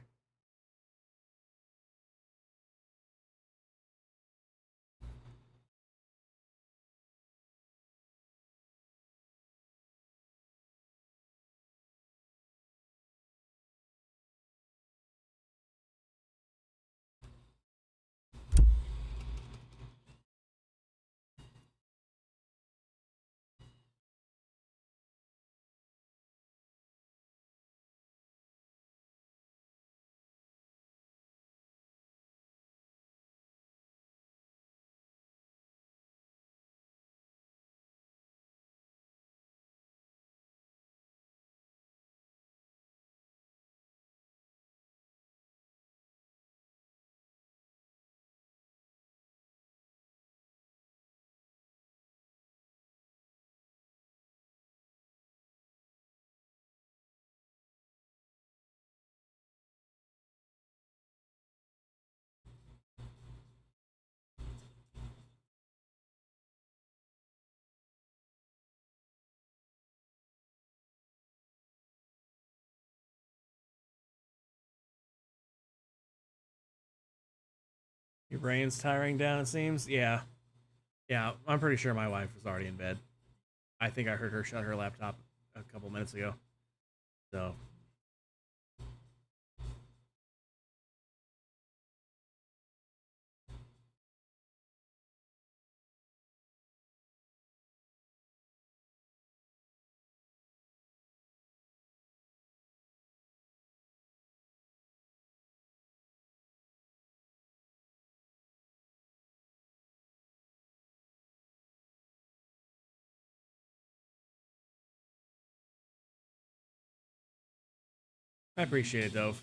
[SPEAKER 2] Your brain's tiring down, it seems? Yeah. Yeah, I'm pretty sure my wife was already in bed. I think I heard her shut her laptop a couple minutes ago. So. I appreciate it, Dove.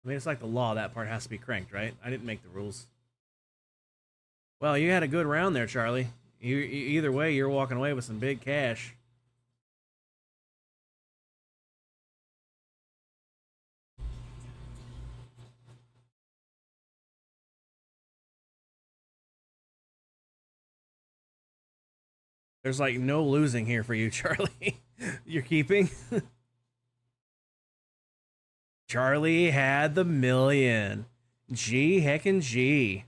[SPEAKER 2] I mean, it's like the law. That part has to be cranked, right? I didn't make the rules. Well, you had a good round there, Charlie. Either way, you're walking away with some big cash. There's like no losing here for you, Charlie. You're keeping. Charlie had the million. G heckin' G.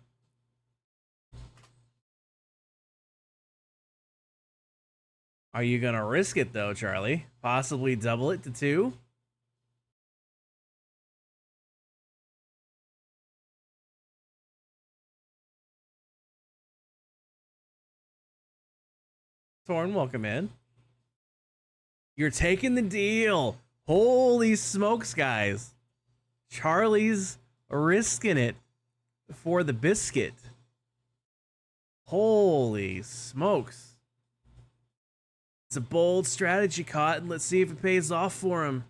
[SPEAKER 2] Are you gonna risk it though, Charlie? Possibly double it to 2? Thorn, welcome in. You're taking the deal. Holy smokes, guys. Charlie's risking it for the biscuit. Holy smokes. It's a bold strategy, Cotton. Let's see if it pays off for him.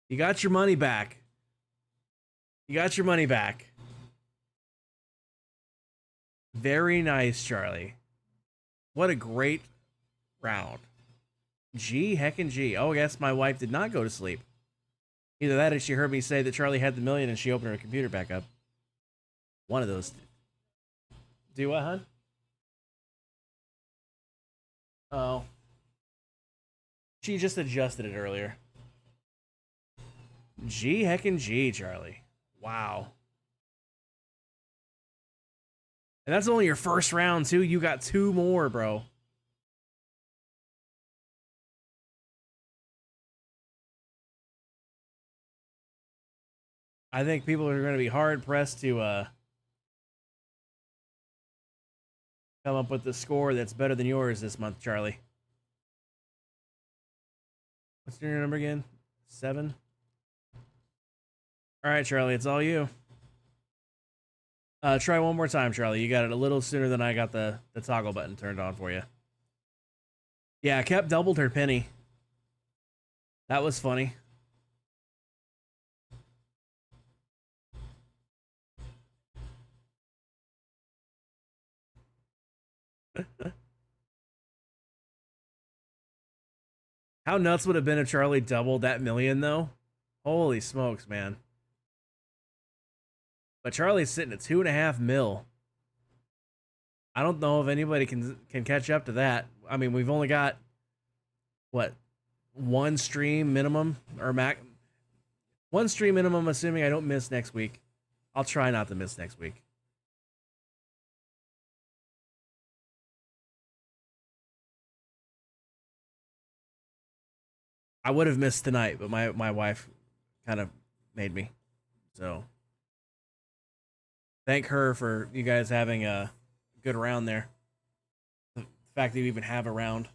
[SPEAKER 2] You got your money back. You got your money back. Very nice, Charlie. What a great round. G heckin' G. Oh, I guess my wife did not go to sleep. Either that or she heard me say that Charlie had the million and she opened her computer back up. One of those. Do what, hon? Oh. She just adjusted it earlier. G heckin' G, Charlie. Wow. And that's only your first round, too. You got 2 more, bro. I think people are going to be hard-pressed to come up with a score that's better than yours this month, Charlie. What's your number again? 7? All right, Charlie, it's all you. Try one more time, Charlie. You got it a little sooner than I got the toggle button turned on for you. Yeah, Kep doubled her penny. That was funny. How nuts would it have been if Charlie doubled that million, though? Holy smokes, man. But Charlie's sitting at 2.5 mil. I don't know if anybody can catch up to that. I mean, we've only got, what, 1 stream minimum? Or 1 stream minimum, assuming I don't miss next week. I'll try not to miss next week. I would have missed tonight, but my wife kind of made me. So thank her for you guys having a good round there. The fact that you even have a round.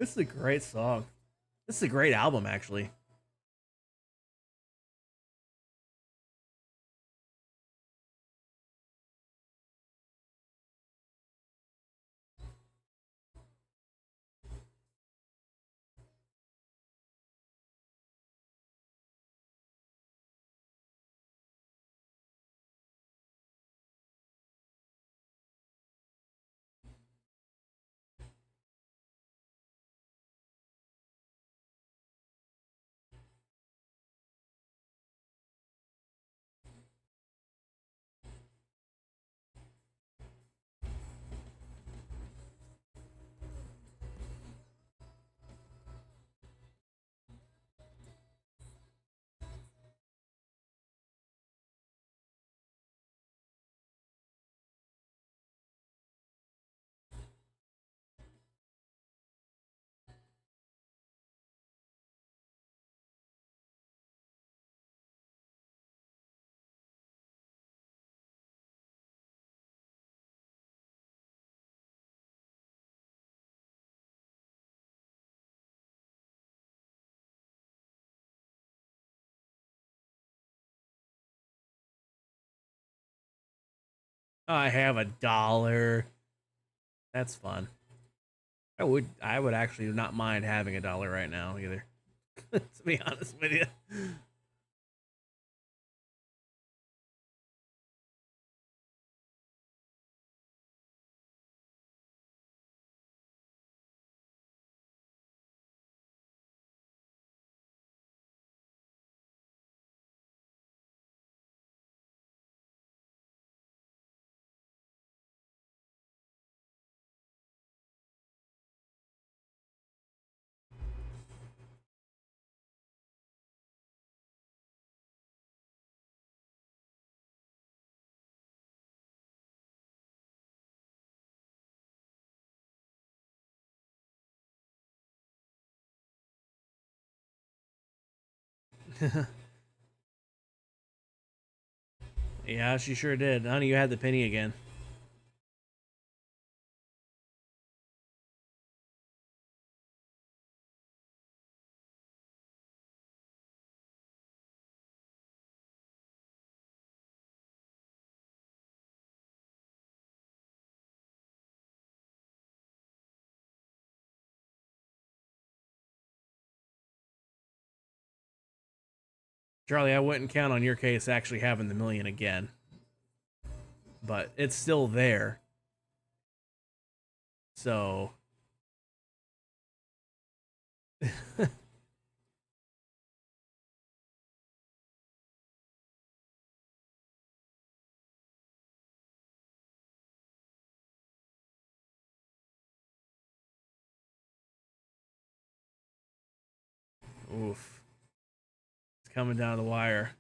[SPEAKER 2] This is a great song. This is a great album, actually. I have $1. That's fun. I would actually not mind having $1 right now either. To be honest with you. Yeah, she sure did. Honey, you had the penny again. Charlie, I wouldn't count on your case actually having the million again. But it's still there. So Oof. It's coming down to the wire.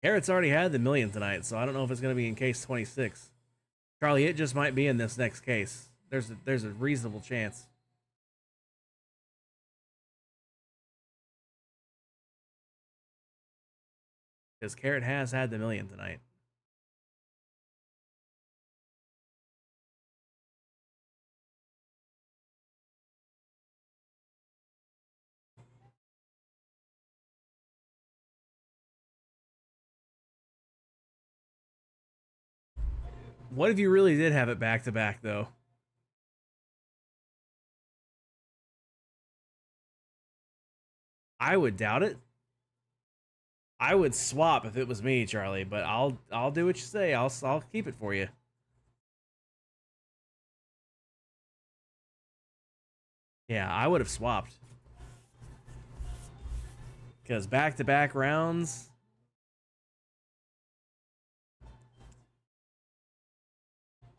[SPEAKER 2] Carrot's already had the million tonight, so I don't know if it's going to be in case 26. Charlie, it just might be in this next case. There's a reasonable chance. Because Carrot has had the million tonight. What if you really did have it back to back, though? I would doubt it. I would swap if it was me, Charlie, but I'll do what you say. I'll keep it for you. Yeah, I would have swapped. Because back-to-back rounds.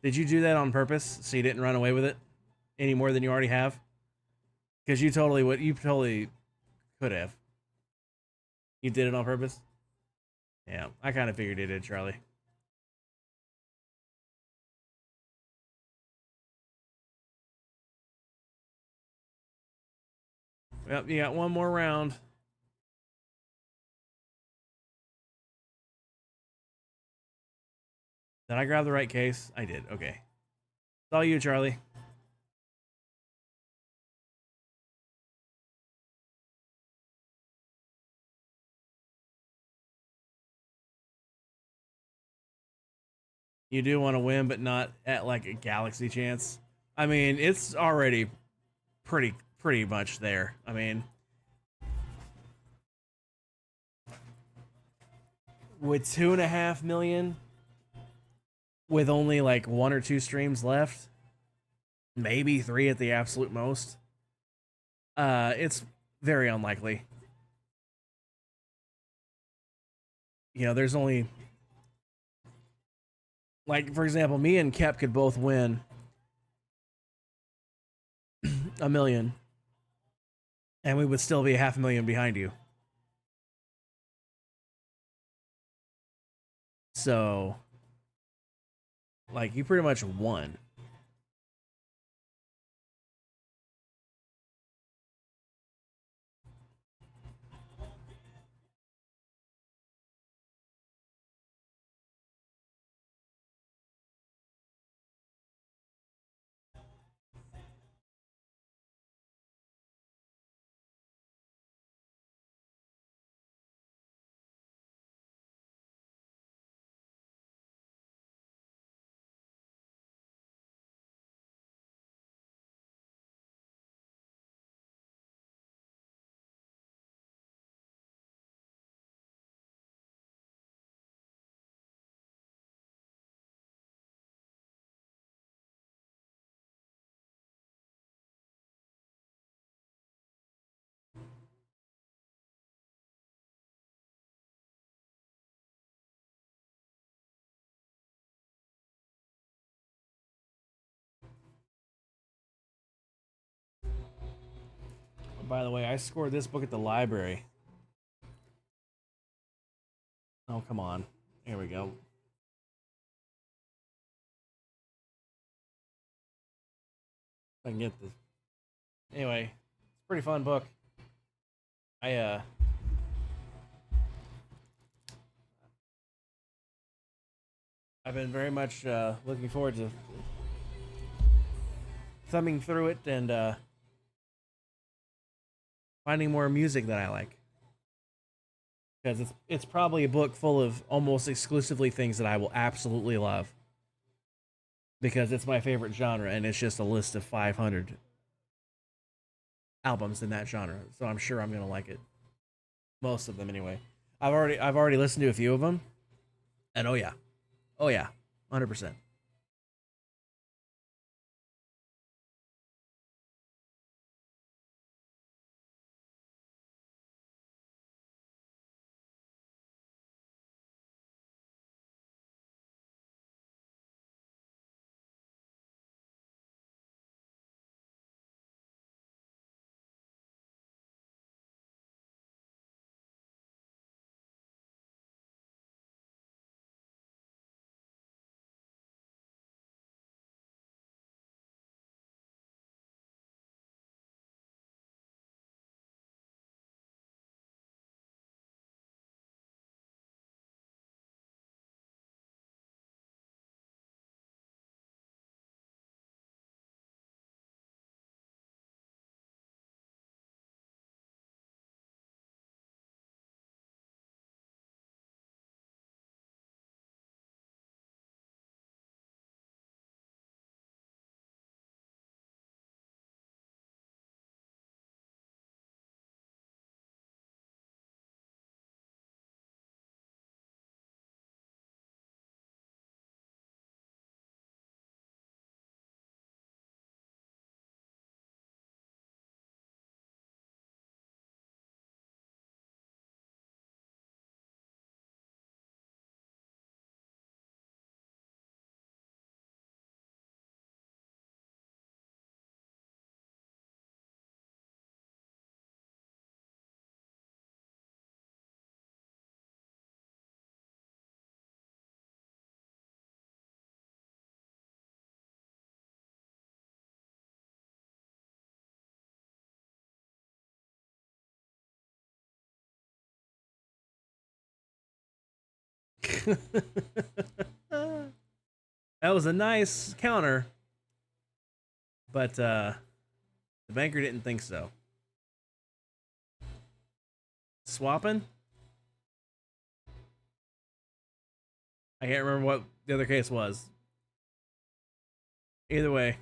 [SPEAKER 2] Did you do that on purpose so you didn't run away with it any more than you already have? Because you totally could have. You did it on purpose? Yeah, I kind of figured you did, Charlie. Well, you got one more round. Did I grab the right case? I did. Okay. It's all you, Charlie. You do want to win, but not at like a galaxy chance. I mean, it's already pretty much there. I mean, with 2.5 million, with only like 1 or 2 streams left, maybe 3 at the absolute most, it's very unlikely. You know, there's only, like, for example, me and Kep could both win $1 million, and we would still be $500,000 behind you. So, like, you pretty much won. By the way, I scored this book at the library. Oh, come on. Here we go. I can get this. Anyway, it's a pretty fun book. I've been very much looking forward to thumbing through it and finding more music that I like. Because it's probably a book full of almost exclusively things that I will absolutely love. Because it's my favorite genre, and it's just a list of 500 albums in that genre. So I'm sure I'm gonna like it. Most of them, anyway. I've already listened to a few of them, and oh yeah, 100%. That was a nice counter, but the banker didn't think so. Swapping? I can't remember what the other case was. Either way.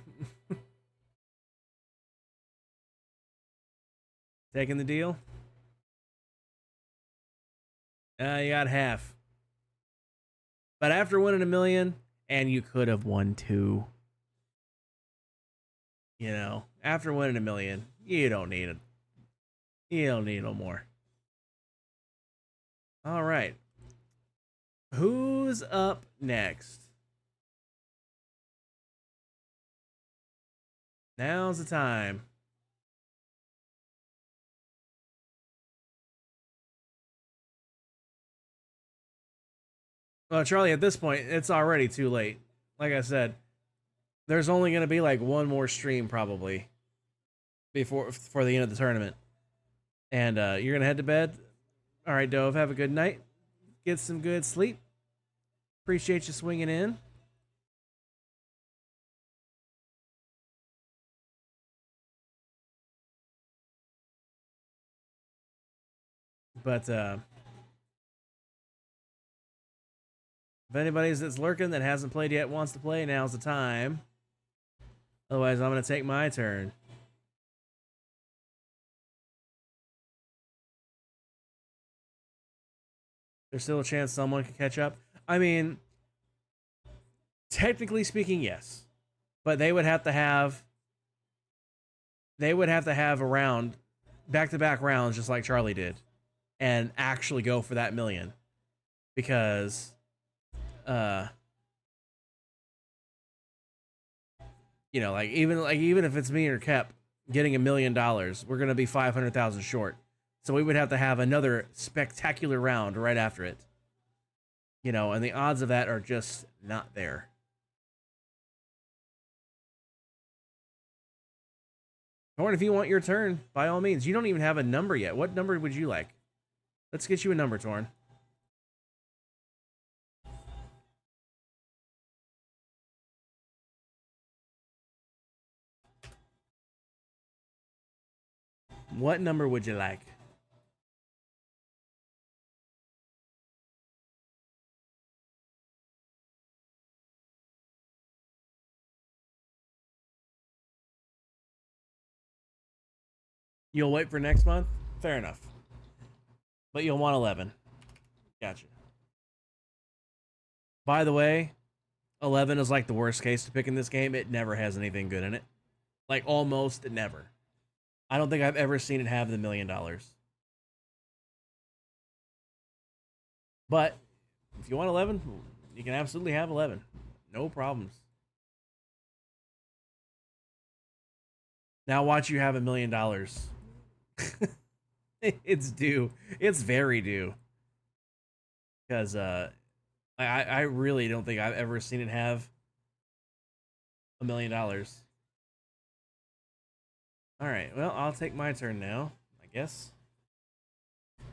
[SPEAKER 2] Taking the deal? You got half. But after winning $1 million, and you could have won 2. You know, after winning $1 million, you don't need it. You don't need no more. All right. Who's up next? Now's the time. Well, Charlie, at this point, it's already too late. Like I said, there's only going to be like one more stream probably for the end of the tournament. And you're going to head to bed? All right, Dove, have a good night. Get some good sleep. Appreciate you swinging in. But if anybody's that's lurking that hasn't played yet wants to play, now's the time. Otherwise, I'm going to take my turn. There's still a chance someone can catch up. I mean, technically speaking, yes. But they would have to have a round, back-to-back rounds just like Charlie did, and actually go for that $1 million. Because you know, even if it's me or Kep getting $1 million, we're gonna be 500,000 short. So we would have to have another spectacular round right after it. You know, and the odds of that are just not there. Or if you want your turn, by all means. You don't even have a number yet. What number would you like? Let's get you a number, Torn. What number would you like? You'll wait for next month? Fair enough. But you'll want 11. Gotcha. By the way, 11 is like the worst case to pick in this game. It never has anything good in it. Like, almost never. I don't think I've ever seen it have the $1 million. But if you want 11, you can absolutely have 11. No problems. Now watch you have $1 million. It's due. It's very due. Because I really don't think I've ever seen it have $1 million. All right. Well, I'll take my turn now, I guess. Do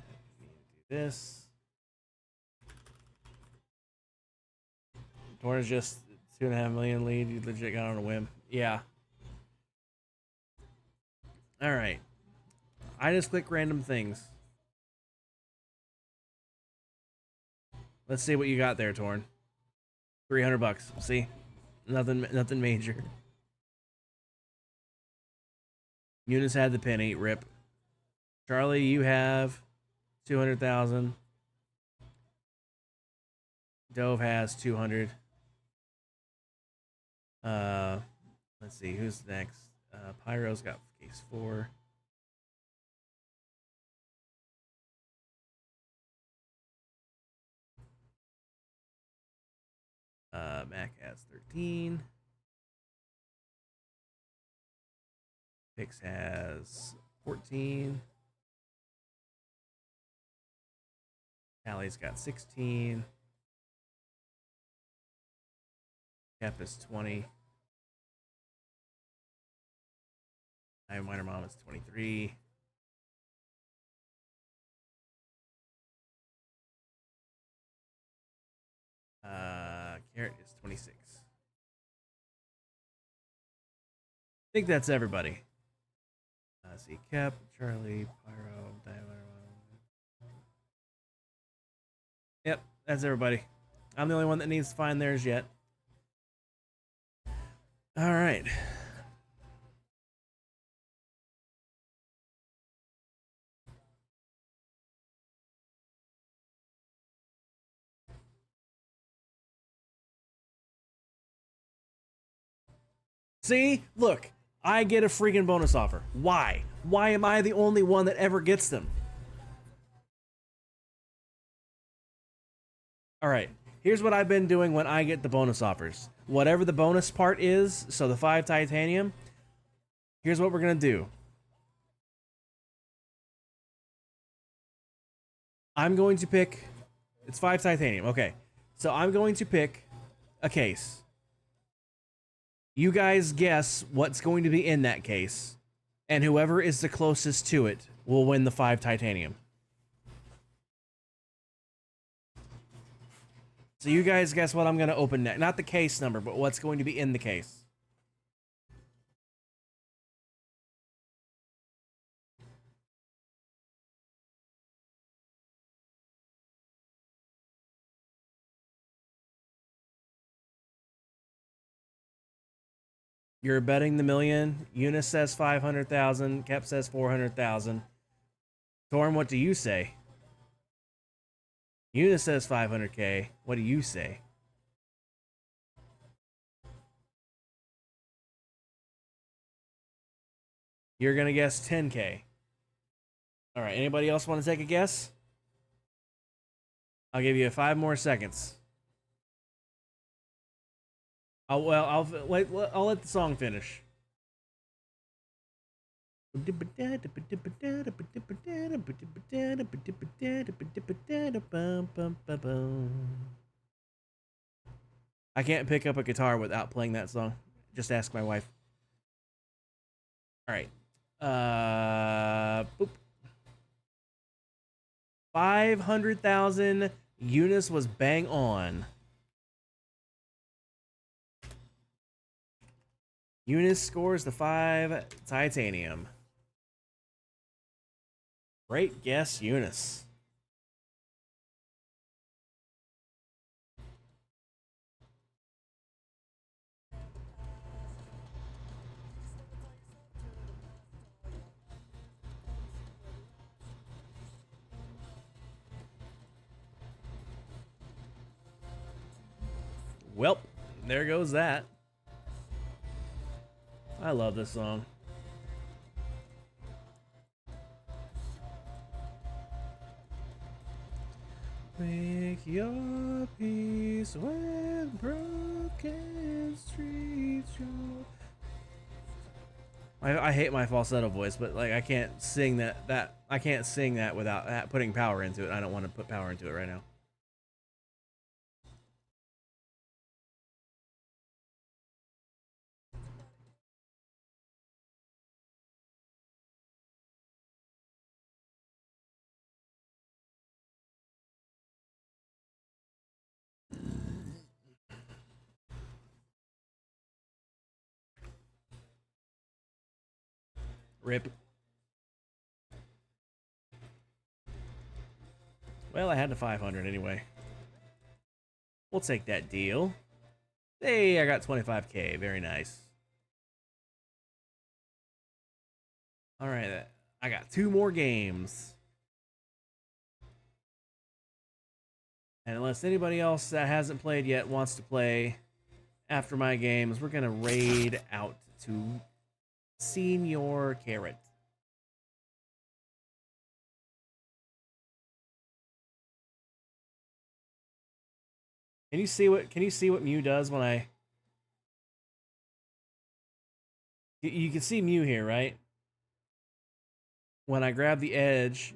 [SPEAKER 2] this. Torn is just 2.5 million lead. You legit got on a whim. Yeah. All right. I just click random things. Let's see what you got there, Torn. $300. See? Nothing major. Eunice had the penny. Rip. Charlie, you have 200,000. Dove has 200. Let's see who's next. Pyro's got case 4. Mac has 13. Pix has 14. Allie's got 16. Cap is 20. I Minor Mom is 23. Carrot is 26. I think that's everybody. Let's see. Cap, Charlie, Pyro, Tyler. Yep, that's everybody. I'm the only one that needs to find theirs yet. All right. See? Look, I get a freaking bonus offer. Why? Why am I the only one that ever gets them? All right. Here's what I've been doing when I get the bonus offers. Whatever the bonus part is, so the 5 titanium, here's what we're going to do. I'm going to pick... It's 5 titanium. Okay. So I'm going to pick a case. You guys guess what's going to be in that case. And whoever is the closest to it will win the 5 titanium. So you guys guess what I'm going to open next. Not the case number, but what's going to be in the case. You're betting the million. Eunice says 500,000. Kep says 400,000. Torm, what do you say? Eunice says 500K. What do you say? You're going to guess 10K. All right. Anybody else want to take a guess? I'll give you 5 more seconds. I'll let the song finish. I can't pick up a guitar without playing that song. Just ask my wife. All right. Boop. 500,000. Eunice was bang on. Eunice scores the 5 titanium. Great guess, Eunice. Well, there goes that. I love this song. Make your peace with broken streets. I hate my falsetto voice, but like I can't sing that I can't sing that without putting power into it. I don't want to put power into it right now. Rip. Well, I had the 500 anyway. We'll take that deal. Hey, I got 25K. Very nice. All right, I got 2 more games. And unless anybody else that hasn't played yet wants to play after my games, we're going to raid out to Senior Carrot. Can you see what Mew does when I... You can see Mew here, right? When I grab the edge,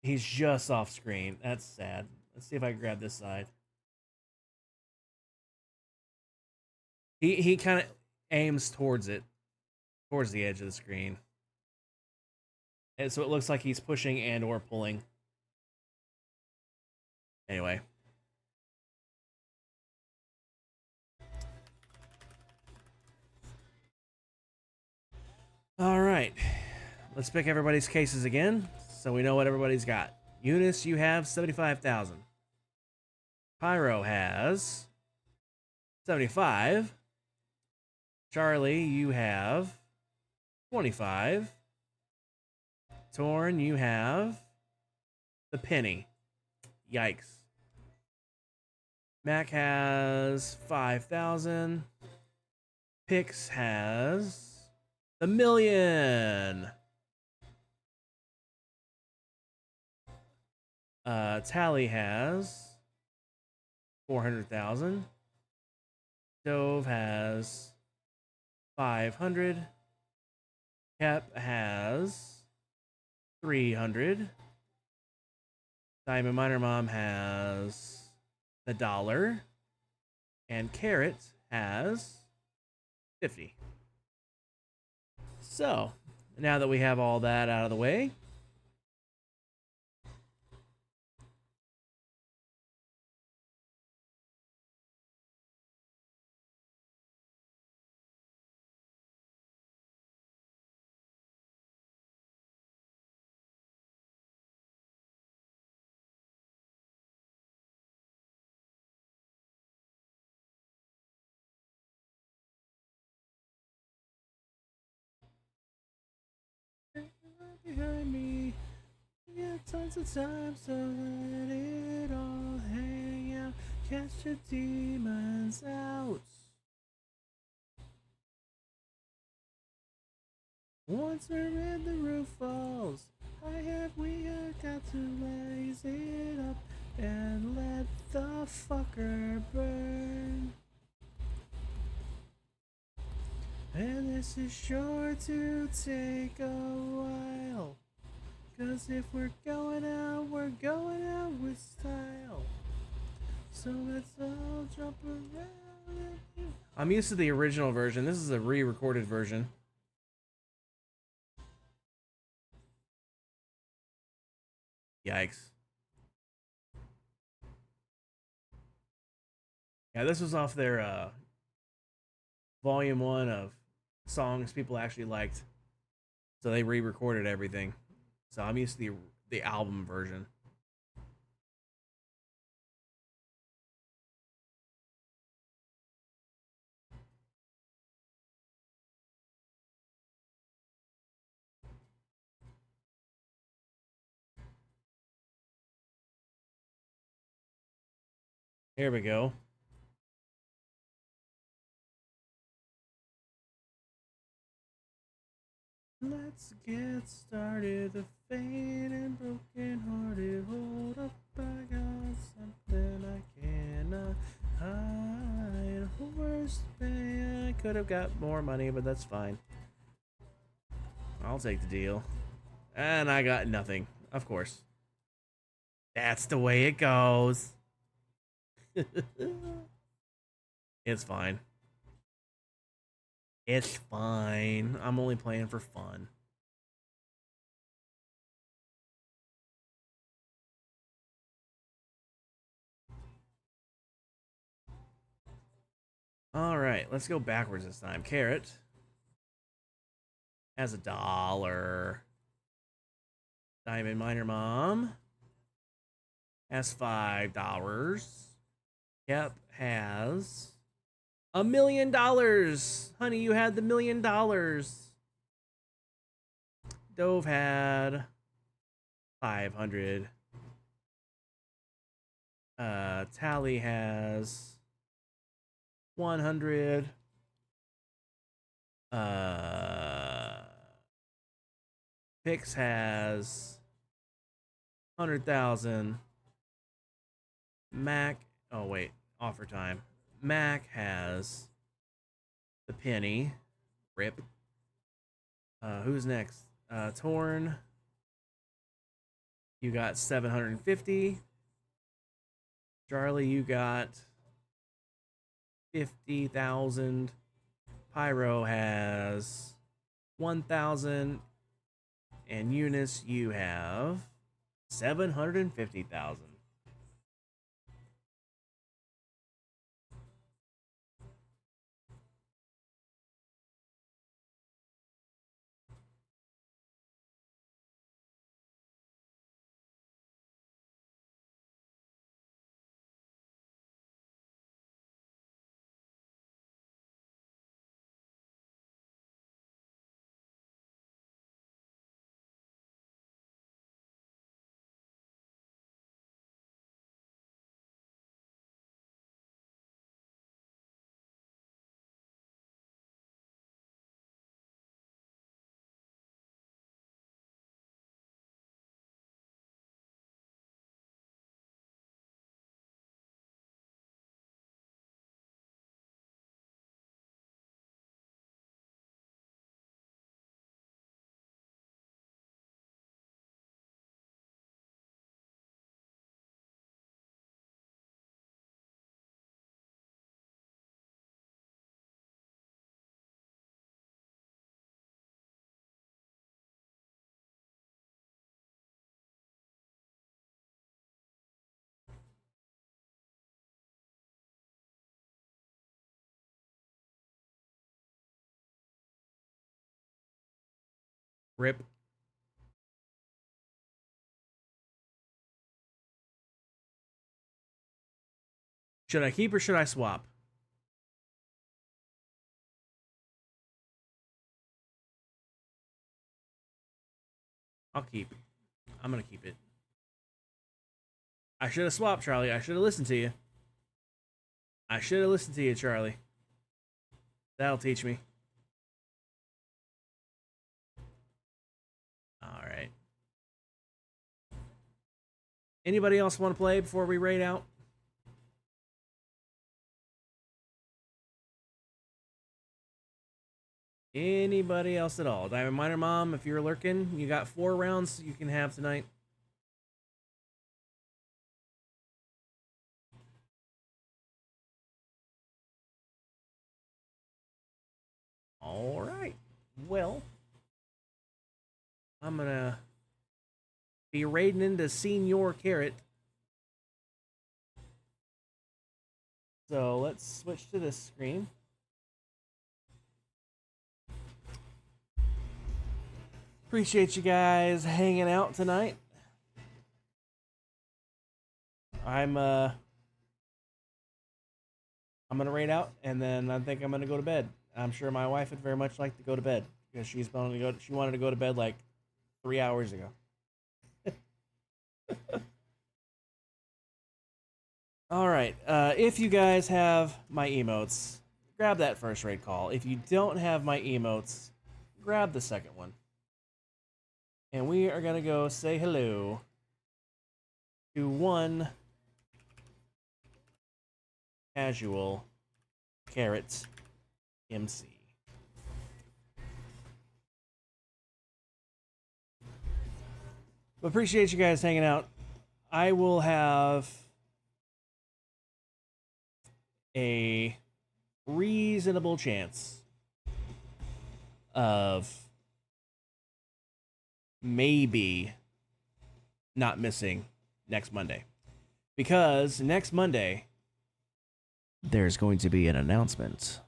[SPEAKER 2] he's just off screen. That's sad. Let's see if I can grab this side. He kind of aims towards it, towards the edge of the screen. And so it looks like he's pushing and or pulling. Anyway. let's pick everybody's cases again so we know what everybody's got. Eunice, you have 75,000. Pyro has 75. Charlie, you have 25. Torn, you have the penny. Yikes. Mac has 5,000. Pix has the million. Tally has 400,000. Dove has 500. Kep has 300. Diamond Miner Mom has the $1. And Carrot has 50. So, now that we have all that out of the way, behind me, we got tons of time, so let it all hang out. Cast your demons out. Once we're in the roof falls, we have got to lace it up and let the fucker burn. And this is sure to take a while, 'cause if we're going out with style. So let's all jump around. I'm used to the original version. This is a re-recorded version. Yikes. Yeah, this was off their volume 1 of songs people actually liked. So they re-recorded everything. So I'm used to the album version. Here we go. Let's get started. The faint and broken hearted. Hold up, I got something I cannot hide. Worst pay. I could have got more money, but that's fine. I'll take the deal. And I got nothing, of course. That's the way it goes. It's fine. It's fine. I'm only playing for fun. Alright, let's go backwards this time. Carrot has $1. Diamond Miner Mom has $5. Yep, has $1 million. Honey, you had the $1 million. Dove had 500. Tally has 100. Pix has 100,000. Mac, oh wait, offer time. Mac has the penny. Rip. Who's next? Torn. You got 750. Charlie, you got 50,000. Pyro has 1,000. And Eunice, you have 750,000. Rip. Should I keep or should I swap? I'll keep. I'm gonna keep it. I should have swapped, Charlie. I should have listened to you. I should have listened to you, Charlie. That'll teach me. Alright. Anybody else want to play before we raid out? Anybody else at all? Diamond Miner Mom, if you're lurking, you got 4 rounds you can have tonight. All right. Well, I'm gonna be raiding into Senior Carrot. So let's switch to this screen. Appreciate you guys hanging out tonight. I'm gonna raid out, and then I think I'm gonna go to bed. I'm sure my wife would very much like to go to bed because she wanted to go to bed like 3 hours ago. All right. If you guys have my emotes, grab that first raid call. If you don't have my emotes, grab the second one. And we are going to go say hello to one casual Carrot MC. Appreciate you guys hanging out. I will have a reasonable chance of maybe not missing next Monday. Because next Monday, there's going to be an announcement.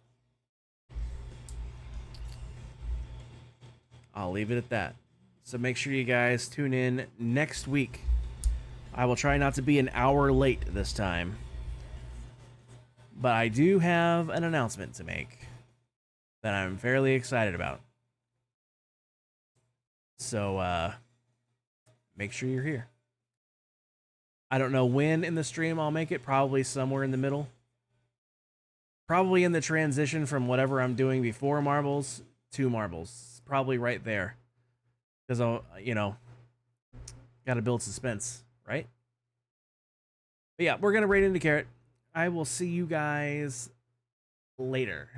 [SPEAKER 2] I'll leave it at that. So make sure you guys tune in next week. I will try not to be an hour late this time. But I do have an announcement to make that I'm fairly excited about. So, make sure you're here. I don't know when in the stream I'll make it. Probably somewhere in the middle. Probably in the transition from whatever I'm doing before Marbles to Marbles. Probably right there. Because I'll, gotta build suspense, right? But yeah, we're gonna raid into Carrot. I will see you guys later.